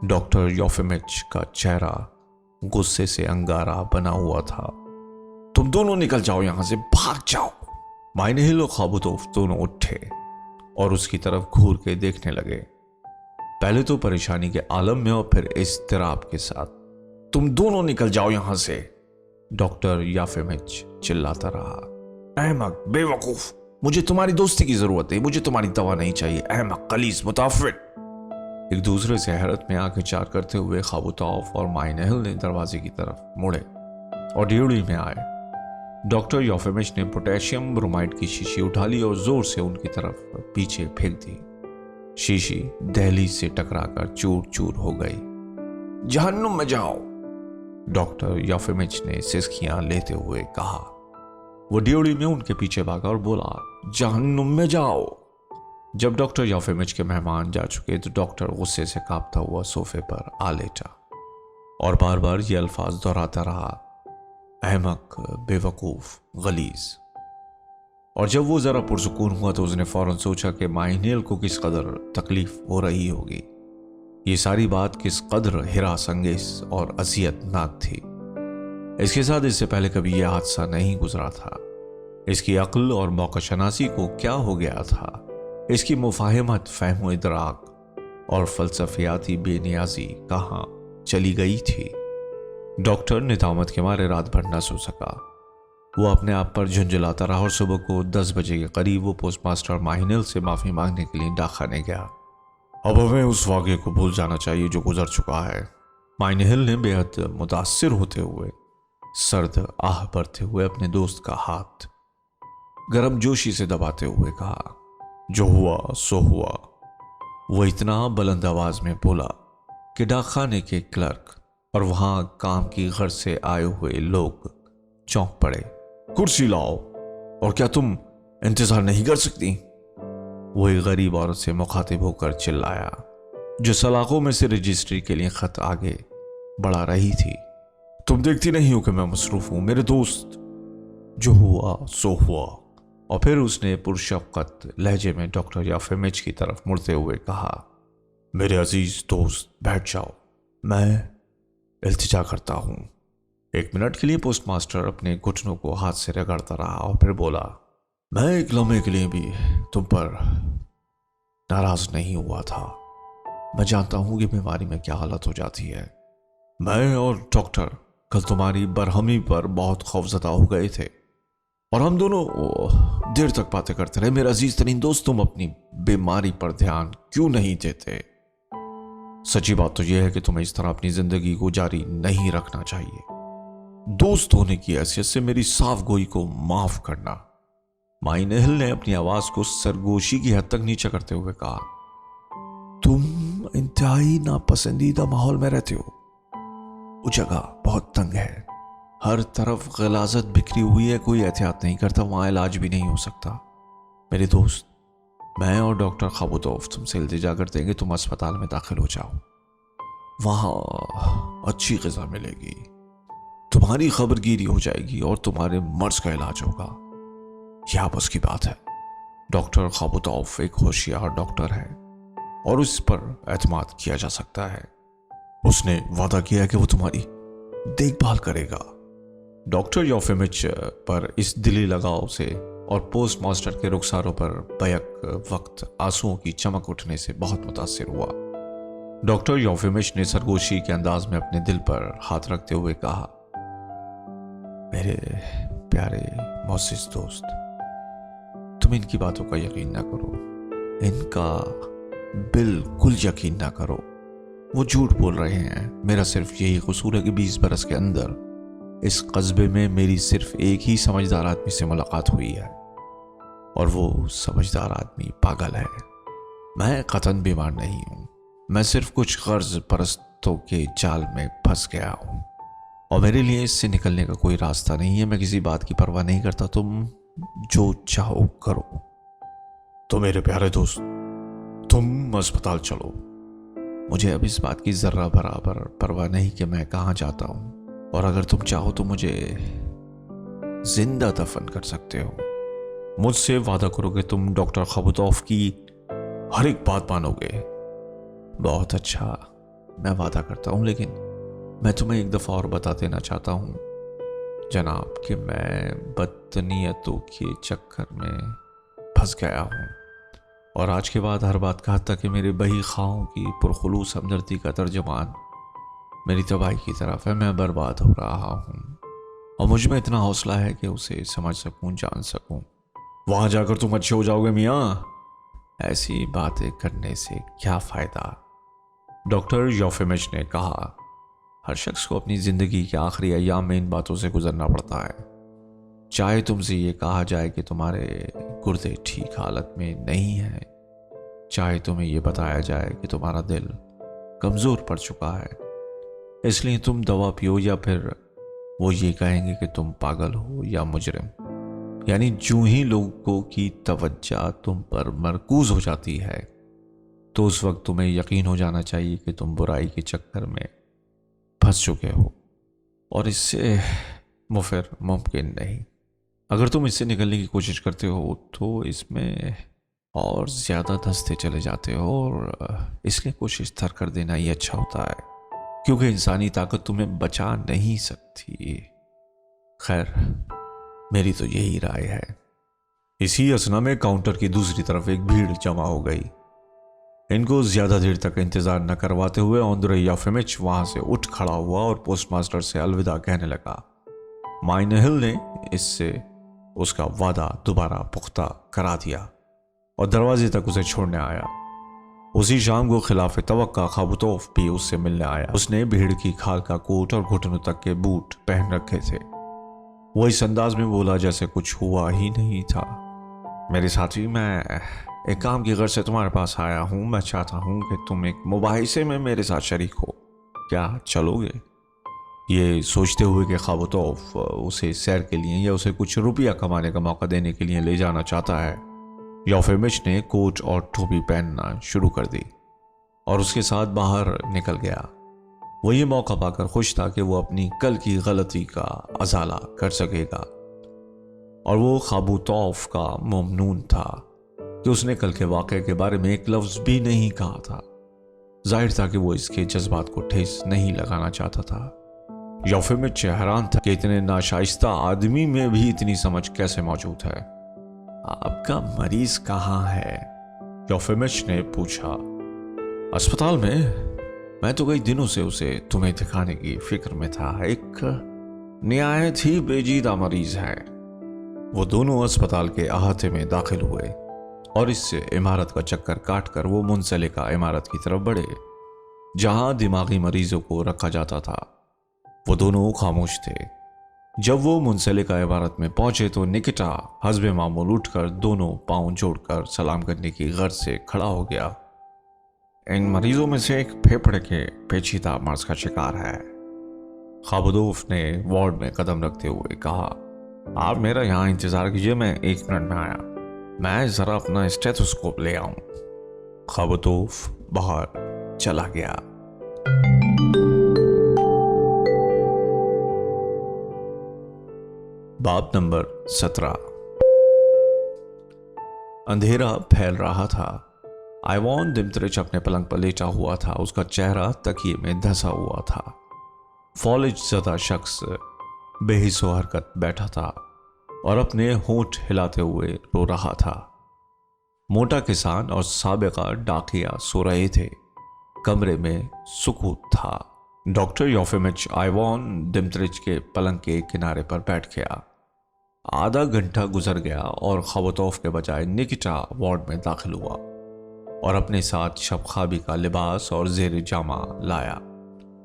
Speaker 4: डॉक्टर याफेमिच का चेहरा गुस्से से अंगारा बना हुआ था। तुम दोनों निकल जाओ यहां से, भाग जाओ। माइनहिल और खाबुतोफ दोनों उठे और उसकी तरफ घूर के देखने लगे, पहले तो परेशानी के आलम में और फिर इस्तिराब के साथ। तुम दोनों निकल जाओ यहां से, डॉक्टर याफेमिच चिल्लाता रहा। अहमक, बेवकूफ, मुझे तुम्हारी दोस्ती की जरूरत है, मुझे तुम्हारी दवा नहीं चाहिए। अहमक, कलीस, मुताफिर। एक दूसरे से हैरत में आंखें चार करते हुए खाबुतौफ और माइनहिल ने दरवाजे की तरफ मुड़े और ड्यूटी में आए। डॉक्टर याफेमिच ने पोटेशियम ब्रोमाइड की शीशी उठा ली और जोर से उनकी तरफ पीछे फेंक दी। शीशी दहलीज से टकराकर चूर चूर हो गई। जहन्नुम में जाओ, डॉक्टर याफेमिच ने सिसकियां लेते हुए कहा। वो ड्यूटी में उनके पीछे भागा और बोला, जहन्नुम में जाओ। जब डॉक्टर याफेमिच के मेहमान जा चुके तो डॉक्टर गुस्से से कांपता हुआ सोफे पर आ लेटा और बार बार ये अल्फाज दोहराता रहा, अहमक, बेवकूफ, गलीज। और जब वो जरा पुरसुकून हुआ तो उसने फौरन सोचा कि माइनहिल को किस कदर तकलीफ हो रही होगी। ये सारी बात किस कदर हिरास अंगेज और अजियतनाक थी। इसके साथ इससे पहले कभी यह हादसा नहीं गुजरा था। इसकी अक्ल और मौक़ा-शनासी को क्या हो गया था। इसकी मुफाहिमत, फहम इदराक और फलसफियाती बेनियाजी कहाँ चली गई थी। डॉक्टर निदामत के मारे रात भर न सो सका। वो अपने आप पर झुंझलाता रहा और सुबह को 10 बजे के करीब वो पोस्टमास्टर माइनहिल से माफ़ी मांगने के लिए डाकखाने गया। अब हमें उस वाक़े को भूल जाना चाहिए जो गुजर चुका है, माइनहिल ने बेहद मुतासिर होते हुए सर्द आह भरते हुए अपने दोस्त का हाथ गर्मजोशी से दबाते हुए कहा। जो हुआ सो हुआ। वो इतना बुलंद आवाज में बोला कि डाकखाने के क्लर्क और वहां काम की गर्ज से आए हुए लोग चौंक पड़े। कुर्सी लाओ। और क्या तुम इंतजार नहीं कर सकती? वो एक गरीब औरत से मुखातिब होकर चिल्लाया, जो सलाखों में से रजिस्ट्री के लिए खत आगे बढ़ा रही थी। तुम देखती नहीं हो कि मैं मसरूफ हूं मेरे दोस्त। जो हुआ सो हुआ। और फिर उसने पुरशफ़क़त लहजे में डॉक्टर याफेमिच की तरफ मुड़ते हुए कहा, मेरे अजीज दोस्त बैठ जाओ, मैं इल्तिजा करता हूं। 1 मिनट के लिए पोस्टमास्टर अपने घुटनों को हाथ से रगड़ता रहा और फिर बोला, मैं एक लम्हे के लिए भी तुम पर नाराज नहीं हुआ था। मैं जानता हूं कि बीमारी में क्या हालत हो जाती है। मैं और डॉक्टर कल तुम्हारी बरहमी पर बहुत खौफजदा हो गए थे और हम दोनों देर तक बातें करते रहे। मेरे अजीज तरीन दोस्त, तुम अपनी बीमारी पर ध्यान क्यों नहीं देते? सच्ची बात तो यह है कि तुम्हें इस तरह अपनी जिंदगी को जारी नहीं रखना चाहिए। दोस्त होने की हैसियत से मेरी साफ गोई को माफ करना। माइनहिल ने अपनी आवाज को सरगोशी की हद तक नीचे करते हुए कहा, तुम इंतहाई नापसंदीदा माहौल में रहते हो। वो जगह बहुत तंग है, हर तरफ गलाजत बिखरी हुई है, कोई एहतियात नहीं करता, वहां इलाज भी नहीं हो सकता। मेरे दोस्त, میں اور ڈاکٹر خابودوف تم سے التجا کرتے ہیں کہ تم اسپتال میں داخل ہو جاؤ. وہاں اچھی غذا ملے گی, تمہاری خبر گیری ہو جائے گی اور تمہارے مرض کا علاج ہوگا. یہ آپس کی بات ہے. ڈاکٹر خابودوف ایک ہوشیار ڈاکٹر ہے اور اس پر اعتماد کیا جا سکتا ہے. اس نے وعدہ کیا کہ وہ تمہاری دیکھ بھال کرے گا. ڈاکٹر یوفیمچ پر اس دلی لگاؤ سے اور پوسٹ ماسٹر کے رخساروں پر بیک وقت آنسوؤں کی چمک اٹھنے سے بہت متاثر ہوا. ڈاکٹر یوفیمچ نے سرگوشی کے انداز میں اپنے دل پر ہاتھ رکھتے ہوئے کہا, میرے پیارے معزز دوست, تم ان کی باتوں کا یقین نہ کرو, ان کا بالکل یقین نہ کرو. وہ جھوٹ بول رہے ہیں. میرا صرف یہی قصور ہے کہ 20 برس کے اندر اس قصبے میں میری صرف ایک ہی سمجھدار آدمی سے ملاقات ہوئی ہے, اور وہ سمجھدار آدمی پاگل ہے. میں قطعاً بیمار نہیں ہوں, میں صرف کچھ غرض پرستوں کے جال میں پھنس گیا ہوں, اور میرے لیے اس سے نکلنے کا کوئی راستہ نہیں ہے. میں کسی بات کی پرواہ نہیں کرتا, تم جو چاہو کرو. تو میرے پیارے دوست, تم اسپتال چلو. مجھے اب اس بات کی ذرہ برابر پرواہ نہیں کہ میں کہاں جاتا ہوں, اور اگر تم چاہو تو مجھے زندہ دفن کر سکتے ہو. مجھ سے وعدہ کرو کہ تم ڈاکٹر خابودوف کی ہر ایک بات مانو گے. بہت اچھا, میں وعدہ کرتا ہوں, لیکن میں تمہیں ایک دفعہ اور بتا دینا چاہتا ہوں جناب کہ میں بدنیتوں کے چکر میں پھنس گیا ہوں, اور آج کے بعد ہر بات کہتا کہ میرے بہی خواہوں کی پرخلوص ہمدردی کا ترجمان میری تباہی کی طرف ہے. میں برباد ہو رہا ہوں, اور مجھ میں اتنا حوصلہ ہے کہ اسے سمجھ سکوں, جان سکوں. وہاں جا کر تم اچھے ہو جاؤ گے میاں. ایسی باتیں کرنے سے کیا فائدہ, ڈاکٹر یوفیمچ نے کہا. ہر شخص کو اپنی زندگی کے آخری ایام میں ان باتوں سے گزرنا پڑتا ہے. چاہے تم سے یہ کہا جائے کہ تمہارے گردے ٹھیک حالت میں نہیں ہیں, چاہے تمہیں یہ بتایا جائے کہ تمہارا دل کمزور پڑ چکا ہے, اس لیے تم دوا پیو, یا پھر وہ یہ کہیں گے کہ تم پاگل ہو یا مجرم. یعنی جو ہی لوگوں کی توجہ تم پر مرکوز ہو جاتی ہے تو اس وقت تمہیں یقین ہو جانا چاہیے کہ تم برائی کے چکر میں پھنس چکے ہو, اور اس سے مفر ممکن نہیں. اگر تم اس سے نکلنے کی کوشش کرتے ہو تو اس میں اور زیادہ دھنستے چلے جاتے ہو, اور اس لیے کوشش ترک کر دینا ہی اچھا ہوتا ہے, کیونکہ انسانی طاقت تمہیں بچا نہیں سکتی. خیر, میری تو یہی رائے ہے. اسی اسنا میں کاؤنٹر کی دوسری طرف ایک بھیڑ جمع ہو گئی. ان کو زیادہ دیر تک انتظار نہ کرواتے ہوئے آندرے یوفیمچ وہاں سے اٹھ کھڑا ہوا اور پوسٹ ماسٹر سے الوداع کہنے لگا. مائنہل نے اس سے اس کا وعدہ دوبارہ پختہ کرا دیا اور دروازے تک اسے چھوڑنے آیا. اسی شام کو خلاف توقع خابودوف بھی اس سے ملنے آیا. اس نے بھیڑ کی کھال کا کوٹ اور گھٹنوں تک کے بوٹ پہن رکھے تھے. وہ اس انداز میں بولا جیسے کچھ ہوا ہی نہیں تھا. میرے ساتھی, میں ایک کام کی غرض سے تمہارے پاس آیا ہوں. میں چاہتا ہوں کہ تم ایک مباحثے میں میرے ساتھ شریک ہو. کیا چلو گے؟ یہ سوچتے ہوئے کہ خابودوف اسے سیر کے لیے یا اسے کچھ روپیہ کمانے کا موقع دینے کے لیے لے جانا چاہتا ہے, یوفیمچ نے کوٹ اور ٹوپی پہننا شروع کر دی اور اس کے ساتھ باہر نکل گیا. وہ یہ موقع پا کر خوش تھا کہ وہ اپنی کل کی غلطی کا ازالہ کر سکے گا, اور وہ خابودوف کا ممنون تھا کہ اس نے کل کے واقعے کے بارے میں ایک لفظ بھی نہیں کہا تھا. ظاہر تھا کہ وہ اس کے جذبات کو ٹھیس نہیں لگانا چاہتا تھا. یوفیمچ حیران تھا کہ اتنے ناشائستہ آدمی میں بھی اتنی سمجھ کیسے موجود ہے. آپ کا مریض کہاں ہے؟ یوفیمچ نے پوچھا. اسپتال میں. میں تو کئی دنوں سے اسے تمہیں دکھانے کی فکر میں تھا. ایک نہایت ہی پیچیدہ مریض ہے. وہ دونوں اسپتال کے احاطے میں داخل ہوئے اور اس سے عمارت کا چکر کاٹ کر وہ منسلکہ عمارت کی طرف بڑھے جہاں دماغی مریضوں کو رکھا جاتا تھا. وہ دونوں خاموش تھے. جب وہ منسلکہ عمارت میں پہنچے تو نکٹا حسب معمول اٹھ کر دونوں پاؤں جوڑ کر سلام کرنے کی غرض سے کھڑا ہو گیا. ان مریضوں میں سے ایک پھیپھڑے کے پیچیدہ مرض کا شکار ہے. خابودوف نے وارڈ میں قدم رکھتے ہوئے کہا. آپ میرا یہاں انتظار کیجیے, میں 1 منٹ میں آیا. मैं जरा अपना स्टेथोस्कोप ले आऊं। खबतोफ बाहर चला गया। बाब नंबर 17। अंधेरा फैल रहा था। आइवान दिमत्रिच अपने पलंग पर लेटा हुआ था। उसका चेहरा तकिए में धंसा हुआ था। फॉलिज ज़दा शख्स बेहिस्सो हरकत बैठा था और अपने होंठ हिलाते हुए रो रहा था। मोटा किसान और साबिका डाकिया सो रहे थे। कमरे में सुकूत था। डॉक्टर योफिमिच आइवान दिमत्रिच के पलंग के किनारे पर बैठ गया। आधा घंटा गुजर गया और खबतोफ के बजाय निकिटा वार्ड में दाखिल हुआ और अपने साथ शबखाबी का लिबास और जेर जामा लाया।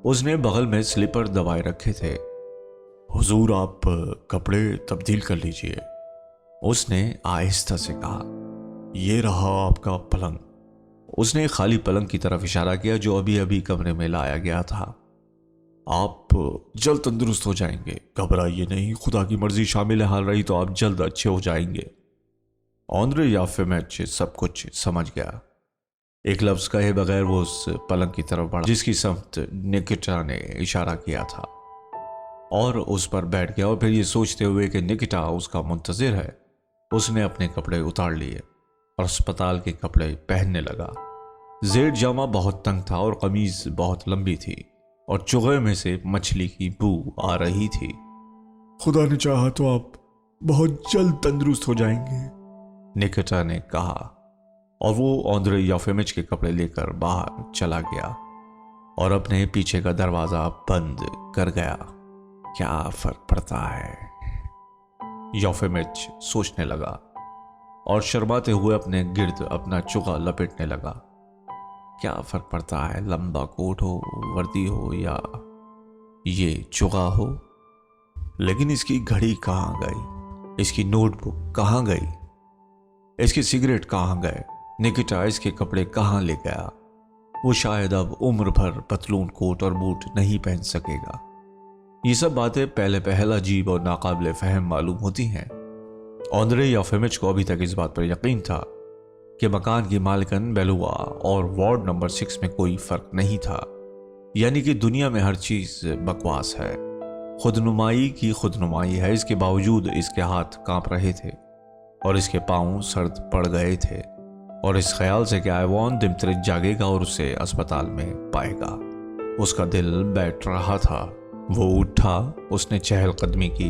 Speaker 4: उसने बगल में स्लीपर दबाए रखे थे। हुजूर, आप कपड़े तब्दील कर लीजिए, उसने आहिस्ता से कहा। यह रहा आपका पलंग। उसने खाली पलंग की तरफ इशारा किया जो अभी अभी कमरे में लाया गया था। आप जल्द तंदुरुस्त हो जाएंगे, घबराइए नहीं, खुदा की मर्जी शामिल हाल रही तो आप जल्द अच्छे हो जाएंगे। ऑन्द्रे योफिमिच सब कुछ समझ गया। एक लफ्ज कहे बगैर वो उस पलंग की तरफ बढ़ा जिसकी समत निकिटा ने इशारा किया था और उस पर बैठ गया। और फिर ये सोचते हुए कि निकिटा उसका मुंतजिर है, उसने अपने कपड़े उतार लिए और अस्पताल के कपड़े पहनने लगा। जेर जामा बहुत तंग था और कमीज बहुत लंबी थी और चुगे में से मछली की बू आ रही थी।
Speaker 5: खुदा ने चाहा तो आप बहुत जल्द तंदुरुस्त हो जाएंगे,
Speaker 4: निकिटा ने कहा और वो ऑन्द्रे योफिमिच के कपड़े लेकर बाहर चला गया और अपने पीछे का दरवाजा बंद कर गया। क्या फर्क पड़ता है, योफिमिच सोचने लगा और शर्माते हुए अपने गिर्द अपना चुगा लपेटने लगा। क्या फर्क पड़ता है, लंबा कोट हो, वर्दी हो या ये चुगा हो। लेकिन इसकी घड़ी कहाँ गई, इसकी नोटबुक कहाँ गई, इसके सिगरेट कहाँ गए, निकिटा इसके कपड़े कहाँ ले गया। वो शायद अब उम्र भर पतलून कोट और बूट नहीं पहन सकेगा। ये सब बातें पहले पहल अजीब और नाकाबिले फहम मालूम होती हैं। ऑन्द्रे योफिमिच को अभी तक इस बात पर यकीन था कि मकान की मालिकन बेलुआ और वार्ड नंबर 6 में कोई फर्क नहीं था, यानी कि दुनिया में हर चीज बकवास है, खुदनुमाई की खुदनुमाई है। इसके बावजूद इसके हाथ कांप रहे थे और इसके पांव सर्द पड़ गए थे और इस ख्याल से कि आइवान दिमत्रिच जागेगा और उसे अस्पताल में पाएगा, उसका दिल बैठ रहा था। वो उठा, उसने चहलकदमी की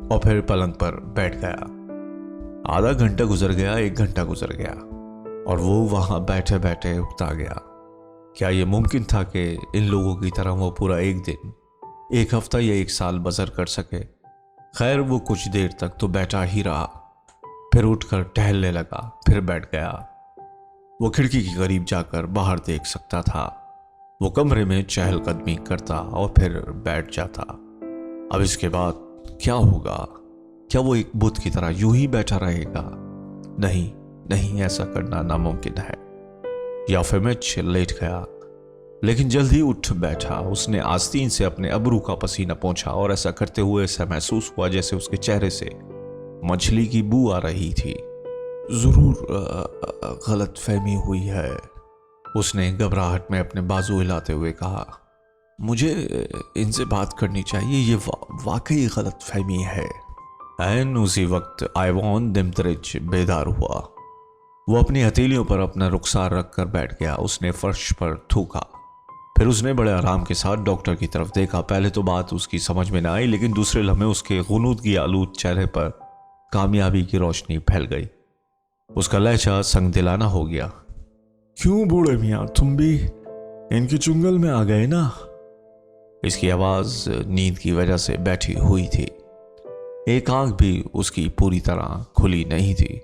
Speaker 4: और फिर पलंग पर बैठ गया। आधा घंटा गुजर गया, 1 घंटा गुजर गया और वो वहां बैठे बैठे उकता गया। क्या ये मुमकिन था कि इन लोगों की तरह वो पूरा 1 दिन, 1 हफ्ता या 1 साल बसर कर सके। खैर, वो कुछ देर तक तो बैठा ही रहा, फिर उठकर टहलने लगा, फिर बैठ गया। वो खिड़की के करीब जाकर बाहर देख सकता था। वो कमरे में चहलकदमी करता और फिर बैठ जाता। अब इसके बाद क्या होगा? क्या वो एक बुत की तरह यूं ही बैठा रहेगा? नहीं नहीं, ऐसा करना नामुमकिन है। योफिमिच लेट गया, लेकिन जल्द ही उठ बैठा। उसने आस्तीन से अपने अबरू का पसीना पोंछा और ऐसा करते हुए ऐसा महसूस हुआ जैसे उसके चेहरे से मछली की बू आ रही थी। जरूर गलत फहमी हुई है, उसने घबराहट में अपने बाजू हिलाते हुए कहा। मुझे इनसे बात करनी चाहिए, ये वाकई गलत फहमी है। ऐन उसी वक्त आइवान दिमत्रिच बेदार हुआ। वो अपनी हथेलियों पर अपना रुखसार रखकर बैठ गया। उसने फर्श पर थूका, फिर उसने बड़े आराम के साथ डॉक्टर की तरफ देखा। पहले तो बात उसकी समझ में न आई, लेकिन दूसरे लम्हे उसके गुनूदगी आलूद चेहरे पर कामयाबी की रोशनी फैल गई। उसका लहजा संग दिलाना हो गया।
Speaker 5: क्यों बूढ़े मियाँ, तुम भी इनके चुंगल में आ गए ना?
Speaker 4: इसकी आवाज नींद की वजह से बैठी हुई थी। एक आंख भी उसकी पूरी तरह खुली नहीं थी।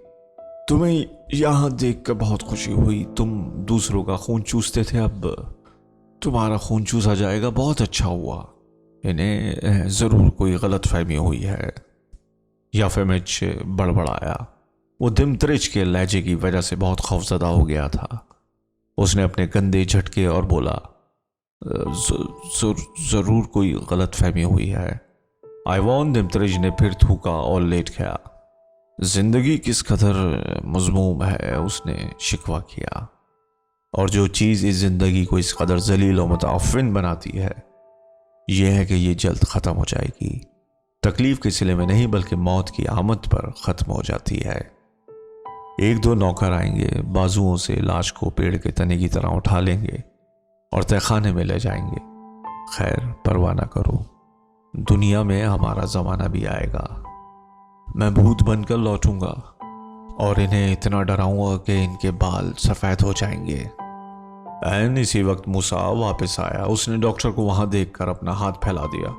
Speaker 5: तुम्हें यहां देखकर बहुत खुशी हुई। तुम दूसरों का खून चूसते थे, अब तुम्हारा खून चूसा जाएगा। बहुत अच्छा हुआ।
Speaker 4: इन्हें जरूर कोई गलत फहमी हुई है, योफिमिच बड़बड़ाया। वो दिमत्रिच के लहजे की वजह से बहुत खौफजदा हो गया था। उसने अपने कंधे झटके और बोला, जरूर कोई गलत फहमी हुई है। आइवान दिमत्रिच ने फिर थूका और लेट गया।
Speaker 5: زندگی کس قدر مذموم ہے، اس نے شکوہ کیا، اور جو چیز اس زندگی کو اس قدر ذلیل و متعفن بناتی ہے یہ ہے کہ یہ جلد ختم ہو جائے گی، تکلیف کے صلے میں نہیں بلکہ موت کی آمد پر ختم ہو جاتی ہے۔ ایک دو نوکر آئیں گے، بازوؤں سے لاش کو پیڑ کے تنے کی طرح اٹھا لیں گے اور تہہ خانے میں لے جائیں گے۔ خیر پرواہ نہ کرو، دنیا میں ہمارا زمانہ بھی آئے گا، میں بھوت بن کر لوٹوں گا اور انہیں اتنا ڈراؤں گا کہ ان کے بال سفید ہو جائیں گے۔ عین اسی وقت موسیٰ واپس آیا، اس نے ڈاکٹر کو وہاں دیکھ کر اپنا ہاتھ پھیلا دیا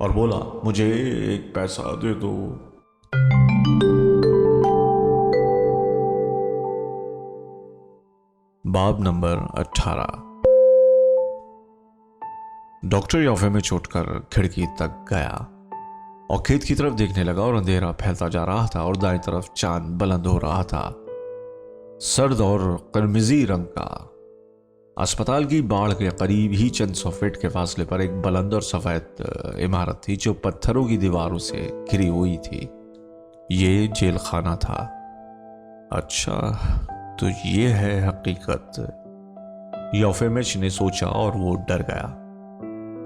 Speaker 5: اور بولا، مجھے ایک پیسہ دے دو۔ باب نمبر 18۔ ڈاکٹر یوفے میں چھوٹ کر کھڑکی تک گیا اور کھیت کی طرف دیکھنے لگا، اور اندھیرا پھیلتا جا رہا تھا اور دائیں طرف چاند بلند ہو رہا تھا، سرد اور قرمزی رنگ کا۔ اسپتال کی باڑ کے قریب ہی چند 100 فٹ کے فاصلے پر ایک بلند اور سفید عمارت تھی جو پتھروں کی دیواروں سے گھری ہوئی تھی۔ یہ جیل خانہ تھا۔ اچھا تو یہ ہے حقیقت، یوفیمچ نے سوچا اور وہ ڈر گیا۔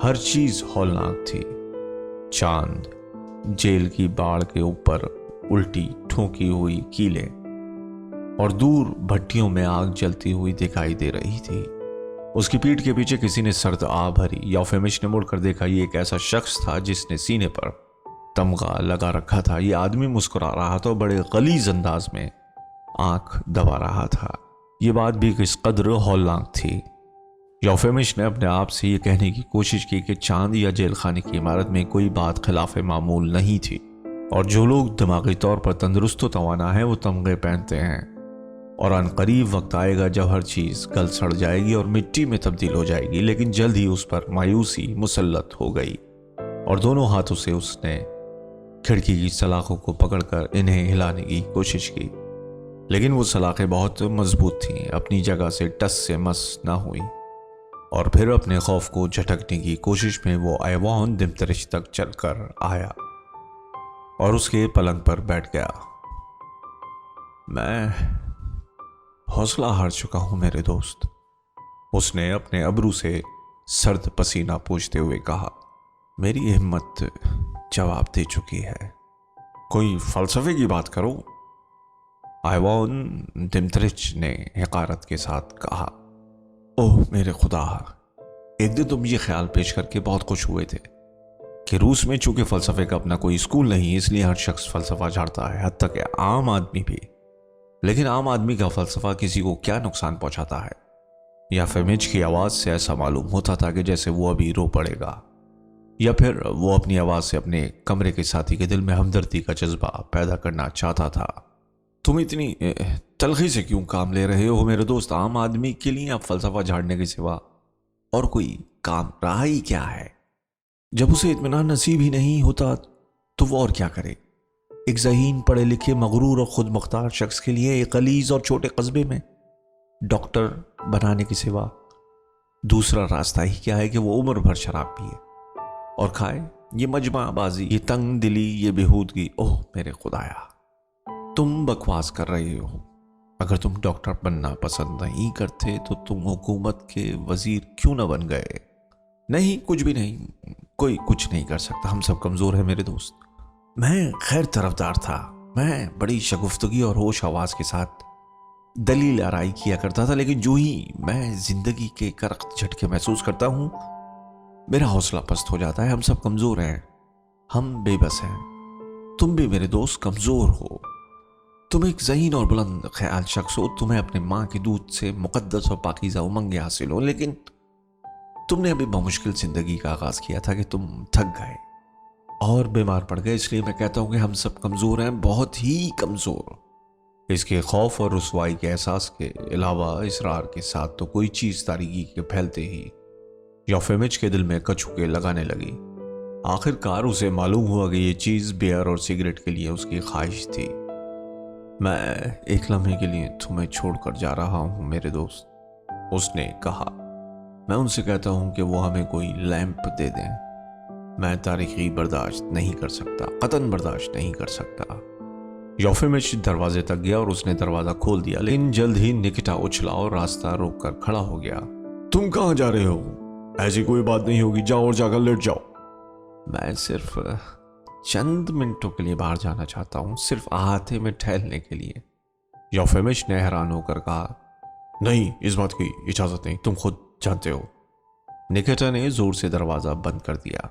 Speaker 5: ہر چیز ہولناک تھی، چاند، جیل کی باڑ کے اوپر الٹی ٹھونکی ہوئی کیلیں، اور دور بھٹیوں میں آگ جلتی ہوئی دکھائی دے رہی تھی۔ اس کی پیٹھ کے پیچھے کسی نے سرد آہ بھری۔ یوفیمچ نے مڑ کر دیکھا، یہ ایک ایسا شخص تھا جس نے سینے پر تمغہ لگا رکھا تھا۔ یہ آدمی مسکرا رہا تھا اور بڑے غلیظ انداز میں آنکھ دبا رہا تھا۔ یہ بات بھی کس قدر ہولناک تھی۔ یوفیمچ نے اپنے آپ سے یہ کہنے کی کوشش کی کہ چاند یا جیل خانے کی عمارت میں کوئی بات خلاف معمول نہیں تھی، اور جو لوگ دماغی طور پر تندرست و توانا ہیں وہ تمغے پہنتے ہیں، اور ان قریب وقت آئے گا جب ہر چیز گل سڑ جائے گی اور مٹی میں تبدیل ہو جائے گی۔ لیکن جلد ہی اس پر مایوسی مسلط ہو گئی، اور دونوں ہاتھوں سے اس نے کھڑکی کی سلاخوں کو پکڑ کر انہیں ہلانے کی کوشش کی، لیکن وہ سلاخیں بہت مضبوط تھیں، اپنی جگہ سے ٹس سے مس نہ ہوئیں۔ اور پھر اپنے خوف کو جھٹکنے کی کوشش میں وہ ایوان دمترش تک چل کر آیا اور اس کے پلنگ پر بیٹھ گیا۔ میں حوصلہ ہار چکا ہوں میرے دوست، اس نے اپنے ابرو سے سرد پسینہ پوچھتے ہوئے کہا۔ میری ہمت جواب دے چکی ہے، کوئی فلسفے کی بات کرو، ایوان دمترچ نے حقارت کے ساتھ کہا۔ اوہ میرے خدا، ایک دن تم یہ خیال پیش کر کے بہت خوش ہوئے تھے کہ روس میں چونکہ فلسفے کا اپنا کوئی اسکول نہیں، اس لیے ہر شخص فلسفہ جھاڑتا ہے، حتیٰ کہ عام آدمی بھی۔ لیکن عام آدمی کا فلسفہ کسی کو کیا نقصان پہنچاتا ہے؟ یا فیمچ کی آواز سے ایسا معلوم ہوتا تھا کہ جیسے وہ ابھی رو پڑے گا، یا پھر وہ اپنی آواز سے اپنے کمرے کے ساتھی کے دل میں ہمدردی کا جذبہ پیدا کرنا چاہتا تھا۔ تم اتنی تلخی سے کیوں کام لے رہے ہو میرے دوست؟ عام آدمی کے لیے اب فلسفہ جھاڑنے کے سوا اور کوئی کام رہا ہی کیا ہے؟ جب اسے اطمینان نصیب ہی نہیں ہوتا تو وہ اور کیا کرے؟ ایک ذہین، پڑھے لکھے، مغرور اور خود مختار شخص کے لیے ایک غلیظ اور چھوٹے قصبے میں ڈاکٹر بنانے کے سوا دوسرا راستہ ہی کیا ہے کہ وہ عمر بھر شراب پیے اور کھائے؟ یہ مجمع بازی، یہ تنگ دلی، یہ بےہودگی، اوہ میرے خدایا، تم بکواس کر رہے ہو۔ اگر تم ڈاکٹر بننا پسند نہیں کرتے تو تم حکومت کے وزیر کیوں نہ بن گئے؟ نہیں، کچھ بھی نہیں، کوئی کچھ نہیں کر سکتا، ہم سب کمزور ہیں میرے دوست۔ میں خیر طرفدار تھا، میں بڑی شگفتگی اور ہوش آواز کے ساتھ دلیل آرائی کیا کرتا تھا، لیکن جو ہی میں زندگی کے کرخت جھٹکے محسوس کرتا ہوں میرا حوصلہ پست ہو جاتا ہے۔ ہم سب کمزور ہیں، ہم بے بس ہیں، تم بھی میرے دوست کمزور ہو۔ تم ایک ذہین اور بلند خیال شخص ہو، تمہیں اپنے ماں کے دودھ سے مقدس اور پاکیزہ امنگیں حاصل ہو، لیکن تم نے ابھی بمشکل زندگی کا آغاز کیا تھا کہ تم تھک گئے اور بیمار پڑ گئے۔ اس لیے میں کہتا ہوں کہ ہم سب کمزور ہیں، بہت ہی کمزور۔ اس کے خوف اور رسوائی کے احساس کے علاوہ اصرار کے ساتھ تو کوئی چیز تاریکی کے پھیلتے ہی یوفیمچ کے دل میں کچھوکے لگانے لگی۔ آخر کار اسے معلوم ہوا کہ یہ چیز بیئر اور سگریٹ کے لیے اس کی خواہش تھی۔ میں ایک لمحے کے لیے تمہیں چھوڑ کر جا رہا ہوں میرے دوست، اس نے کہا۔ میں ان سے کہتا ہوں کہ وہ ہمیں کوئی لیمپ دے دیں۔ میں تاریخی برداشت نہیں کر سکتا، قطعاً برداشت نہیں کر سکتا۔ योफिमिच दरवाजे तक गया और उसने दरवाजा खोल दिया, लेकिन जल्द ही निकिटा उछला और रास्ता रोककर खड़ा हो गया।
Speaker 4: तुम कहां जा रहे हो? ऐसी कोई बात नहीं होगी, जाओ और जाकर लेट जाओ।
Speaker 5: मैं सिर्फ चंद मिनटों के लिए बाहर जाना चाहता हूं, सिर्फ अहाते में ठहरने के लिए।
Speaker 4: योफिमिच ने हैरान होकर कहा, नहीं, इस बात की इजाजत नहीं, तुम खुद जानते हो।
Speaker 5: निकिटा ने जोर से दरवाजा बंद कर दिया।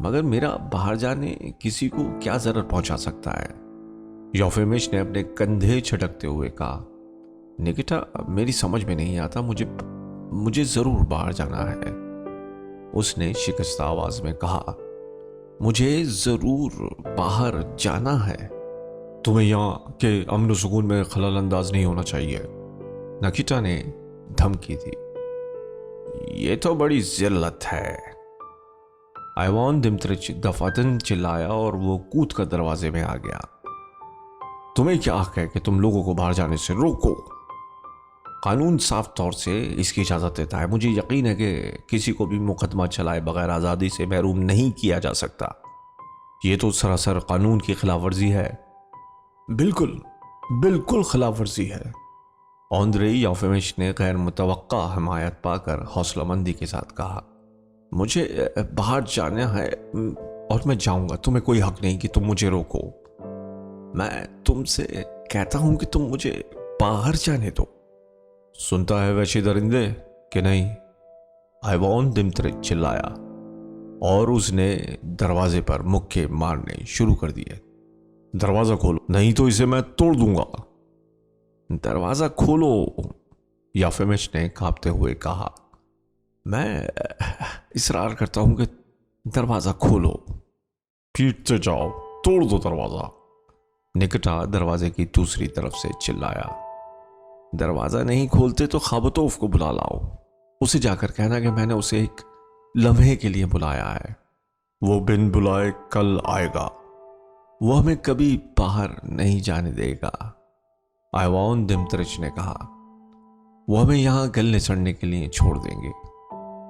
Speaker 5: मगर मेरा बाहर जाने किसी को क्या जरूरत पहुंचा सकता है? योफिमिच ने अपने कंधे झटकते हुए कहा। निकिटा, मेरी समझ में नहीं आता, मुझे जरूर बाहर जाना है। उसने शिकस्ता आवाज में कहा, मुझे जरूर बाहर जाना है।
Speaker 4: तुम्हें यहाँ के अमन सुकून में खलल अंदाज नहीं होना चाहिए,
Speaker 5: निकिटा ने धमकी दी। ये तो बड़ी जिल्लत है। आइवान दिमित्रिच दफातन चिल्लाया और वो कूद कर दरवाजे में आ गया।
Speaker 4: तुम्हें क्या हक है कि तुम लोगों को बाहर जाने से रोको?
Speaker 5: कानून साफ तौर से इसकी इजाजत देता है। मुझे यकीन है कि किसी को भी मुकदमा चलाए बगैर आज़ादी से महरूम नहीं किया जा सकता। ये तो सरासर कानून की खिलाफ वर्जी है।
Speaker 4: बिल्कुल बिल्कुल खिलाफ वर्जी है।
Speaker 5: आंद्रे योफिमिच ने गैर मुतवक्का हमायत पाकर हौसलामंदी के साथ कहा, मुझे बाहर जाना है और मैं जाऊंगा। तुम्हें कोई हक नहीं कि तुम मुझे रोको। मैं तुमसे कहता हूं कि तुम मुझे बाहर जाने दो।
Speaker 4: सुनता है वैसे दरिंदे कि नहीं?
Speaker 5: आइवान दिमित्रिच चिल्लाया और उसने दरवाजे पर मुक्के मारने शुरू कर दिए।
Speaker 4: दरवाजा खोलो, नहीं तो इसे मैं तोड़ दूंगा।
Speaker 5: दरवाजा खोलो, योफिमिच ने कांपते हुए कहा। मैं इसरार करता हूं कि दरवाजा खोलो।
Speaker 4: पीट से जाओ, तोड़ दो दरवाजा।
Speaker 5: निकिटा दरवाजे की दूसरी तरफ से चिल्लाया। दरवाजा नहीं खोलते तो खाबतोफ को बुला लाओ। उसे जाकर कहना कि मैंने उसे एक लम्हे के लिए बुलाया है।
Speaker 4: वो बिन बुलाए कल आएगा।
Speaker 5: वो हमें कभी बाहर नहीं जाने देगा, आइवान दिमित्रिच ने कहा। वो हमें यहां गलने चढ़ने के लिए छोड़ देंगे।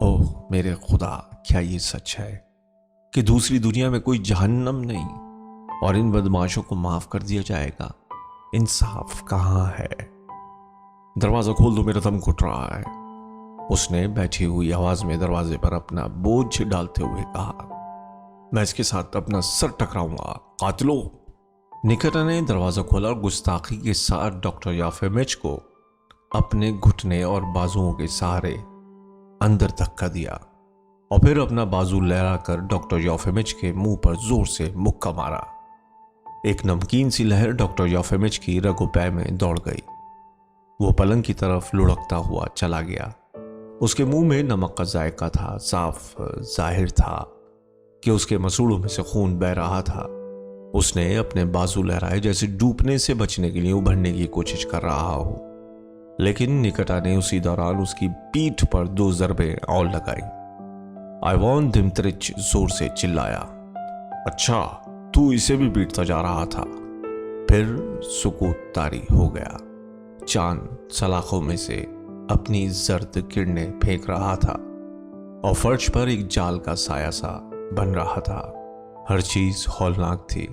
Speaker 5: ओह मेरे खुदा, क्या ये सच है कि दूसरी दुनिया में कोई जहन्नम नहीं और इन बदमाशों को माफ कर दिया जाएगा? इंसाफ कहां है?
Speaker 4: दरवाजा खोल दो, मेरा दम घुट रहा है।
Speaker 5: उसने बैठी हुई आवाज में दरवाजे पर अपना बोझ डालते हुए कहा।
Speaker 4: मैं इसके साथ अपना सर टकराऊंगा, कातिलो।
Speaker 5: निकिटा ने दरवाजा खोला और गुस्ताखी के साथ डॉक्टर योफिमिच को अपने घुटने और बाजुओं के सहारे अंदर धक्का दिया और फिर अपना बाजू लहराकर डॉक्टर योफिमिच के मुंह पर जोर से मुक्का मारा। एक नमकीन सी लहर डॉक्टर योफिमिच की रगोपै में दौड़ गई। वो पलंग की तरफ लुढ़कता हुआ चला गया। उसके मुंह में नमक का जायका था। साफ जाहिर था कि उसके मसूड़ों में से खून बह रहा था। उसने अपने बाजू लहराए जैसे डूबने से बचने के लिए उभरने की कोशिश कर रहा हो, लेकिन निकिटा ने उसी दौरान उसकी पीठ पर 2 ज़रबें और लगाई। आइवान दिमित्रिच जोर से चिल्लाया,
Speaker 4: अच्छा, तू इसे भी पीटता जा रहा था।
Speaker 5: फिर सुकूत तारी हो गया। चांद सलाखों में से अपनी जर्द किरणें फेंक रहा था और फर्श पर एक जाल का साया सा बन रहा था। हर चीज हौलनाक थी।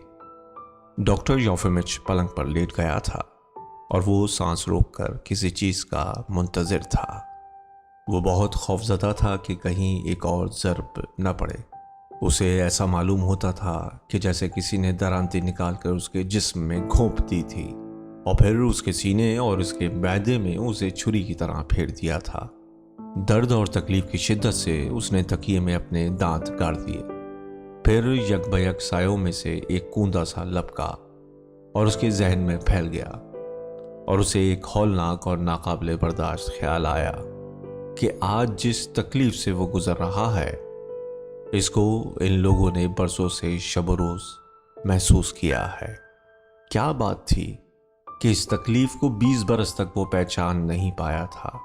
Speaker 5: डॉक्टर योफिमिच पलंग पर लेट गया था और वो सांस रोककर किसी चीज का मुंतजिर था। वो बहुत खौफजदा था कि कहीं एक और ज़रब न पड़े। उसे ऐसा मालूम होता था कि जैसे किसी ने दरांती निकालकर उसके जिस्म में घोंप दी थी और फिर उसके सीने और उसके मैदे में उसे छुरी की तरह फेर दिया था। दर्द और तकलीफ की शिद्दत से उसने तकिए में अपने दांत गाड़ दिए। फिर यकबयक सायों में से एक कूंदा सा लपका और उसके जहन में फैल गया और उसे एक हौलनाक और नाकाबिले बर्दाश्त ख्याल आया कि आज जिस तकलीफ से वो गुजर रहा है, इसको इन लोगों ने बरसों से शब रोज महसूस किया है। क्या बात थी कि इस तकलीफ को 20 बरस तक वो पहचान नहीं पाया था,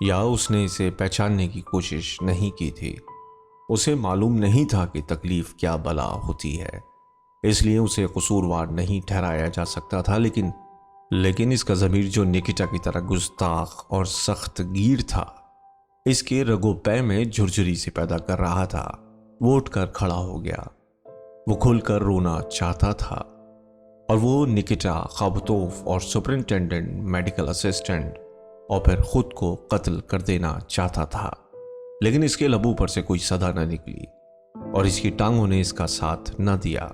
Speaker 5: या उसने इसे पहचानने की कोशिश नहीं की थी। उसे मालूम नहीं था कि तकलीफ क्या बला होती है, इसलिए उसे कसूरवार नहीं ठहराया जा सकता था। लेकिन इसका ज़मीर जो निकिटा की तरह गुस्ताख और सख्त गीर था, इसके रगो पै में झुरझुरी से पैदा कर रहा था। वो उठकर खड़ा हो गया। वो खुलकर रोना चाहता था, और वो निकिटा खाबतोव और सुपरिंटेंडेंट मेडिकल असिस्टेंट और फिर खुद को कत्ल कर देना चाहता था। लेकिन इसके लबू पर से कोई सदा न निकली और इसकी टांगों ने इसका साथ न दिया।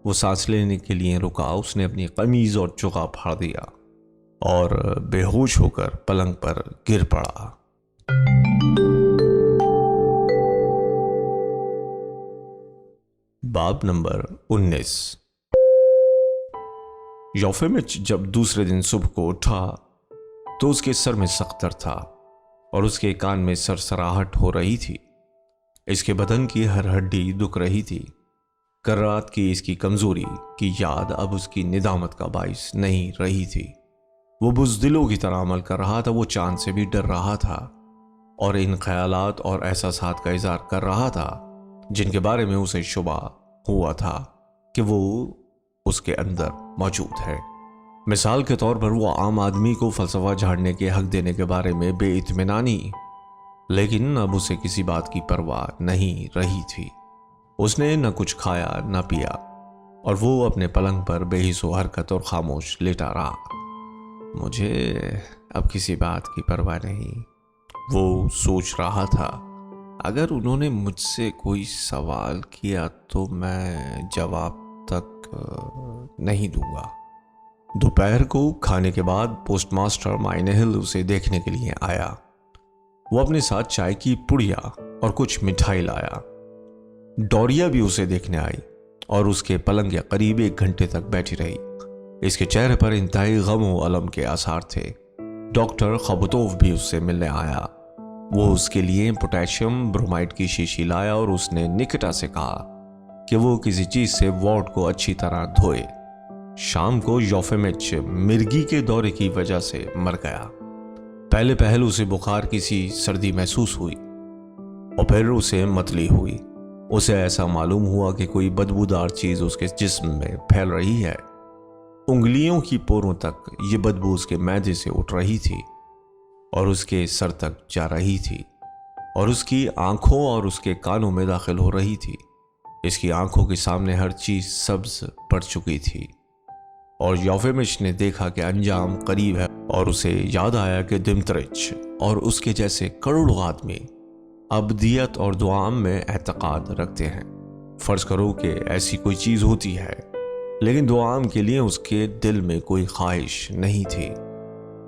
Speaker 5: वो सांस लेने के लिए रुका, उसने अपनी कमीज और चुका फाड़ दिया और बेहोश होकर पलंग पर गिर पड़ा। बाब नंबर 19। योफेमिच जब दूसरे दिन सुबह को उठा तो उसके सर में सख्त दर्द था और उसके कान में सरसराहट हो रही थी। इसके बदन की हर हड्डी दुख रही थी। कल रात की इसकी कमजोरी की याद अब उसकी निदामत का बाइस नहीं रही थी। वो बुज़दिलों की तरह अमल कर रहा था। वो चांद से भी डर रहा था और इन ख्यालात और एहसासात का इज़हार कर रहा था जिनके बारे में उसे शुबा हुआ था कि वो उसके अंदर मौजूद है। मिसाल के तौर पर वो आम आदमी को फलसफा झाड़ने के हक देने के बारे में बेइत्मीनानी, लेकिन अब उसे किसी बात की परवाह नहीं रही थी। उसने न कुछ खाया न पिया और वो अपने पलंग पर बेहिस्सो हरकत और खामोश लेटा रहा। मुझे अब किसी बात की परवाह नहीं, वो सोच रहा था। अगर उन्होंने मुझसे कोई सवाल किया तो मैं जवाब तक नहीं दूंगा। दोपहर को खाने के बाद पोस्टमास्टर माइनेहिल उसे देखने के लिए आया। वो अपने साथ चाय की पुड़िया और कुछ मिठाई लाया। डोरिया भी उसे देखने आई और उसके पलंग के करीब 1 घंटे तक बैठी रही। इसके चेहरे पर इंतहाई गम और अलम के आसार थे। डॉक्टर खाबतोव भी उससे मिलने आया। वो उसके लिए पोटेशियम ब्रोमाइड की शीशी लाया और उसने निकिटा से कहा कि वो किसी चीज से वार्ड को अच्छी तरह धोए। शाम को योफेमिच मिर्गी के दौरे की वजह से मर गया। पहले उसे बुखार किसी सर्दी महसूस हुई और फिर उसे मतली हुई। उसे ऐसा मालूम हुआ कि कोई बदबूदार चीज उसके जिस्म में फैल रही है। उंगलियों की पोरों तक ये बदबू उसके मैदे से उठ रही थी और उसके सर तक जा रही थी और उसकी आंखों और उसके कानों में दाखिल हो रही थी। इसकी आंखों के सामने हर चीज सब्ज पड़ चुकी थी और योफेमिच ने देखा कि अंजाम करीब है और उसे याद आया कि दिमतरिच और उसके जैसे करोड़ों आदमी अबदियत और दुआम में एतकाद रखते हैं। फर्ज करो कि ऐसी कोई चीज होती है, लेकिन दुआम के लिए उसके दिल में कोई ख्वाहिश नहीं थी।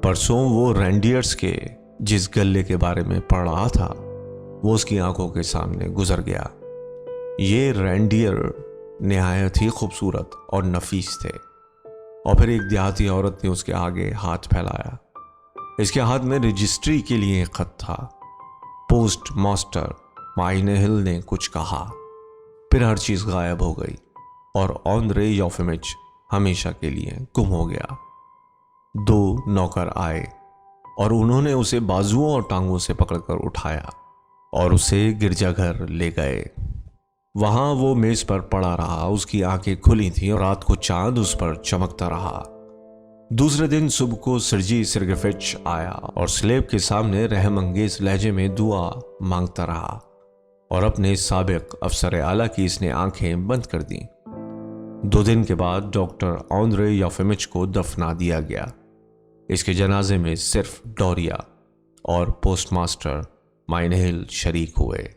Speaker 5: परसों वो रेंडियर्स के जिस गले के बारे में पढ़ रहा था वो उसकी आंखों के सामने गुजर गया। ये रेंडियर निहायत ही खूबसूरत और नफीस थे और फिर एक देहाती औरत ने उसके आगे हाथ फैलाया। इसके हाथ में रजिस्ट्री के लिए एक खत था। पोस्ट मास्टर माइनेहिल ने कुछ कहा, फिर हर चीज गायब हो गई और ऑन्द्रे योफेमिच हमेशा के लिए गुम हो गया। 2 नौकर आए और उन्होंने उसे बाजुओं और टांगों से पकड़कर उठाया और उसे गिरजाघर ले गए। वहां वो मेज पर पड़ा रहा। उसकी आंखें खुली थीं और रात को चांद उस पर चमकता रहा। दूसरे दिन सुबह को सर्जी सिरगेफिच आया और स्लेब के सामने रहमंगेज लहजे में दुआ मांगता रहा और अपने साबिक अफसर आला की इसने आंखें बंद कर दी। 2 दिन के बाद डॉक्टर ऑन्द्रे योफेमिच को दफना दिया गया। इसके जनाजे में सिर्फ डोरिया और पोस्टमास्टर माइनेहिल शरीक हुए।